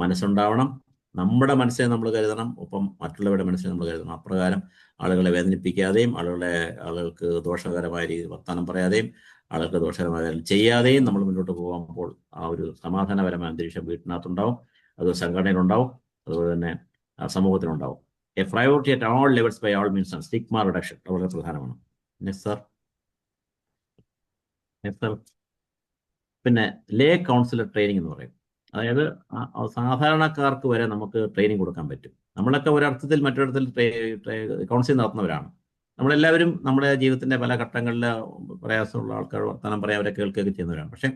മനസ്സുണ്ടാവണം. നമ്മുടെ മനസ്സിനെ നമ്മൾ കരുതണം, ഒപ്പം മറ്റുള്ളവരുടെ മനസ്സിനെ നമ്മൾ കരുതണം. അപ്രകാരം ആളുകളെ വേദനിപ്പിക്കാതെയും ആളുകൾക്ക് ദോഷകരമായ രീതിയിൽ വർത്തമാനം പറയാതെയും ആളുകൾക്ക് ദോഷകരമായ കാര്യം ചെയ്യാതെയും നമ്മൾ മുന്നോട്ട് പോകുമ്പോൾ ആ ഒരു സമാധാനപരമായ അന്തരീക്ഷം വീട്ടിനകത്തുണ്ടാവും, അത് സംഘടനയിലുണ്ടാവും, അതുപോലെ തന്നെ സമൂഹത്തിനുണ്ടാവും. A priority at all levels by all means ആണ് സ്റ്റിഗ്മ റിഡക്ഷൻ. വളരെ പ്രധാനമാണ്. Next sir. പിന്നെ ലേ കൗൺസിലർ ട്രെയിനിങ് എന്ന് പറയും. അതായത് സാധാരണക്കാർക്ക് വരെ നമുക്ക് ട്രെയിനിങ് കൊടുക്കാൻ പറ്റും. നമ്മളൊക്കെ ഒരർത്ഥത്തിൽ മറ്റൊരർത്ഥത്തിൽ കൗൺസിലിംഗ് നടത്തുന്നവരാണ്. നമ്മളെല്ലാവരും നമ്മുടെ ജീവിതത്തിന്റെ പല ഘട്ടങ്ങളിൽ പ്രയാസമുള്ള ആൾക്കാർ വർത്തമാനം പറയാൻ അവരെ കേൾക്കുകയൊക്കെ ചെയ്യുന്നവരാണ്. പക്ഷെ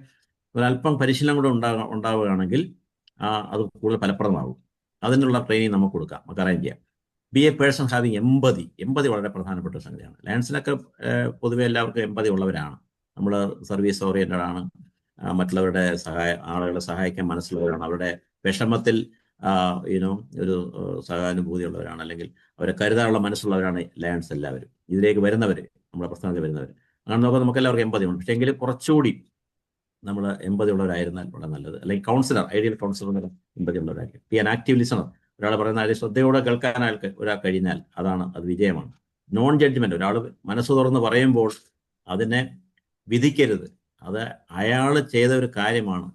ഒരല്പം പരിശീലനം കൂടെ ഉണ്ടാവുകയാണെങ്കിൽ അത് കൂടുതൽ ഫലപ്രദമാകും. അതിനുള്ള ട്രെയിനിങ് നമുക്ക് കൊടുക്കാം, നമുക്ക് അറേഞ്ച് ചെയ്യാം. ബി എ പേഴ്സൺ ഹാവിങ് എമ്പതി വളരെ പ്രധാനപ്പെട്ട സംഗതിയാണ്. ലയൺസിലൊക്കെ പൊതുവെ എല്ലാവർക്കും എമ്പതി ഉള്ളവരാണ്. നമ്മൾ സർവീസ് ഓറിയന്റഡ് ആണ്, മറ്റുള്ളവരുടെ ആളുകളെ സഹായിക്കാൻ മനസ്സിലുള്ളവരാണ്, അവരുടെ വിഷമത്തിൽ ഒരു സഹാനുഭൂതി ഉള്ളവരാണ്, അല്ലെങ്കിൽ അവരെ കരുതാനുള്ള മനസ്സുള്ളവരാണ് ലയൺസ് എല്ലാവരും. ഇതിലേക്ക് വരുന്നവർ, നമ്മുടെ പ്രസ്ഥാനത്തിൽ വരുന്നവർ അങ്ങനെ നോക്കുമ്പോൾ നമുക്ക് എല്ലാവർക്കും എമ്പതി ഉണ്ട്. പക്ഷേ എങ്കിലും കുറച്ചുകൂടി നമ്മൾ എമ്പതി ഉള്ളവരായിരുന്നാൽ വളരെ നല്ലത്. അല്ലെങ്കിൽ കൗൺസിലർ, ഐഡിയൽ കൗൺസിലർ എമ്പതി ഉള്ളവരായിരിക്കും. ഈ ആക്റ്റീവ് ലിസണർ, ഒരാൾ പറയുന്ന കാര്യം ശ്രദ്ധയോടെ കേൾക്കാൻ ഒരാൾ കഴിഞ്ഞാൽ അത് വിജയമാണ്. നോൺ ജഡ്ജ്മെന്റ്, ഒരാൾ മനസ്സ് തുറന്ന് പറയുമ്പോൾ അതിനെ വിധിക്കരുത്. അത് അയാൾ ചെയ്ത ഒരു കാര്യമാണ്,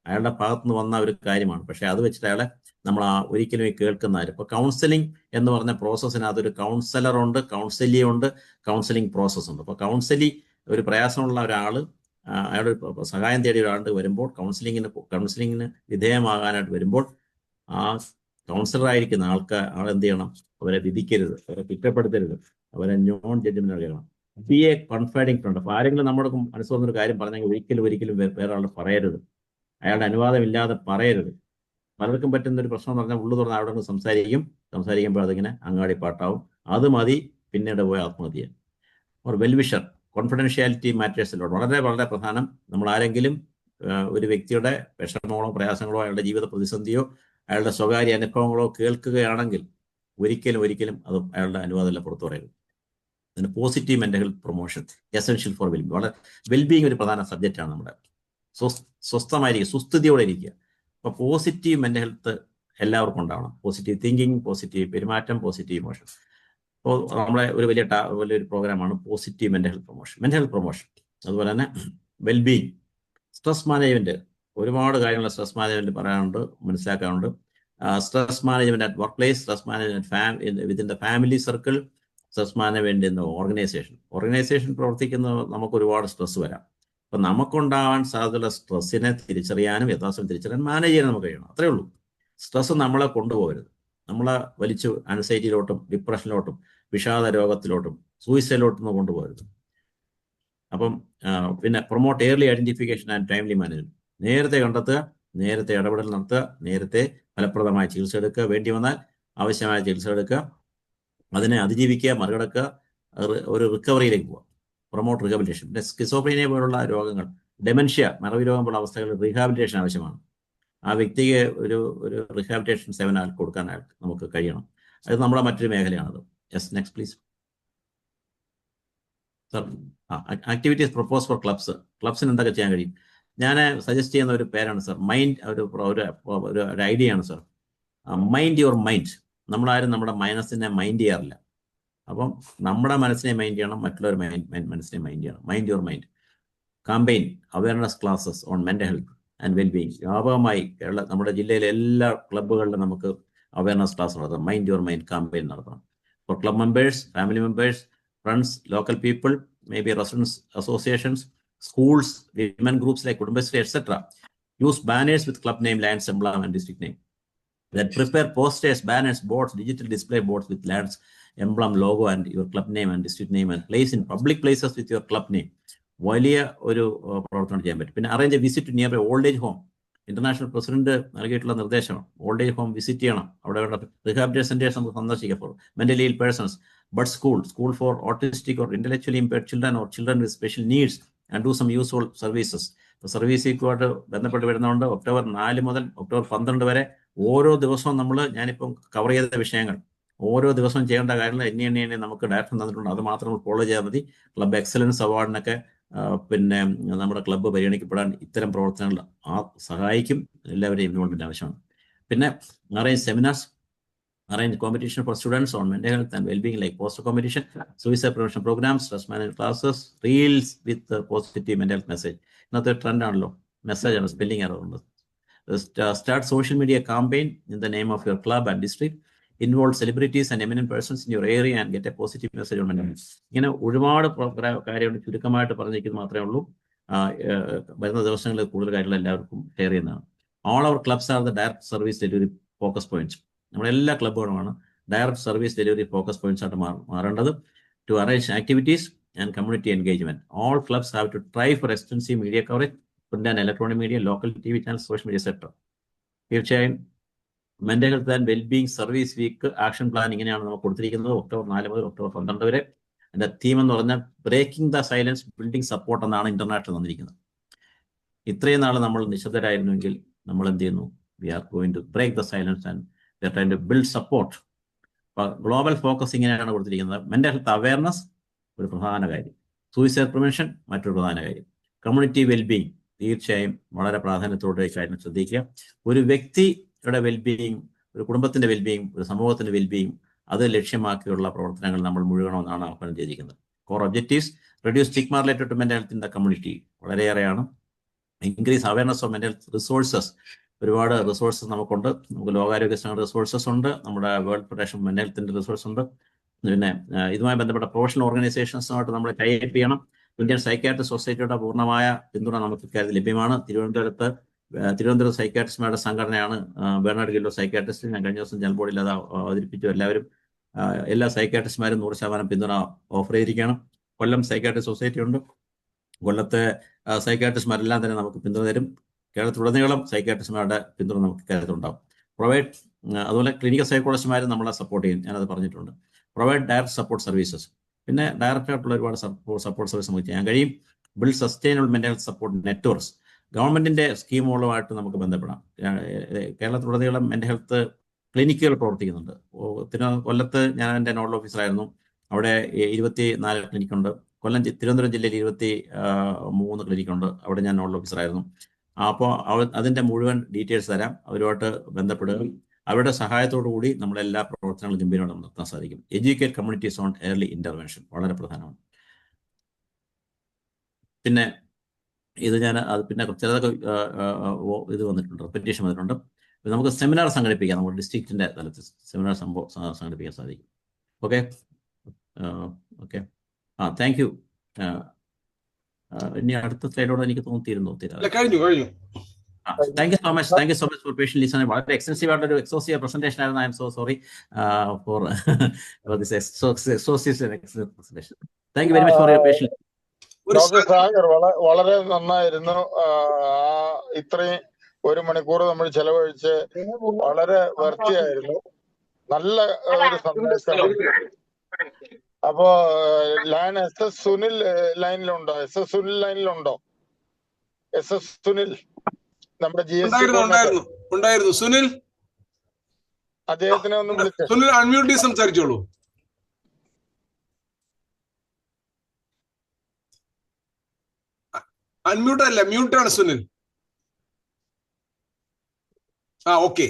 അയാളുടെ ഭാഗത്തുനിന്ന് വന്ന ഒരു കാര്യമാണ്. പക്ഷെ അത് വെച്ചിട്ട് അയാളെ നമ്മൾ ഒരിക്കലും കേൾക്കുന്നവർ. ഇപ്പോൾ കൗൺസിലിംഗ് എന്ന് പറഞ്ഞ പ്രോസസ്സിനകത്ത് ഒരു കൗൺസിലറുണ്ട്, കൗൺസിലി ഉണ്ട്, കൗൺസിലിംഗ് പ്രോസസ്സ് ഉണ്ട്. അപ്പോൾ ഒരു പ്രയാസമുള്ള ഒരാൾ, അയാളുടെ സഹായം തേടിയ ഒരാളുടെ വരുമ്പോൾ, കൗൺസിലിങ്ങിന് വിധേയമാകാനായിട്ട് വരുമ്പോൾ ആ കൗൺസിലറായിരിക്കുന്ന ആളെന്ത് ചെയ്യണം? അവരെ വിധിക്കരുത്, അവരെ കുറ്റപ്പെടുത്തരുത്, അവരെ നോൺ ജഡ്ജ്മെന്റ് നൽകണം. Be a confiding friend. അപ്പോൾ ആരെങ്കിലും നമ്മുടെ മനസ്സ് വന്നൊരു കാര്യം പറഞ്ഞെങ്കിൽ ഒരിക്കലും വേറെ ആൾ പറയരുത്, അയാളുടെ അനുവാദമില്ലാതെ പറയരുത്. പലർക്കും പറ്റുന്നൊരു പ്രശ്നം എന്ന് പറഞ്ഞാൽ ഉള്ളു തുറന്ന് അവിടെ നിന്ന് സംസാരിക്കുമ്പോൾ അതിങ്ങനെ അങ്ങാടിപ്പാട്ടാവും. അത് മതി, പിന്നീട് പോയി ആത്മഹത്യ. ഒരു വെൽവിഷർ, കോൺഫിഡൻഷ്യാലിറ്റി മാറ്റേഴ്സിലോട്ട് വളരെ വളരെ പ്രധാനം. നമ്മൾ ആരെങ്കിലും ഒരു വ്യക്തിയുടെ വിഷമങ്ങളോ പ്രയാസങ്ങളോ അയാളുടെ ജീവിത പ്രതിസന്ധിയോ അയാളുടെ സ്വകാര്യ അനുഭവങ്ങളോ കേൾക്കുകയാണെങ്കിൽ ഒരിക്കലും അത് അയാളുടെ അനുവാദമല്ല പുറത്തു പറയരുത്. അതിന് positive mental health promotion essential for wellbeing. വളരെ വെൽബീങ് ഒരു പ്രധാന സബ്ജക്റ്റാണ് നമ്മുടെ. സ്വസ്ഥമായിരിക്കുക, സുസ്ഥിതിയോടെ ഇരിക്കുക. അപ്പോൾ പോസിറ്റീവ് മെന്റൽ ഹെൽത്ത് എല്ലാവർക്കും ഉണ്ടാവണം. പോസിറ്റീവ് തിങ്കിങ്, പോസിറ്റീവ് പെരുമാറ്റം, പോസിറ്റീവ് ഇമോഷൻ. അപ്പോൾ നമ്മളെ ഒരു വലിയൊരു പ്രോഗ്രാമാണ് പോസിറ്റീവ് മെന്റൽ ഹെൽത്ത് പ്രൊമോഷൻ. അതുപോലെ തന്നെ വെൽബീങ്, സ്ട്രെസ് മാനേജ്മെന്റ്. ഒരുപാട് കാര്യങ്ങൾ സ്ട്രെസ് മാനേജ്മെന്റ് പറയാനുണ്ട്, മനസ്സിലാക്കാനുണ്ട്. Stress management at workplace, stress management within the family circle, stress management in organisation പ്രവർത്തിക്കുന്ന നമുക്ക് ഒരുപാട് സ്ട്രെസ് വരാം. അപ്പം നമുക്കുണ്ടാവാൻ സാധ്യതയുള്ള സ്ട്രെസ്സിനെ തിരിച്ചറിയാനും യഥാർത്ഥം തിരിച്ചറിയാൻ മാനേജ് ചെയ്യാൻ നമുക്ക് കഴിയണം. അത്രേ ഉള്ളൂ. സ്ട്രെസ് നമ്മളെ കൊണ്ടുപോകരുത്, നമ്മളെ വലിച്ചു ആൻസൈറ്റിയിലോട്ടും ഡിപ്രഷനിലോട്ടും വിഷാദ രോഗത്തിലോട്ടും സൂയിസൈഡിലോട്ടും കൊണ്ടുപോകരുത്. അപ്പം പിന്നെ promote early identification and timely management. നേരത്തെ കണ്ടെത്തുക, നേരത്തെ ഇടപെടൽ നടത്തുക, നേരത്തെ ഫലപ്രദമായ ചികിത്സ എടുക്കുക, വേണ്ടി വന്നാൽ ആവശ്യമായ ചികിത്സ എടുക്കുക, അതിനെ അതിജീവിക്കുക, മറികടക്കുക, ഒരു റിക്കവറിയിലേക്ക് പോവുക. Promote rehabilitation. പിന്നെ സ്കിസോഫ്രീനിയ പോലുള്ള രോഗങ്ങൾ, ഡെമൻഷ്യ, മറവി രോഗം പോലുള്ള അവസ്ഥകളിൽ റീഹാബിലിറ്റേഷൻ ആവശ്യമാണ്. ആ വ്യക്തിക്ക് ഒരു റീഹാബിലിറ്റേഷൻ സേവനം കൊടുക്കാൻ നമുക്ക് കഴിയണം. അത് നമ്മുടെ മറ്റൊരു മേഖലയാണത്. Yes, next please sir. Activities propose for ക്ലബ്സിന് എന്തൊക്കെ ചെയ്യാൻ കഴിയും? ഞാൻ സജസ്റ്റ് ചെയ്യുന്ന ഒരു പേരാണ് സർ, ഒരു ഐഡിയ ആണ് സർ, മൈൻഡ് യുവർ മൈൻഡ്. നമ്മളാരും നമ്മുടെ മനസ്സിനെ മൈൻഡ് ചെയ്യാറില്ല. അപ്പം നമ്മുടെ മനസ്സിനെ മൈൻഡ് ചെയ്യണം, മറ്റുള്ളവർ മനസ്സിനെ മൈൻഡ് ചെയ്യണം. Mind your mind campaign, awareness classes on mental health and wellbeing. വ്യാപകമായി നമ്മുടെ ജില്ലയിലെ എല്ലാ ക്ലബ്ബുകളിലും നമുക്ക് അവയർനെസ് ക്ലാസ് നടത്താം. മൈൻഡ് യുവർ മൈൻഡ് കാമ്പയിൻ നടത്തണം. For club members, family members, friends, local people, maybe residents associations, schools, women groups like Kudumbashree, etc. Use banners with club name, Lions emblem and district name. Then prepare posters, banners, boards, digital display boards with Lions emblem, logo and your club name and district name, and place in public places with your club name. വലിയ ഒരു പ്രവർത്തനം ചെയ്യാൻ പറ്റും. പിന്നെ arrange a visit nearby old age home. International president നൽകിയിട്ടുള്ള നിർദ്ദേശമാണ്, ഓൾഡ് ഏജ് ഹോം വിസിറ്റ് ചെയ്യണം. അവിടെ റീഹാബിലിറ്റേഷൻ സെന്റേഴ്സ് നമുക്ക് സന്ദർശിക്കാം ഫോർ മെന്റലി ഇൽ persons. But school for autistic or intellectually impaired children or children with special needs, and do some useful services. സർവീസുമായിട്ട് ബന്ധപ്പെട്ട് വരുന്നതുകൊണ്ട് ഒക്ടോബർ 4 മുതൽ ഒക്ടോബർ 12 വരെ ഓരോ ദിവസവും ഞാനിപ്പം കവർ ചെയ്ത വിഷയങ്ങൾ ഓരോ ദിവസവും ചെയ്യേണ്ട കാര്യങ്ങൾ എണ്ണി നമുക്ക് ഡയറക്ഷൻ തന്നിട്ടുണ്ട്. അത് മാത്രം ഫോളോ ചെയ്താൽ മതി. ക്ലബ് എക്സലൻസ് അവാർഡിനൊക്കെ പിന്നെ നമ്മുടെ ക്ലബ്ബ് പരിഗണിക്കപ്പെടാൻ ഇത്തരം പ്രവർത്തനങ്ങൾ സഹായിക്കും. എല്ലാവരെയും ഇൻവോൾവ്മെന്റ് ആവശ്യമാണ്. പിന്നെ arrange seminars, arrange competition for students on mental health and well-being like poster competition, suicide prevention programs, stress management classes, reels with positive mental health message. ഇന്നത്തെ ട്രെൻഡ് ആണല്ലോ, മെസ്സേജ് ആണ്, സ്പെല്ലിംഗ് എറർ ഉണ്ട്. Start social media campaign in the name of your club and district. Involve celebrities and eminent persons in your area and get a positive message on mental health. ഇങ്ങനെ ഒരുപാട് കാര്യങ്ങൾ ചുരുക്കമായിട്ട് പറഞ്ഞിരിക്കുന്നത് മാത്രമേ ഉള്ളൂ. വരുന്ന ദിവസങ്ങളിൽ കൂടുതൽ കാര്യങ്ങൾ എല്ലാവർക്കും ഷെയർ ചെയ്യുന്നതാണ്. All our clubs are the direct service delivery focus points. നമ്മുടെ എല്ലാ ക്ലബ്ബുകളുമാണ് direct service delivery focus points ആയിട്ട് മാറേണ്ടത്. To arrange activities and community engagement. All clubs have to try for extensive media coverage, print and electronic media, local TV channel, social media sector. തീർച്ചയായും mental health and wellbeing service week action plan ഇങ്ങനെയാണ് നമുക്ക് കൊടുത്തിരിക്കുന്നത്. ഒക്ടോബർ 4 മുതൽ ഒക്ടോബർ 12 വരെ. അതിന്റെ തീം എന്ന് പറഞ്ഞാൽ breaking the silence, building support എന്നാണ് ഇന്റർനാഷണൽ തന്നിരിക്കുന്നത്. ഇത്രയും നാൾ നമ്മൾ നിശബ്ദരായിരുന്നുവെങ്കിൽ നമ്മൾ എന്ത് ചെയ്യുന്നു? We are going to break the silence and we are trying to build support. Global focus ഇങ്ങനെയാണ് കൊടുത്തിരിക്കുന്നത്. മെന്റൽ ഹെൽത്ത് അവയർനെസ് ഒരു പ്രധാന കാര്യം, സൂയിസൈഡ് പ്രിവെൻഷൻ മറ്റൊരു പ്രധാന കാര്യം, കമ്മ്യൂണിറ്റി വെൽബീയിങ് തീർച്ചയായും വളരെ പ്രാധാന്യത്തോടെ കാര്യം ശ്രദ്ധിക്കുക. ഒരു വ്യക്തിയുടെ വെൽബീയിങ്, ഒരു കുടുംബത്തിന്റെ വെൽബീയിങ്, ഒരു സമൂഹത്തിന്റെ വെൽബീയിങ്, അത് ലക്ഷ്യമാക്കിയുള്ള പ്രവർത്തനങ്ങൾ നമ്മൾ മുഴുകണമെന്നാണ് ആഹ്വാനം ചെയ്തിരിക്കുന്നത്. Core objectives: reduce stigma related to mental health in the community, വളരെയേറെയാണ്. Increase awareness of mental health resources, ഒരുപാട് റിസോഴ്സസ് നമുക്കുണ്ട്. നമുക്ക് ലോകാരോഗ്യ സംഘടന റിസോഴ്സസ് ഉണ്ട്, നമ്മുടെ വേൾഡ് ഫെഡറേഷൻ മെന്റൽ ഹെൽത്തിന്റെ റിസോഴ്സ് ഉണ്ട്. പിന്നെ ഇതുമായി ബന്ധപ്പെട്ട പ്രൊഫഷണൽ ഓർഗനൈസേഷൻസുമായിട്ട് നമ്മൾ ടൈപ്പ് ചെയ്യണം. ഇന്ത്യൻ സൈക്യാട്രിസ്റ്റ് സൊസൈറ്റിയുടെ പൂർണ്ണമായ പിന്തുണ നമുക്ക് ഇക്കാര്യത്തിൽ ലഭ്യമാണ്. തിരുവനന്തപുരം സൈക്യാട്രിസ്റ്റുമാരുടെ സംഘടനയാണ് ബെർണാഡ് ഗില്ലോ സൈക്യാട്രിസ്റ്റ്. ഞാൻ കഴിഞ്ഞ ദിവസം ജനറൽ ബോഡിയിൽ അത് അവതരിപ്പിച്ചു. എല്ലാവരും എല്ലാ സൈക്യാട്രിസ്റ്റുമാരും 100% പിന്തുണ ഓഫർ ചെയ്തിരിക്കുകയാണ്. കൊല്ലം സൈക്യാട്രിസ്റ്റ് സൊസൈറ്റി ഉണ്ട്. കൊല്ലത്തെ സൈക്യാട്രിസ്റ്റുമാരെല്ലാം തന്നെ നമുക്ക് പിന്തുണ തരും. കേരളത്തിലുടനീളം സൈക്യാട്രിസ്റ്റുമാരുടെ പിന്തുണ നമുക്ക് കേരളത്തിലുണ്ടാവും. പ്രൊവൈഡ്, അതുപോലെ ക്ലിനിക്കൽ സൈക്കോളജിസ്റ്റുമാരും നമ്മളെ സപ്പോർട്ട് ചെയ്യും, ഞാനത് പറഞ്ഞിട്ടുണ്ട്. പ്രൊവൈഡ് ഡയറക്റ്റ് സപ്പോർട്ട് സർവീസസ്, പിന്നെ ഡയറക്റ്റ് ആയിട്ടുള്ള ഒരുപാട് സപ്പോർട്ട് സർവീസ് നമുക്ക് ചെയ്യാൻ കഴിയും. Build sustainable mental health support networks, ഗവൺമെന്റിന്റെ സ്കീമുകളുമായിട്ട് നമുക്ക് ബന്ധപ്പെടാം. കേരളത്തിലുടനീളം മെന്റൽ ഹെൽത്ത് ക്ലിനിക്കുകൾ പ്രവർത്തിക്കുന്നുണ്ട്. കൊല്ലത്ത് ഞാൻ എൻ്റെ നോഡൽ ഓഫീസറായിരുന്നു. അവിടെ 24 ക്ലിനിക്കുണ്ട്. തിരുവനന്തപുരം ജില്ലയിൽ 23 ക്ലിനിക്കുണ്ട്. അവിടെ ഞാൻ നോഡൽ ഓഫീസറായിരുന്നു. അപ്പോൾ അതിൻ്റെ മുഴുവൻ ഡീറ്റെയിൽസ് തരാം. അവരുമായിട്ട് ബന്ധപ്പെടുക. അവരുടെ സഹായത്തോടു കൂടി നമ്മുടെ എല്ലാ പ്രവർത്തനങ്ങളും ഗംഭീരമായി നടത്താൻ സാധിക്കും. Educate communities on early intervention വളരെ പ്രധാനമാണ്. പിന്നെ ഇത് പിന്നെ ചിലതൊക്കെ ഇത് വന്നിട്ടുണ്ട്, പെറ്റീഷൻ വന്നിട്ടുണ്ട്. നമുക്ക് സെമിനാർ സംഘടിപ്പിക്കാം. നമ്മുടെ ഡിസ്ട്രിക്റ്റിന്റെ തലത്തിൽ സെമിനാർ സംഘടിപ്പിക്കാൻ സാധിക്കും. ഓക്കെ. Thank you. ഇനി അടുത്ത സ്ലൈഡോടെ എനിക്ക് തോന്നിയിരുന്നു. കഴിഞ്ഞു. Thank you so much for patient listening. വളരെ എക്സ്റ്റൻസീവ് ആയിട്ടൊരു എക്സോസീവ് പ്രസന്റേഷൻ ആയിരുന്നു. I'm so sorry for this exhaustive presentation. Thank you very much for your patience. Doctor Sagar വളരെ നന്നായിരുന്നു. ഇത്രയും 1 മണിക്കൂർ നമ്മൾ ചെലവഴിച്ച് വളരെ വൃത്തിയായിരുന്നു. നല്ല ഒരു സന്ദേശം. അപ്പോ ലൈൻ SS സുനിൽ ലൈനിലുണ്ടോ? SS സുനിൽ നമ്മുടെ GST ഉണ്ടായിരുന്നു. സുനിൽ, അദ്ദേഹത്തിനെ ഒന്ന് വിളിച്ചു. സുനിൽ അൺമ്യൂട്ട് ചെയ്ത് സംസാരിച്ചോളൂ. അൺമ്യൂട്ട് അല്ല, മ്യൂട്ടാണ് സുനിൽ. ഓക്കെ,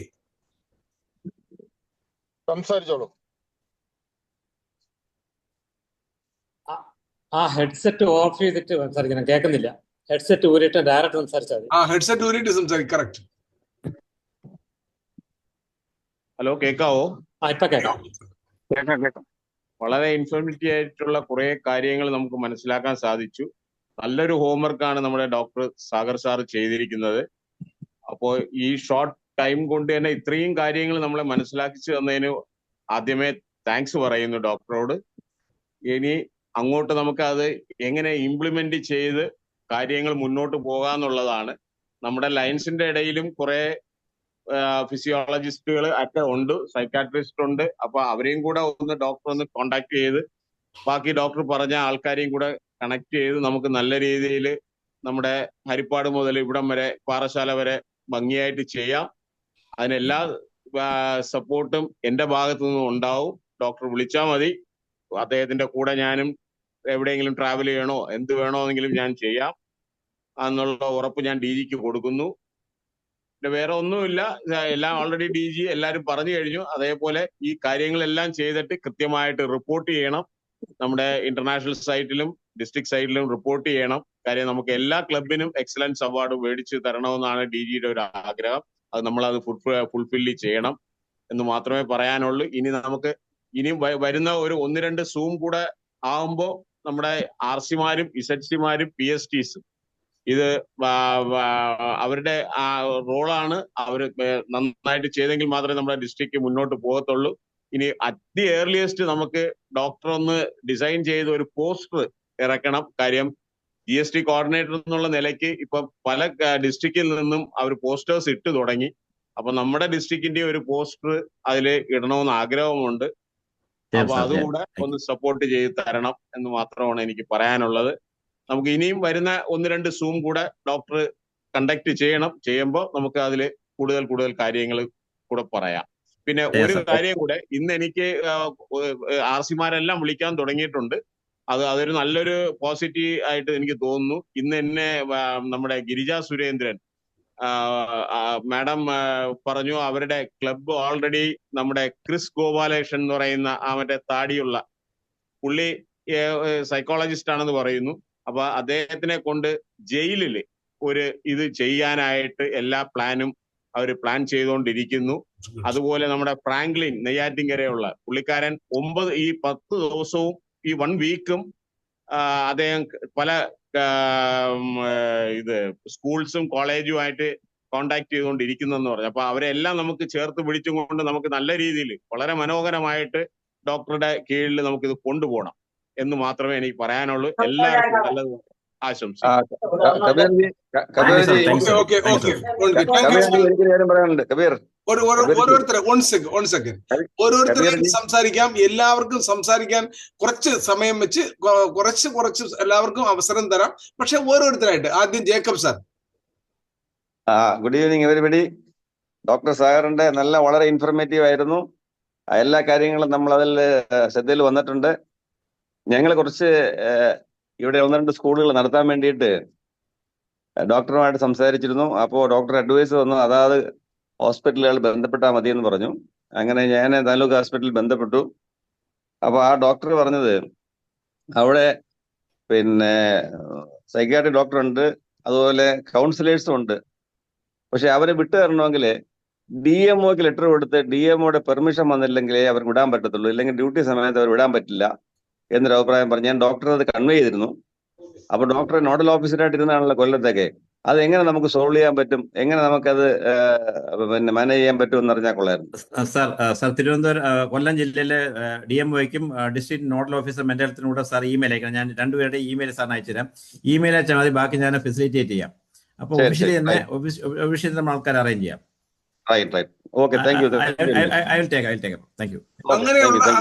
സംസാരിച്ചോളൂ. ഹെഡ്സെറ്റ് ഓഫ് ചെയ്തിട്ട് സംസാരിക്കണം, കേൾക്കുന്നില്ല. ഹെഡ്സെറ്റ് ഊരിട്ട് ഡയറക്റ്റ് സംസാരിച്ചാൽ മതി. ഹെഡ്സെറ്റ് ഊരിട്ട് സംസാരിക്കും. കറക്റ്റ്. ഹലോ, കേൾക്കാവോ? ഇപ്പൊ കേൾക്കാം. വളരെ ഇൻഫോർമേറ്റീവ് ആയിട്ടുള്ള കുറെ കാര്യങ്ങൾ നമുക്ക് മനസ്സിലാക്കാൻ സാധിച്ചു. നല്ലൊരു ഹോംവർക്കാണ് നമ്മുടെ ഡോക്ടർ സാഗർ സാർ ചെയ്തിരിക്കുന്നത്. അപ്പോൾ ഈ ഷോർട്ട് ടൈം കൊണ്ട് തന്നെ ഇത്രയും കാര്യങ്ങൾ നമ്മളെ മനസ്സിലാക്കിച്ചു തന്നതിന് ആദ്യമേ താങ്ക്സ് പറയുന്നു ഡോക്ടറോട്. ഇനി അങ്ങോട്ട് നമുക്ക് അത് എങ്ങനെ ഇംപ്ലിമെന്റ് ചെയ്ത് കാര്യങ്ങൾ മുന്നോട്ട് പോകാന്നുള്ളതാണ്. നമ്മുടെ ലയൻസിന്റെ ഇടയിലും കുറെ ഫിസിയോളജിസ്റ്റുകൾ ഒക്കെ ഉണ്ട്, സൈക്കാട്രിസ്റ്റ് ഉണ്ട്. അപ്പൊ അവരെയും കൂടെ ഡോക്ടർ ഒന്ന് കോണ്ടാക്ട് ചെയ്ത് ബാക്കി ഡോക്ടർ പറഞ്ഞ ആൾക്കാരെയും കൂടെ കണക്ട് ചെയ്ത് നമുക്ക് നല്ല രീതിയിൽ നമ്മുടെ ഹരിപ്പാട് മുതൽ ഇവിടം വരെ പാറശാല വരെ ഭംഗിയായിട്ട് ചെയ്യാം. അതിനെല്ലാ സപ്പോർട്ടും എൻ്റെ ഭാഗത്തു നിന്നും ഉണ്ടാവും. ഡോക്ടർ വിളിച്ചാൽ മതി. അദ്ദേഹത്തിന്റെ കൂടെ ഞാനും എവിടെയെങ്കിലും ട്രാവൽ ചെയ്യണോ എന്ത് വേണമെങ്കിലും ഞാൻ ചെയ്യാം എന്നുള്ള ഉറപ്പ് ഞാൻ ഡി ജിക്ക് കൊടുക്കുന്നു. പിന്നെ വേറെ ഒന്നുമില്ല, എല്ലാം ഓൾറെഡി ഡി ജി എല്ലാവരും പറഞ്ഞു കഴിഞ്ഞു. അതേപോലെ ഈ കാര്യങ്ങളെല്ലാം ചെയ്തിട്ട് കൃത്യമായിട്ട് റിപ്പോർട്ട് ചെയ്യണം. നമ്മുടെ ഇന്റർനാഷണൽ സൈറ്റിലും ഡിസ്ട്രിക്ട് സൈറ്റിലും റിപ്പോർട്ട് ചെയ്യണം. കാര്യം നമുക്ക് എല്ലാ ക്ലബിനും എക്സലൻസ് അവാർഡ് മേടിച്ച് തരണമെന്നാണ് ഡി ജിയുടെ ഒരു ആഗ്രഹം. അത് നമ്മളത് ഫുൾഫില്ല് ചെയ്യണം എന്ന് മാത്രമേ പറയാനുള്ളൂ. ഇനി നമുക്ക് ഇനിയും വരുന്ന ഒരു 1-2 സൂം കൂടെ ആവുമ്പോൾ നമ്മുടെ RC-മാരും SHC-മാരും PSTs ഇത് അവരുടെ റോളാണ്. അവർ നന്നായിട്ട് ചെയ്തെങ്കിൽ മാത്രമേ നമ്മുടെ ഡിസ്ട്രിക്ട് മുന്നോട്ട് പോകത്തുള്ളൂ. ഇനി അറ്റ് ദി ഏർലിയസ്റ്റ് നമുക്ക് ഡോക്ടർ ഒന്ന് ഡിസൈൻ ചെയ്ത് ഒരു പോസ്റ്റർ ഇറക്കണം. കാര്യം GST കോർഡിനേറ്റർ എന്നുള്ള നിലയ്ക്ക് ഇപ്പൊ പല ഡിസ്ട്രിക്റ്റിൽ നിന്നും അവർ പോസ്റ്റേഴ്സ് ഇട്ട് തുടങ്ങി. അപ്പൊ നമ്മുടെ ഡിസ്ട്രിക്റ്റിന്റെ ഒരു പോസ്റ്റർ അതിൽ ഇടണമെന്ന് ആഗ്രഹമുണ്ട്. അപ്പൊ അതുകൂടെ ഒന്ന് സപ്പോർട്ട് ചെയ്ത് തരണം എന്ന് മാത്രമാണ് എനിക്ക് പറയാനുള്ളത്. നമുക്ക് ഇനിയും വരുന്ന 1-2 സൂം കൂടെ ഡോക്ടർ കണ്ടക്ട് ചെയ്യണം. ചെയ്യുമ്പോൾ നമുക്ക് അതിൽ കൂടുതൽ കാര്യങ്ങൾ കൂടെ പറയാം. പിന്നെ ഒരു കാര്യം കൂടെ, ഇന്ന് എനിക്ക് RC-മാരെല്ലാം വിളിക്കാൻ തുടങ്ങിയിട്ടുണ്ട്. അതൊരു നല്ലൊരു പോസിറ്റീവ് ആയിട്ട് എനിക്ക് തോന്നുന്നു. ഇന്ന് എന്നെ നമ്മുടെ ഗിരിജ സുരേന്ദ്രൻ മാഡം പറഞ്ഞു, അവരുടെ ക്ലബ്ബ് ഓൾറെഡി നമ്മുടെ ക്രിസ് ഗോപാലകൃഷ്ണൻ എന്ന് പറയുന്ന മറ്റേ താടിയുള്ള പുള്ളി സൈക്കോളജിസ്റ്റ് ആണെന്ന് പറയുന്നു. അപ്പൊ അദ്ദേഹത്തിനെ കൊണ്ട് ജയിലിൽ ഒരു ഇത് ചെയ്യാനായിട്ട് എല്ലാ പ്ലാനും അവർ പ്ലാൻ ചെയ്തുകൊണ്ടിരിക്കുന്നു. അതുപോലെ നമ്മുടെ ഫ്രാങ്ക്ലിൻ നെയ്യാറ്റിൻകരയുള്ള പുള്ളിക്കാരൻ 10 ദിവസവും ഈ 1 വീക്കും അദ്ദേഹം പല ഇത് സ്കൂൾസും കോളേജുമായിട്ട് കോണ്ടാക്ട് ചെയ്തുകൊണ്ടിരിക്കുന്നെന്ന് പറഞ്ഞു. അപ്പൊ അവരെല്ലാം നമുക്ക് ചേർത്ത് പിടിച്ചും കൊണ്ട് നമുക്ക് നല്ല രീതിയിൽ വളരെ മനോഹരമായിട്ട് ഡോക്ടറുടെ കീഴിൽ നമുക്കിത് കൊണ്ടുപോകണം എന്ന് മാത്രമേ എനിക്ക് പറയാനുള്ളൂ. എല്ലാവർക്കും നല്ലത് ആശംസിക്കുന്നു. എനിക്കൊരു കാര്യം പറയാനുണ്ട് കബീർ. ഓരോരുത്തരെയും സംസാരിക്കാം. എല്ലാവർക്കും സംസാരിക്കാൻ കുറച്ച് സമയം വെച്ച് കുറച്ച് എല്ലാവർക്കും അവസരം തരാം. പക്ഷെ ഓരോരുത്തരായിട്ട്. ആദ്യം Jacob sir. Good evening everybody. Doctor സാഗറിന്റെ വളരെ ഇൻഫർമേറ്റീവ് ആയിരുന്നു. എല്ലാ കാര്യങ്ങളും നമ്മൾ അതിൽ ശ്രദ്ധയിൽ വന്നിട്ടുണ്ട്. ഞങ്ങൾ കുറച്ച് ഇവിടെ 1-2 സ്കൂളുകൾ നടത്താൻ വേണ്ടിയിട്ട് ഡോക്ടറുമായിട്ട് സംസാരിച്ചിരുന്നു. അപ്പോൾ ഡോക്ടർ അഡ്വൈസ് വന്നു, അതാത് ഹോസ്പിറ്റലുകൾ ബന്ധപ്പെട്ടാൽ മതിയെന്ന് പറഞ്ഞു. അങ്ങനെ ഞാൻ താലൂക്ക് ഹോസ്പിറ്റലിൽ ബന്ധപ്പെട്ടു. അപ്പോൾ ആ ഡോക്ടർ പറഞ്ഞത് അവിടെ പിന്നെ സൈക്യാട്രിക് ഡോക്ടർ ഉണ്ട്, അതുപോലെ കൗൺസിലേഴ്സും ഉണ്ട്. പക്ഷെ അവരെ വിട്ടു തരണമെങ്കിൽ DMOക്ക് ലെറ്റർ കൊടുത്ത് DMOയുടെ പെർമിഷൻ വന്നില്ലെങ്കിലേ അവർ വിടാൻ പറ്റത്തുള്ളൂ. ഇല്ലെങ്കിൽ ഡ്യൂട്ടി സമയത്ത് അവർ വിടാൻ പറ്റില്ല എന്നൊരു അഭിപ്രായം പറഞ്ഞു. ഞാൻ ഡോക്ടറെ അത് കൺവേ ചെയ്തിരുന്നു. അപ്പൊ ഡോക്ടർ നോഡൽ ഓഫീസറായിട്ട് ഇരുന്നാണല്ലോ കൊല്ലത്തൊക്കെ. അത് എങ്ങനെ നമുക്ക് സോൾവ് ചെയ്യാൻ പറ്റും, എങ്ങനെ നമുക്കത് പിന്നെ മാനേജ് ചെയ്യാൻ പറ്റും എന്ന് അറിഞ്ഞാൽ കൊള്ളായിരുന്നു. സാർ തിരുവനന്തപുരം കൊല്ലം ജില്ലയിലെ DMOയ്ക്കും ഡിസ്ട്രിക്ട് നോഡൽ ഓഫീസർ മെന്റാലിറ്റിനൂടെ സാർ ഇമെയിൽ അയക്കണം. ഞാൻ 2 പേരുടെ ഇമെയിൽ സാറിന് അയച്ചുതരാം. ഇമെയിൽ അയച്ചാൽ മതി, ബാക്കി ഞാൻ ഫെസിലിറ്റേറ്റ് ചെയ്യാം. അപ്പോൾ ഒഫീഷ്യലി തന്നെ ഒഫീഷ്യലി നമ്മൾ ആൾക്കാർ അറേഞ്ച് ചെയ്യാം.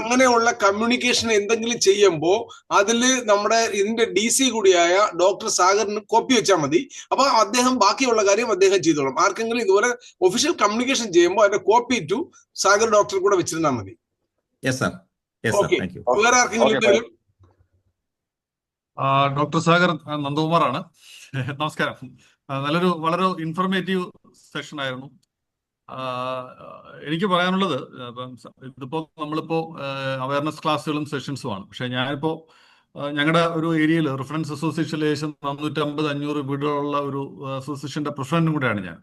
അങ്ങനെയുള്ള കമ്മ്യൂണിക്കേഷൻ എന്തെങ്കിലും ചെയ്യുമ്പോ അതില് നമ്മുടെ ഇതിന്റെ DC കൂടിയായ ഡോക്ടർ സാഗറിന് കോപ്പി വെച്ചാൽ മതി. അപ്പൊ അദ്ദേഹം ബാക്കിയുള്ള കാര്യം അദ്ദേഹം ചെയ്തോളും. ആർക്കെങ്കിലും ഇതുപോലെ ഒഫീഷ്യൽ കമ്മ്യൂണിക്കേഷൻ ചെയ്യുമ്പോൾ അതിന്റെ കോപ്പി ടു സാഗർ ഡോക്ടർ കൂടെ വെച്ചിരുന്നാൽ മതി. വേറെ ആർക്കെങ്കിലും? ഡോക്ടർ സാഗർ നന്ദകുമാറാണ്. നമസ്കാരം. വളരെ ഇൻഫോർമേറ്റീവ് സെഷൻ ആയിരുന്നു. എനിക്ക് പറയാനുള്ളത്, ഇതിപ്പോ നമ്മളിപ്പോ അവയർനെസ് ക്ലാസ്സുകളും സെഷൻസുമാണ്. പക്ഷെ ഞാനിപ്പോ ഞങ്ങളുടെ ഒരു ഏരിയയിൽ റെഫറൻസ് അസോസിയേഷൻ 450-500 വീടുകളുള്ള ഒരു അസോസിയേഷന്റെ പ്രസിഡന്റും കൂടെയാണ് ഞാൻ.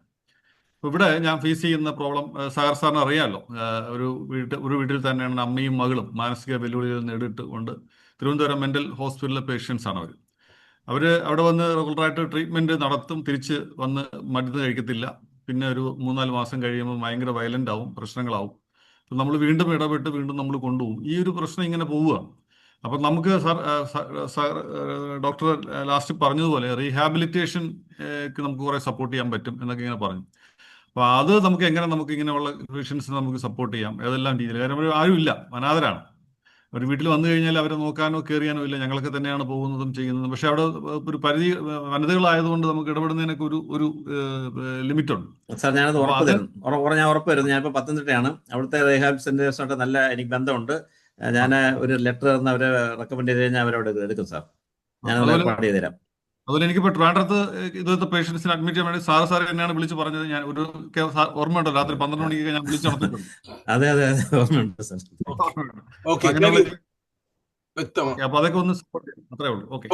ഇവിടെ ഞാൻ ഫേസ് ചെയ്യുന്ന പ്രോബ്ലം സാഗർ സാറിന് അറിയാമല്ലോ. ഒരു വീട്ടിൽ തന്നെയാണ് അമ്മയും മകളും മാനസിക വെല്ലുവിളികൾ നേരിട്ടുകൊണ്ട് തിരുവനന്തപുരം മെന്റൽ ഹോസ്പിറ്റലിലെ പേഷ്യൻസ് ആണ് അവർ അവിടെ വന്ന് റെഗുലറായിട്ട് ട്രീറ്റ്മെന്റ് നടത്തും. തിരിച്ച് വന്ന് മരുന്ന് കഴിക്കത്തില്ല. പിന്നെ ഒരു 3-4 മാസം കഴിയുമ്പോൾ ഭയങ്കര വയലന്റ് ആവും, പ്രശ്നങ്ങളാവും. അപ്പം നമ്മൾ വീണ്ടും ഇടപെട്ട് വീണ്ടും നമ്മൾ കൊണ്ടുപോകും. ഈ ഒരു പ്രശ്നം ഇങ്ങനെ പോവുകയാണ്. അപ്പം നമുക്ക് ഡോക്ടർ ലാസ്റ്റ് പറഞ്ഞതുപോലെ റീഹാബിലിറ്റേഷൻ നമുക്ക് കുറെ സപ്പോർട്ട് ചെയ്യാൻ പറ്റും എന്നൊക്കെ ഇങ്ങനെ പറഞ്ഞു. അപ്പോൾ അത് നമുക്ക് ഇങ്ങനെയുള്ള പേഷ്യൻസിനെ നമുക്ക് സപ്പോർട്ട് ചെയ്യാം ഏതെല്ലാം രീതിയിൽ. കാരണം ആരും ഇല്ല, അനാഥരാണ്. ഒരു വീട്ടിൽ വന്നു കഴിഞ്ഞാൽ അവരെ നോക്കാനോ കയറിയാനോ ഇല്ല, ഞങ്ങളൊക്കെ തന്നെയാണ് പോകുന്നതും ചെയ്യുന്നതും. പക്ഷെ അവിടെ ഒരു പരിധി വനിതകളായതുകൊണ്ട് നമുക്ക് ഇടപെടുന്നതിനൊക്കെ ഒരു ലിമിറ്റ് ഉണ്ട്. സാർ ഞാനത് ഞാൻ ഉറപ്പ് തരുന്നു. ഞാനിപ്പോൾ പത്തനംതിട്ടയാണ്. അവിടുത്തെ റീഹാബ് സെന്റേഴ്സായിട്ട് നല്ല എനിക്ക് ബന്ധമുണ്ട്. ഞാൻ ഒരു ലെറ്റർ തന്ന് അവരെ റെക്കമെൻഡ് ചെയ്ത് കഴിഞ്ഞാൽ അവരവിടെ എടുക്കും സാർ. ഞാൻ ഏർപ്പാട് ചെയ്ത് തരാം. അതുപോലെ എനിക്കിപ്പോൾ ട്രിവാൻഡ്രത്ത് ഇതുപോലത്തെ പേഷ്യൻസിനെ അഡ്മിറ്റ് ചെയ്യാൻ വേണ്ടി സാർ എന്നെയാണ് വിളിച്ച് പറഞ്ഞത്. ഞാൻ ഒരു ഓർമ്മയുണ്ടോ, രാത്രി 12 മണിക്ക് ഞാൻ വിളിച്ചു നടത്തിയിട്ടുണ്ട്. അതെ ഓർമ്മയുണ്ട് സാർ. അപ്പൊ അതൊക്കെ ഒന്ന് സപ്പോർട്ട് ചെയ്യും, അത്രേ ഉള്ളൂ. Okay,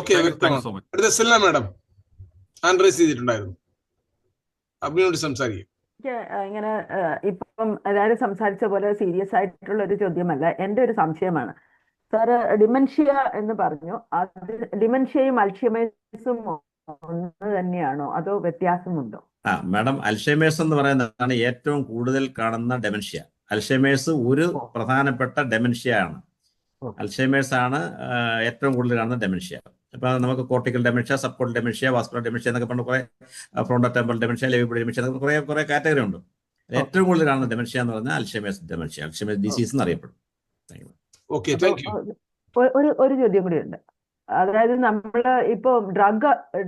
so much. Madam hand raise ചെയ്തിട്ടുണ്ടായിരുന്നു, അഭിനോട് സംസാരിക്കും. ഇങ്ങനെ ഇപ്പം എല്ലാവരും സംസാരിച്ച പോലെ സീരിയസ് ആയിട്ടുള്ള ഒരു ചോദ്യമല്ല, എൻ്റെ ഒരു സംശയമാണ്. സാറ് ഡിമെൻഷ്യ എന്ന് പറഞ്ഞു, അത് ഡിമെൻഷ്യയും അൽഷിമേഴ്സും ഒന്ന് തന്നെയാണോ അതോ വ്യത്യാസമുണ്ടോ? മാഡം, അൽഷൈമേഴ്സ് എന്ന് പറയുന്നതാണ് ഏറ്റവും കൂടുതൽ കാണുന്ന ഡെമൻഷ്യ. അൽഷൈമേഴ്സ് ഒരു പ്രധാനപ്പെട്ട ഡെമൻഷ്യ ആണ്. അൽഷൈമേഴ്സ് ആണ് ഏറ്റവും കൂടുതൽ കാണുന്ന ഡെമൻഷ്യ. അപ്പൊ നമുക്ക് cortical dementia, sub cortical dementia, vascular dementia എന്നൊക്കെ പറഞ്ഞ കുറെ, ഫ്രോണ്ടൽ ടെമ്പറൽ ഡെമൻഷ്യ, ലെവിബിൾ ഡെമൻഷ്യ എന്നൊക്കെ കുറെ കാറ്റഗറി ഉണ്ട്. ഏറ്റവും കൂടുതൽ കാണുന്ന ഡെമൻഷ്യ എന്ന് പറഞ്ഞാൽ അൽഷൈമേഴ്സ് ഡെമൻഷ്യ, അൽഷൈമേഴ്സ് ഡിസീസ് എന്ന് അറിയപ്പെടും. ഒരു ചോദ്യം കൂടി ഉണ്ട്. അതായത് നമ്മള് ഇപ്പൊ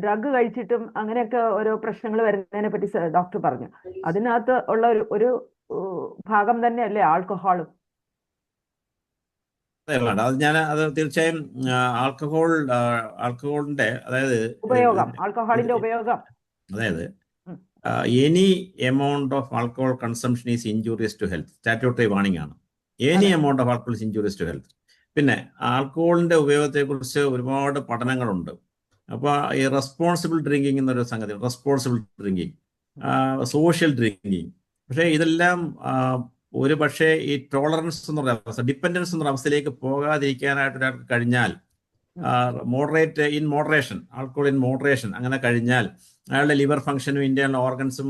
ഡ്രഗ് കഴിച്ചിട്ടും അങ്ങനെയൊക്കെ ഓരോ പ്രശ്നങ്ങൾ വരുന്നതിനെ പറ്റി ഡോക്ടർ പറഞ്ഞു. അതിനകത്ത് ഉള്ള ഒരു ഭാഗം തന്നെയല്ലേ ആൽക്കഹോളും? അത് തീർച്ചയായും ആൽക്കഹോളിന്റെ ആൽക്കഹോളിന്റെ ഉപയോഗം, അതായത് any amount of alcohol consumption is injurious to health. Statutory warning ആണ്. Any amount of alcohol is injurious to health. പിന്നെ ആൽക്കഹോളിന്റെ ഉപയോഗത്തെക്കുറിച്ച് ഒരുപാട് പഠനങ്ങളുണ്ട്. അപ്പോൾ ഈ റെസ്പോൺസിബിൾ ഡ്രിങ്കിങ് എന്നൊരു സംഗതി, റെസ്പോൺസിബിൾ ഡ്രിങ്കിങ്, സോഷ്യൽ ഡ്രിങ്കിങ്, പക്ഷേ ഇതെല്ലാം ഒരു പക്ഷേ ഈ ടോളറൻസ് എന്നുള്ള അവസ്ഥ, ഡിപ്പെൻഡൻസ് എന്നുള്ള അവസ്ഥയിലേക്ക് പോകാതിരിക്കാനായിട്ട് ഒരാൾക്ക് കഴിഞ്ഞാൽ, മോഡറേഷൻ, ആൽക്കഹോൾ ഇൻ മോഡറേഷൻ അങ്ങനെ കഴിഞ്ഞാൽ, അയാളുടെ ലിവർ ഫംഗ്ഷനും ഇന്റേണൽ ഓർഗൻസും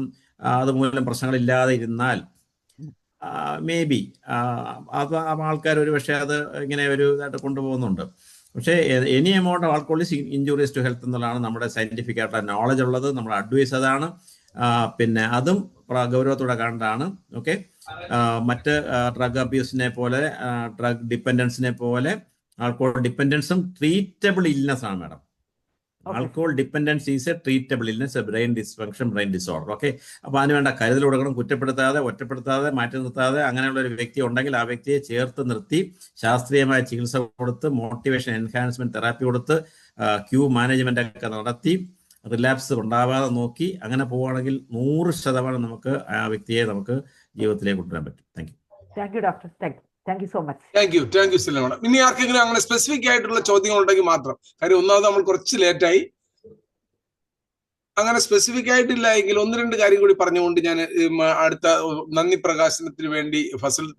അതുമൂലം പ്രശ്നങ്ങളില്ലാതെ ഇരുന്നാൽ മേ ബി അത് ആൾക്കാർ ഒരു പക്ഷേ അത് ഇങ്ങനെ ഒരു ഇതായിട്ട് കൊണ്ടുപോകുന്നുണ്ട്. പക്ഷേ any amount of alcohol is injurious to health എന്നുള്ളതാണ് നമ്മുടെ സയന്റിഫിക് ആയിട്ടുള്ള നോളജ് ഉള്ളത്. നമ്മുടെ അഡ്വൈസ് അതാണ്. പിന്നെ അതും ഗൗരവത്തോടെ കാണേണ്ടതാണ്. ഓക്കെ, മറ്റ് ഡ്രഗ് അബ്യൂസിനെ പോലെ, ഡ്രഗ് ഡിപ്പെൻഡൻസിനെ പോലെ ആൽക്കഹോൾ ഡിപ്പെൻഡൻസും ട്രീറ്റബിൾ ഇൽനെസ് ആണ് madam. Alcohol dependence is A treatable illness, brain dysfunction, brain disorder. Okay, അപ്പോൾ അതിന് വേണ്ട കരുതൽ കൊടുക്കണം. ഒറ്റപ്പെടുത്താതെ മാറ്റി നിർത്താതെ അങ്ങനെയുള്ള ഒരു വ്യക്തി ഉണ്ടെങ്കിൽ ആ വ്യക്തിയെ ചേർത്ത് നിർത്തി ശാസ്ത്രീയമായ ചികിത്സ കൊടുത്ത്, മോട്ടിവേഷൻ എൻഹാൻസ്മെന്റ് തെറാപ്പി കൊടുത്ത്, ക്യൂ മാനേജ്മെന്റ് ഒക്കെ നടത്തി റിലാപ്സ് ഉണ്ടാവാതെ നോക്കി അങ്ങനെ പോവുകയാണെങ്കിൽ 100% നമുക്ക് ആ വ്യക്തിയെ നമുക്ക് ജീവിതത്തിലേക്ക് കൊണ്ടുവരാൻ പറ്റും. Thank you doctor. Thank you so much. Thank you സിലമോള. ഇനി ആർക്കെങ്കിലും അങ്ങനെ സ്പെസിഫിക് ആയിട്ടുള്ള ചോദ്യങ്ങൾ ഉണ്ടെങ്കിൽ മാത്രം, കാര്യം ഒന്നാമത് നമ്മൾ കുറച്ച് ലേറ്റായി. അങ്ങനെ സ്പെസിഫിക് ആയിട്ടില്ല എങ്കിൽ 1-2 കാര്യം കൂടി പറഞ്ഞുകൊണ്ട് ഞാൻ അടുത്ത നന്ദി പ്രകാശനത്തിന് വേണ്ടി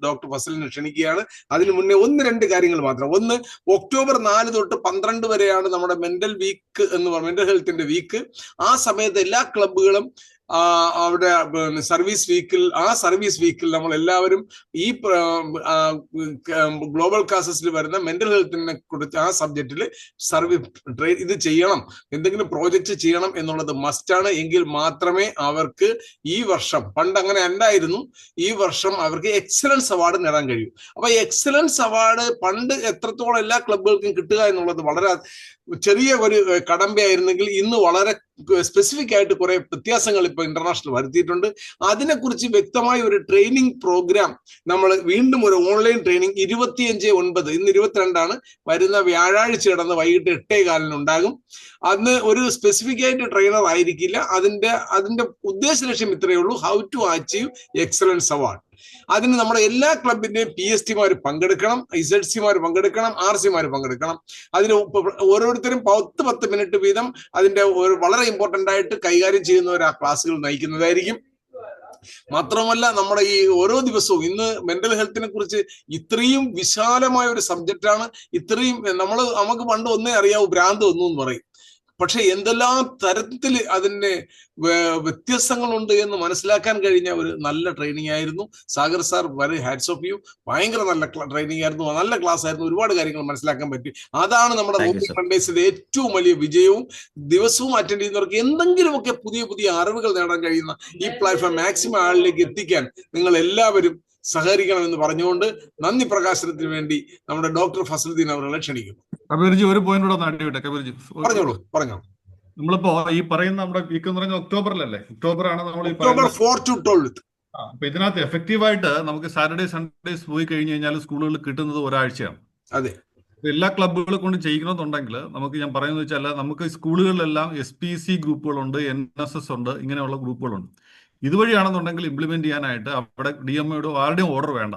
ഡോക്ടർ ഫസലിനെ ക്ഷണിക്കുകയാണ്. അതിന് മുന്നേ 1-2 കാര്യങ്ങൾ മാത്രം. ഒന്ന്, ഒക്ടോബർ 4 തൊട്ട് 12 വരെയാണ് നമ്മുടെ മെന്റൽ ഹെൽത്തിന്റെ വീക്ക്. ആ സമയത്ത് എല്ലാ ക്ലബുകളും അവിടെ സർവീസ് വീക്കിൽ നമ്മൾ എല്ലാവരും ഈ ഗ്ലോബൽ ക്ലാസസിൽ വരുന്ന മെന്റൽ ഹെൽത്തിനെ കുറിച്ച് ആ സബ്ജക്റ്റിൽ ഇത് ചെയ്യണം, എന്തെങ്കിലും പ്രോജക്റ്റ് ചെയ്യണം എന്നുള്ളത് മസ്റ്റാണ്. എങ്കിൽ മാത്രമേ അവർക്ക് ഈ വർഷം, പണ്ട് അങ്ങനെ ഉണ്ടായിരുന്നു, ഈ വർഷം അവർക്ക് എക്സലൻസ് അവാർഡ് നേടാൻ കഴിയും. അപ്പൊ എക്സലൻസ് അവാർഡ് പണ്ട് എത്രത്തോളം എല്ലാ ക്ലബുകൾക്കും കിട്ടുക എന്നുള്ളത് വളരെ ചെറിയ ഒരു കടമ്പയായിരുന്നെങ്കിൽ ഇന്ന് വളരെ സ്പെസിഫിക് ആയിട്ട് കുറെ വ്യത്യാസങ്ങൾ ഇപ്പൊ ഇന്റർനാഷണൽ വരുത്തിയിട്ടുണ്ട്. അതിനെക്കുറിച്ച് വ്യക്തമായ ഒരു ട്രെയിനിങ് പ്രോഗ്രാം നമ്മൾ വീണ്ടും ഒരു ഓൺലൈൻ ട്രെയിനിങ് 25/9, ഇന്ന് 22 വരുന്ന വ്യാഴാഴ്ച കിടന്ന് വൈകിട്ട് 8:15 ഉണ്ടാകും. അന്ന് ഒരു സ്പെസിഫിക് ആയിട്ട് ട്രെയിനർ ആയിരിക്കില്ല. അതിന്റെ ഉദ്ദേശ ലക്ഷ്യം ഇത്രയേ ഉള്ളൂ, how to achieve excellence award. അതിന് നമ്മുടെ എല്ലാ ക്ലബിന്റെയും PST-മാർ പങ്കെടുക്കണം, IZC-മാർ പങ്കെടുക്കണം, RC-മാർ പങ്കെടുക്കണം. അതിന് ഓരോരുത്തരും 10 മിനിറ്റ് വീതം അതിന്റെ ഒരു വളരെ ഇമ്പോർട്ടന്റ് ആയിട്ട് കൈകാര്യം ചെയ്യുന്നവർ ആ ക്ലാസ്സുകൾ നയിക്കുന്നതായിരിക്കും. മാത്രമല്ല, നമ്മുടെ ഈ ഓരോ ദിവസവും ഇന്ന് മെന്റൽ ഹെൽത്തിനെ കുറിച്ച് ഇത്രയും വിശാലമായ ഒരു സബ്ജക്റ്റാണ്. ഇത്രയും നമുക്ക് പണ്ട് ഒന്നേ അറിയാവൂ, ഭ്രാന്ത് ഒന്നു എന്ന് പറയും. പക്ഷെ എന്തെല്ലാം തരത്തിൽ അതിന്റെ വ്യത്യസ്തങ്ങളുണ്ട് എന്ന് മനസ്സിലാക്കാൻ കഴിഞ്ഞ ഒരു നല്ല ട്രെയിനിങ് ആയിരുന്നു. Sagar sir, very hats off you. ഭയങ്കര നല്ല ട്രെയിനിങ് ആയിരുന്നു, നല്ല ക്ലാസ് ആയിരുന്നു. ഒരുപാട് കാര്യങ്ങൾ മനസ്സിലാക്കാൻ പറ്റി. അതാണ് നമ്മുടെ മൺഡേസിലെ ഏറ്റവും വലിയ വിജയവും. ദിവസവും അറ്റൻഡ് ചെയ്യുന്നവർക്ക് എന്തെങ്കിലുമൊക്കെ പുതിയ അറിവുകൾ നേടാൻ കഴിയുന്ന ഈ പ്ലാറ്റ്ഫോം മാക്സിമം ആളിലേക്ക് എത്തിക്കാൻ നിങ്ങൾ എല്ലാവരും സഹകരിക്കണമെന്ന് പറഞ്ഞുകൊണ്ട് നന്ദി പ്രകാശനത്തിന് വേണ്ടി നമ്മുടെ ഡോക്ടർ ഫസലുദ്ദീൻ അവരെ ക്ഷണിക്കുന്നു. കബീർജി ഒരു പോയിന്റ് കൂടെ നാട്ടിവിട്ടെ. കബീർജി പറഞ്ഞോളൂ. നമ്മളിപ്പോ ഈ പറയുന്ന നമ്മുടെ വീക്ക് എന്ന് പറഞ്ഞാൽ ഒക്ടോബറിലല്ലേ? ഒക്ടോബറാണ് നമ്മൾ ഈ ഒക്ടോബർ 4 to 12. അപ്പൊ ഇതിനകത്ത് എഫക്റ്റീവായിട്ട് നമുക്ക് സാറ്റർഡേ സൺഡേസ് പോയി കഴിഞ്ഞ് കഴിഞ്ഞാൽ സ്കൂളുകളിൽ കിട്ടുന്നത് ഒരാഴ്ചയാണ്. അതെ. എല്ലാ ക്ലബ്ബുകളെ കൊണ്ട് ചെയ്യിക്കണമെന്നുണ്ടെങ്കിൽ നമുക്ക് ഞാൻ പറയുന്നത് വെച്ചാൽ നമുക്ക് സ്കൂളുകളിലെല്ലാം SPC ഗ്രൂപ്പുകളുണ്ട്, NSS ഉണ്ട്, ഇങ്ങനെയുള്ള ഗ്രൂപ്പുകളുണ്ട്. ഇതുവഴിയാണെന്നുണ്ടെങ്കിൽ ഇംപ്ലിമെന്റ് ചെയ്യാനായിട്ട് അവിടെ DMOയുടെ ആരുടെയും ഓർഡർ വേണ്ട.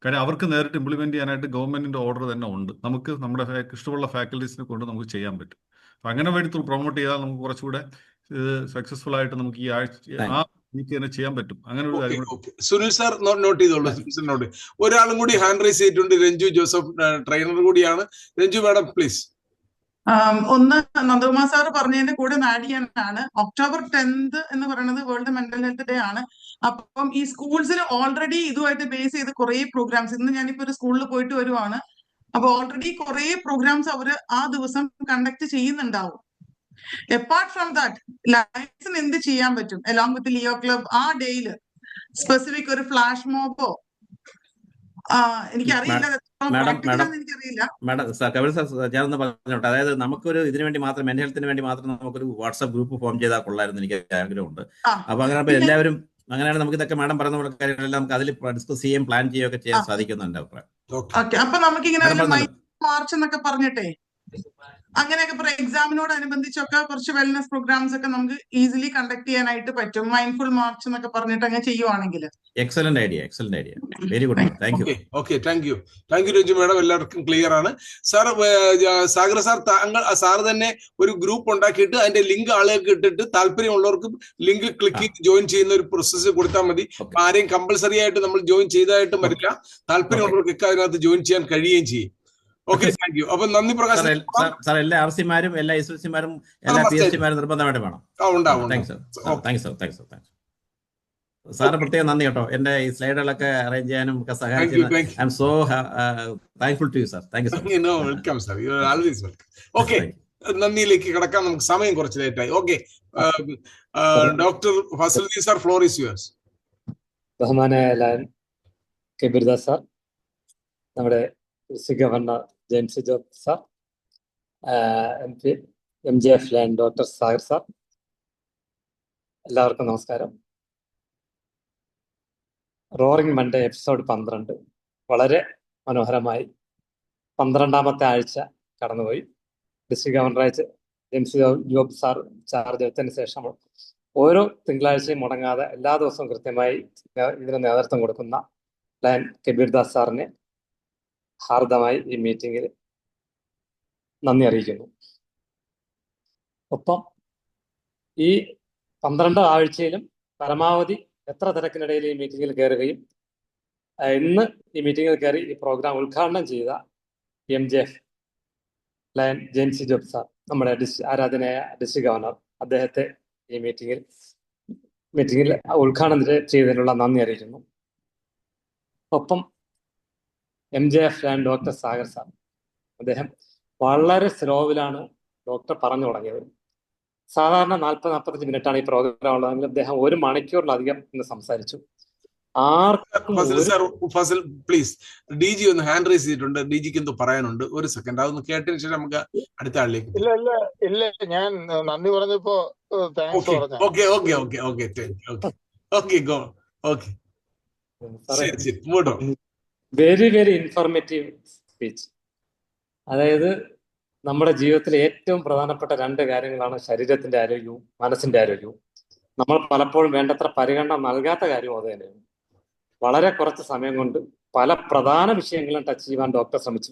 കാര്യം അവർക്ക് നേരിട്ട് ഇംപ്ലിമെന്റ് ചെയ്യാനായിട്ട് ഗവൺമെന്റിന്റെ ഓർഡർ തന്നെ ഉണ്ട്. നമുക്ക് നമ്മുടെ ഇഷ്ടമുള്ള ഫാക്കൽറ്റീസിനെ കൊണ്ട് നമുക്ക് ചെയ്യാൻ പറ്റും. അപ്പൊ അങ്ങനെ വേണ്ടി പ്രൊമോട്ട് ചെയ്താൽ നമുക്ക് കുറച്ചുകൂടെ സക്സസ്ഫുൾ ആയിട്ട് നമുക്ക് ഈ ആഴ്ച ആ വീക്ക് തന്നെ ചെയ്യാൻ പറ്റും. അങ്ങനെ ഒരു കാര്യം. സുനിൽ സാർ നോട്ട് ചെയ്തോളൂ. ഒരാളും കൂടി ഹാൻഡ് റൈസ് ചെയ്തിട്ടുണ്ട്. രഞ്ജു ജോസഫ്, ട്രെയിനർ കൂടിയാണ്. Ranju madam please. ഒന്ന് നന്ദകുമാർ സാർ പറഞ്ഞതിന്റെ കൂടെ ആഡ് ചെയ്യാനാണ്. October 10th എന്ന് പറയുന്നത് വേൾഡ് മെന്റൽ ഹെൽത്ത് ഡേ ആണ്. അപ്പം ഈ സ്കൂൾസിൽ ഓൾറെഡി ഇതുമായിട്ട് ബേസ് ചെയ്ത് കുറെ പ്രോഗ്രാംസ്, ഇന്ന് ഞാനിപ്പോ ഒരു സ്കൂളിൽ പോയിട്ട് വരുവാണ്. അപ്പൊ ഓൾറെഡി കുറെ പ്രോഗ്രാംസ് അവര് ആ ദിവസം കണ്ടക്ട് ചെയ്യുന്നുണ്ടാവും. അപ്പാർട്ട് ഫ്രം ദാറ്റ് ലൈഫിന് എന്ത് ചെയ്യാൻ പറ്റും അലോങ് വിത്ത് ലിയോ ക്ലബ് ആ ഡേയില് സ്പെസിഫിക് ഒരു ഫ്ലാഷ് മോബോ എനിക്കറിയില്ല. മാഡം കപിൽ സാർ ഞാനൊന്ന് പറഞ്ഞോട്ടെ. അതായത് നമുക്കൊരു ഇതിനു വേണ്ടി മാത്രം, മെന്റൽ ഹെൽത്തിന് വേണ്ടി മാത്രം നമുക്കൊരു വാട്സ്ആപ്പ് ഗ്രൂപ്പ് ഫോം ചെയ്താൽ കൊള്ളായിരുന്നു. എനിക്ക് ആഗ്രഹമുണ്ട്. അപ്പൊ അങ്ങനെ എല്ലാവരും അങ്ങനെയാണ് നമുക്ക് ഇതൊക്കെ മാഡം പറയുന്ന പോലെ കാര്യങ്ങളെല്ലാം നമുക്ക് അതിൽ ഡിസ്കസ് ചെയ്യുകയും പ്ലാൻ ചെയ്യുകയൊക്കെ ചെയ്യാൻ സാധിക്കുന്ന എന്റെ അഭിപ്രായം. അപ്പൊ നമുക്കിങ്ങനെ മാർച്ച് എന്നൊക്കെ പറഞ്ഞിട്ടേ അങ്ങനെയൊക്കെ എക്സാമിനോടനുബന്ധിച്ചൊക്കെ കുറച്ച് വെൽനസ് പ്രോഗ്രാംസ് ഒക്കെ നമുക്ക് ഈസിലി കണ്ടക്ട് ചെയ്യാനായിട്ട് പറ്റും. മൈൻഡ്ഫുൾ മാർച്ച് എന്നൊക്കെ പറഞ്ഞിട്ട് അങ്ങനെ ചെയ്യുവാണെങ്കിൽ. Excellent idea. Very good. Thank you Ranju madam. എല്ലാവർക്കും ക്ലിയർ ആണ്. സാർ, സാഗർ സാർ, സാർ തന്നെ ഒരു ഗ്രൂപ്പ് ഉണ്ടാക്കിയിട്ട് അതിന്റെ ലിങ്ക് ആളുകൾക്ക് ഇട്ടിട്ട് താല്പര്യമുള്ളവർക്ക് ലിങ്ക് ക്ലിക്ക് ചെയ്ത് ജോയിൻ ചെയ്യുന്ന ഒരു പ്രോസസ്സ് കൊടുത്താൽ മതി. ആരെയും കമ്പൽസറി ആയിട്ട് നമ്മൾ ജോയിൻ ചെയ്തതായിട്ട് വരില്ല. താല്പര്യമുള്ളവർക്കൊക്കെ അതിനകത്ത് ജോയിൻ ചെയ്യാൻ കഴിയുകയും ചെയ്യും. Okay, thank you. അപ്പൊ നന്ദി പ്രകാശ് സാർ. എല്ലാ RC-മാരും എല്ലാ SLC-മാരും എല്ലാ PhD-മാരും നിർബന്ധമായിട്ട് വേണം. സാറ് പ്രത്യേകം നന്ദി കേട്ടോ. എന്റെ ഈ സ്ലൈഡുകളൊക്കെ അറേഞ്ച് ചെയ്യാനും ഒക്കെ സഹായിച്ചു. I'm so thankful to you sir. Thank you sir. Welcome sir. You are always welcome. Okay, നന്ദിയിലേക്ക് കടക്കാൻ നമുക്ക് സമയം കുറച്ച് ലേറ്റായി. Okay, doctor Fazaluddin sir, floor is yours. ബഹുമാനായ കബീർദാസ് സാർ, നമ്മുടെ governor James Job sir, MGF land doctor Sagar sir, എല്ലാവർക്കും നമസ്കാരം. റോറിംഗ് മൺഡേ എപ്പിസോഡ് 12 വളരെ മനോഹരമായി 12ാമത്തെ ആഴ്ച കടന്നുപോയി. ഡിസ്ട്രിക്ട് ഗവർണറായിട്ട് ജെയിംസ് ജോബ് സാർ ചാർജ് എടുത്തതിന് ശേഷം ഓരോ തിങ്കളാഴ്ചയും മുടങ്ങാതെ എല്ലാ ദിവസവും കൃത്യമായി ഇതിന് നേതൃത്വം കൊടുക്കുന്ന ലയൻ കബീർദാസ് സാറിനെ ഹാർദമായി ഈ മീറ്റിംഗിൽ നന്ദി അറിയിക്കുന്നു. ഒപ്പം ഈ 12 ആഴ്ചയിലും പരമാവധി എത്ര തിരക്കിനിടയിൽ ഈ മീറ്റിംഗിൽ കയറുകയും ഇന്ന് ഈ മീറ്റിംഗിൽ കയറി ഈ പ്രോഗ്രാം ഉദ്ഘാടനം ചെയ്ത MGF ലയൻ ജെയിംസ് ജോബ് സാർ, നമ്മുടെ ആരാധനായ ഡിസ്ട്രിക്ട് ഗവർണർ, അദ്ദേഹത്തെ ഈ മീറ്റിംഗിൽ ഉദ്ഘാടനം ചെയ്തതിനുള്ള നന്ദി അറിയിക്കുന്നു. ഒപ്പം MGF land doctor Sagar sir, അദ്ദേഹം വളരെ സ്ലോവിലാണ് ഡോക്ടർ പറഞ്ഞു തുടങ്ങിയത്. സാധാരണ 40-45 മിനിറ്റാണ് ഈ പ്രോഗ്രാം ഉള്ളതെങ്കിൽ അദ്ദേഹം 1 മണിക്കൂറിലധികം ഇന്ന് സംസാരിച്ചു. ഫസൽ പ്ലീസ്, DG ഒന്ന് ഹാൻഡ് റൈസ് ചെയ്തിട്ടുണ്ട്. DGക്ക് എന്തോ പറയാനുണ്ട്. ഒരു സെക്കൻഡ്, അതൊന്ന് കേട്ടതിന് ശേഷം നമുക്ക് അടുത്ത ആളിലേക്ക്. ഇല്ല, ഞാൻ നന്ദി പറഞ്ഞപ്പോ വെരി വെരി ഇൻഫോർമേറ്റീവ് സ്പീച്ച്. അതായത് നമ്മുടെ ജീവിതത്തിലെ ഏറ്റവും പ്രധാനപ്പെട്ട 2 കാര്യങ്ങളാണ് ശരീരത്തിന്റെ ആരോഗ്യവും മനസ്സിന്റെ ആരോഗ്യവും. നമ്മൾ പലപ്പോഴും വേണ്ടത്ര പരിഗണന നൽകാത്ത കാര്യവും അത് തന്നെയാണ്. വളരെ കുറച്ച് സമയം കൊണ്ട് പല പ്രധാന വിഷയങ്ങളും ടച്ച് ചെയ്യാൻ ഡോക്ടർ ശ്രമിച്ചു.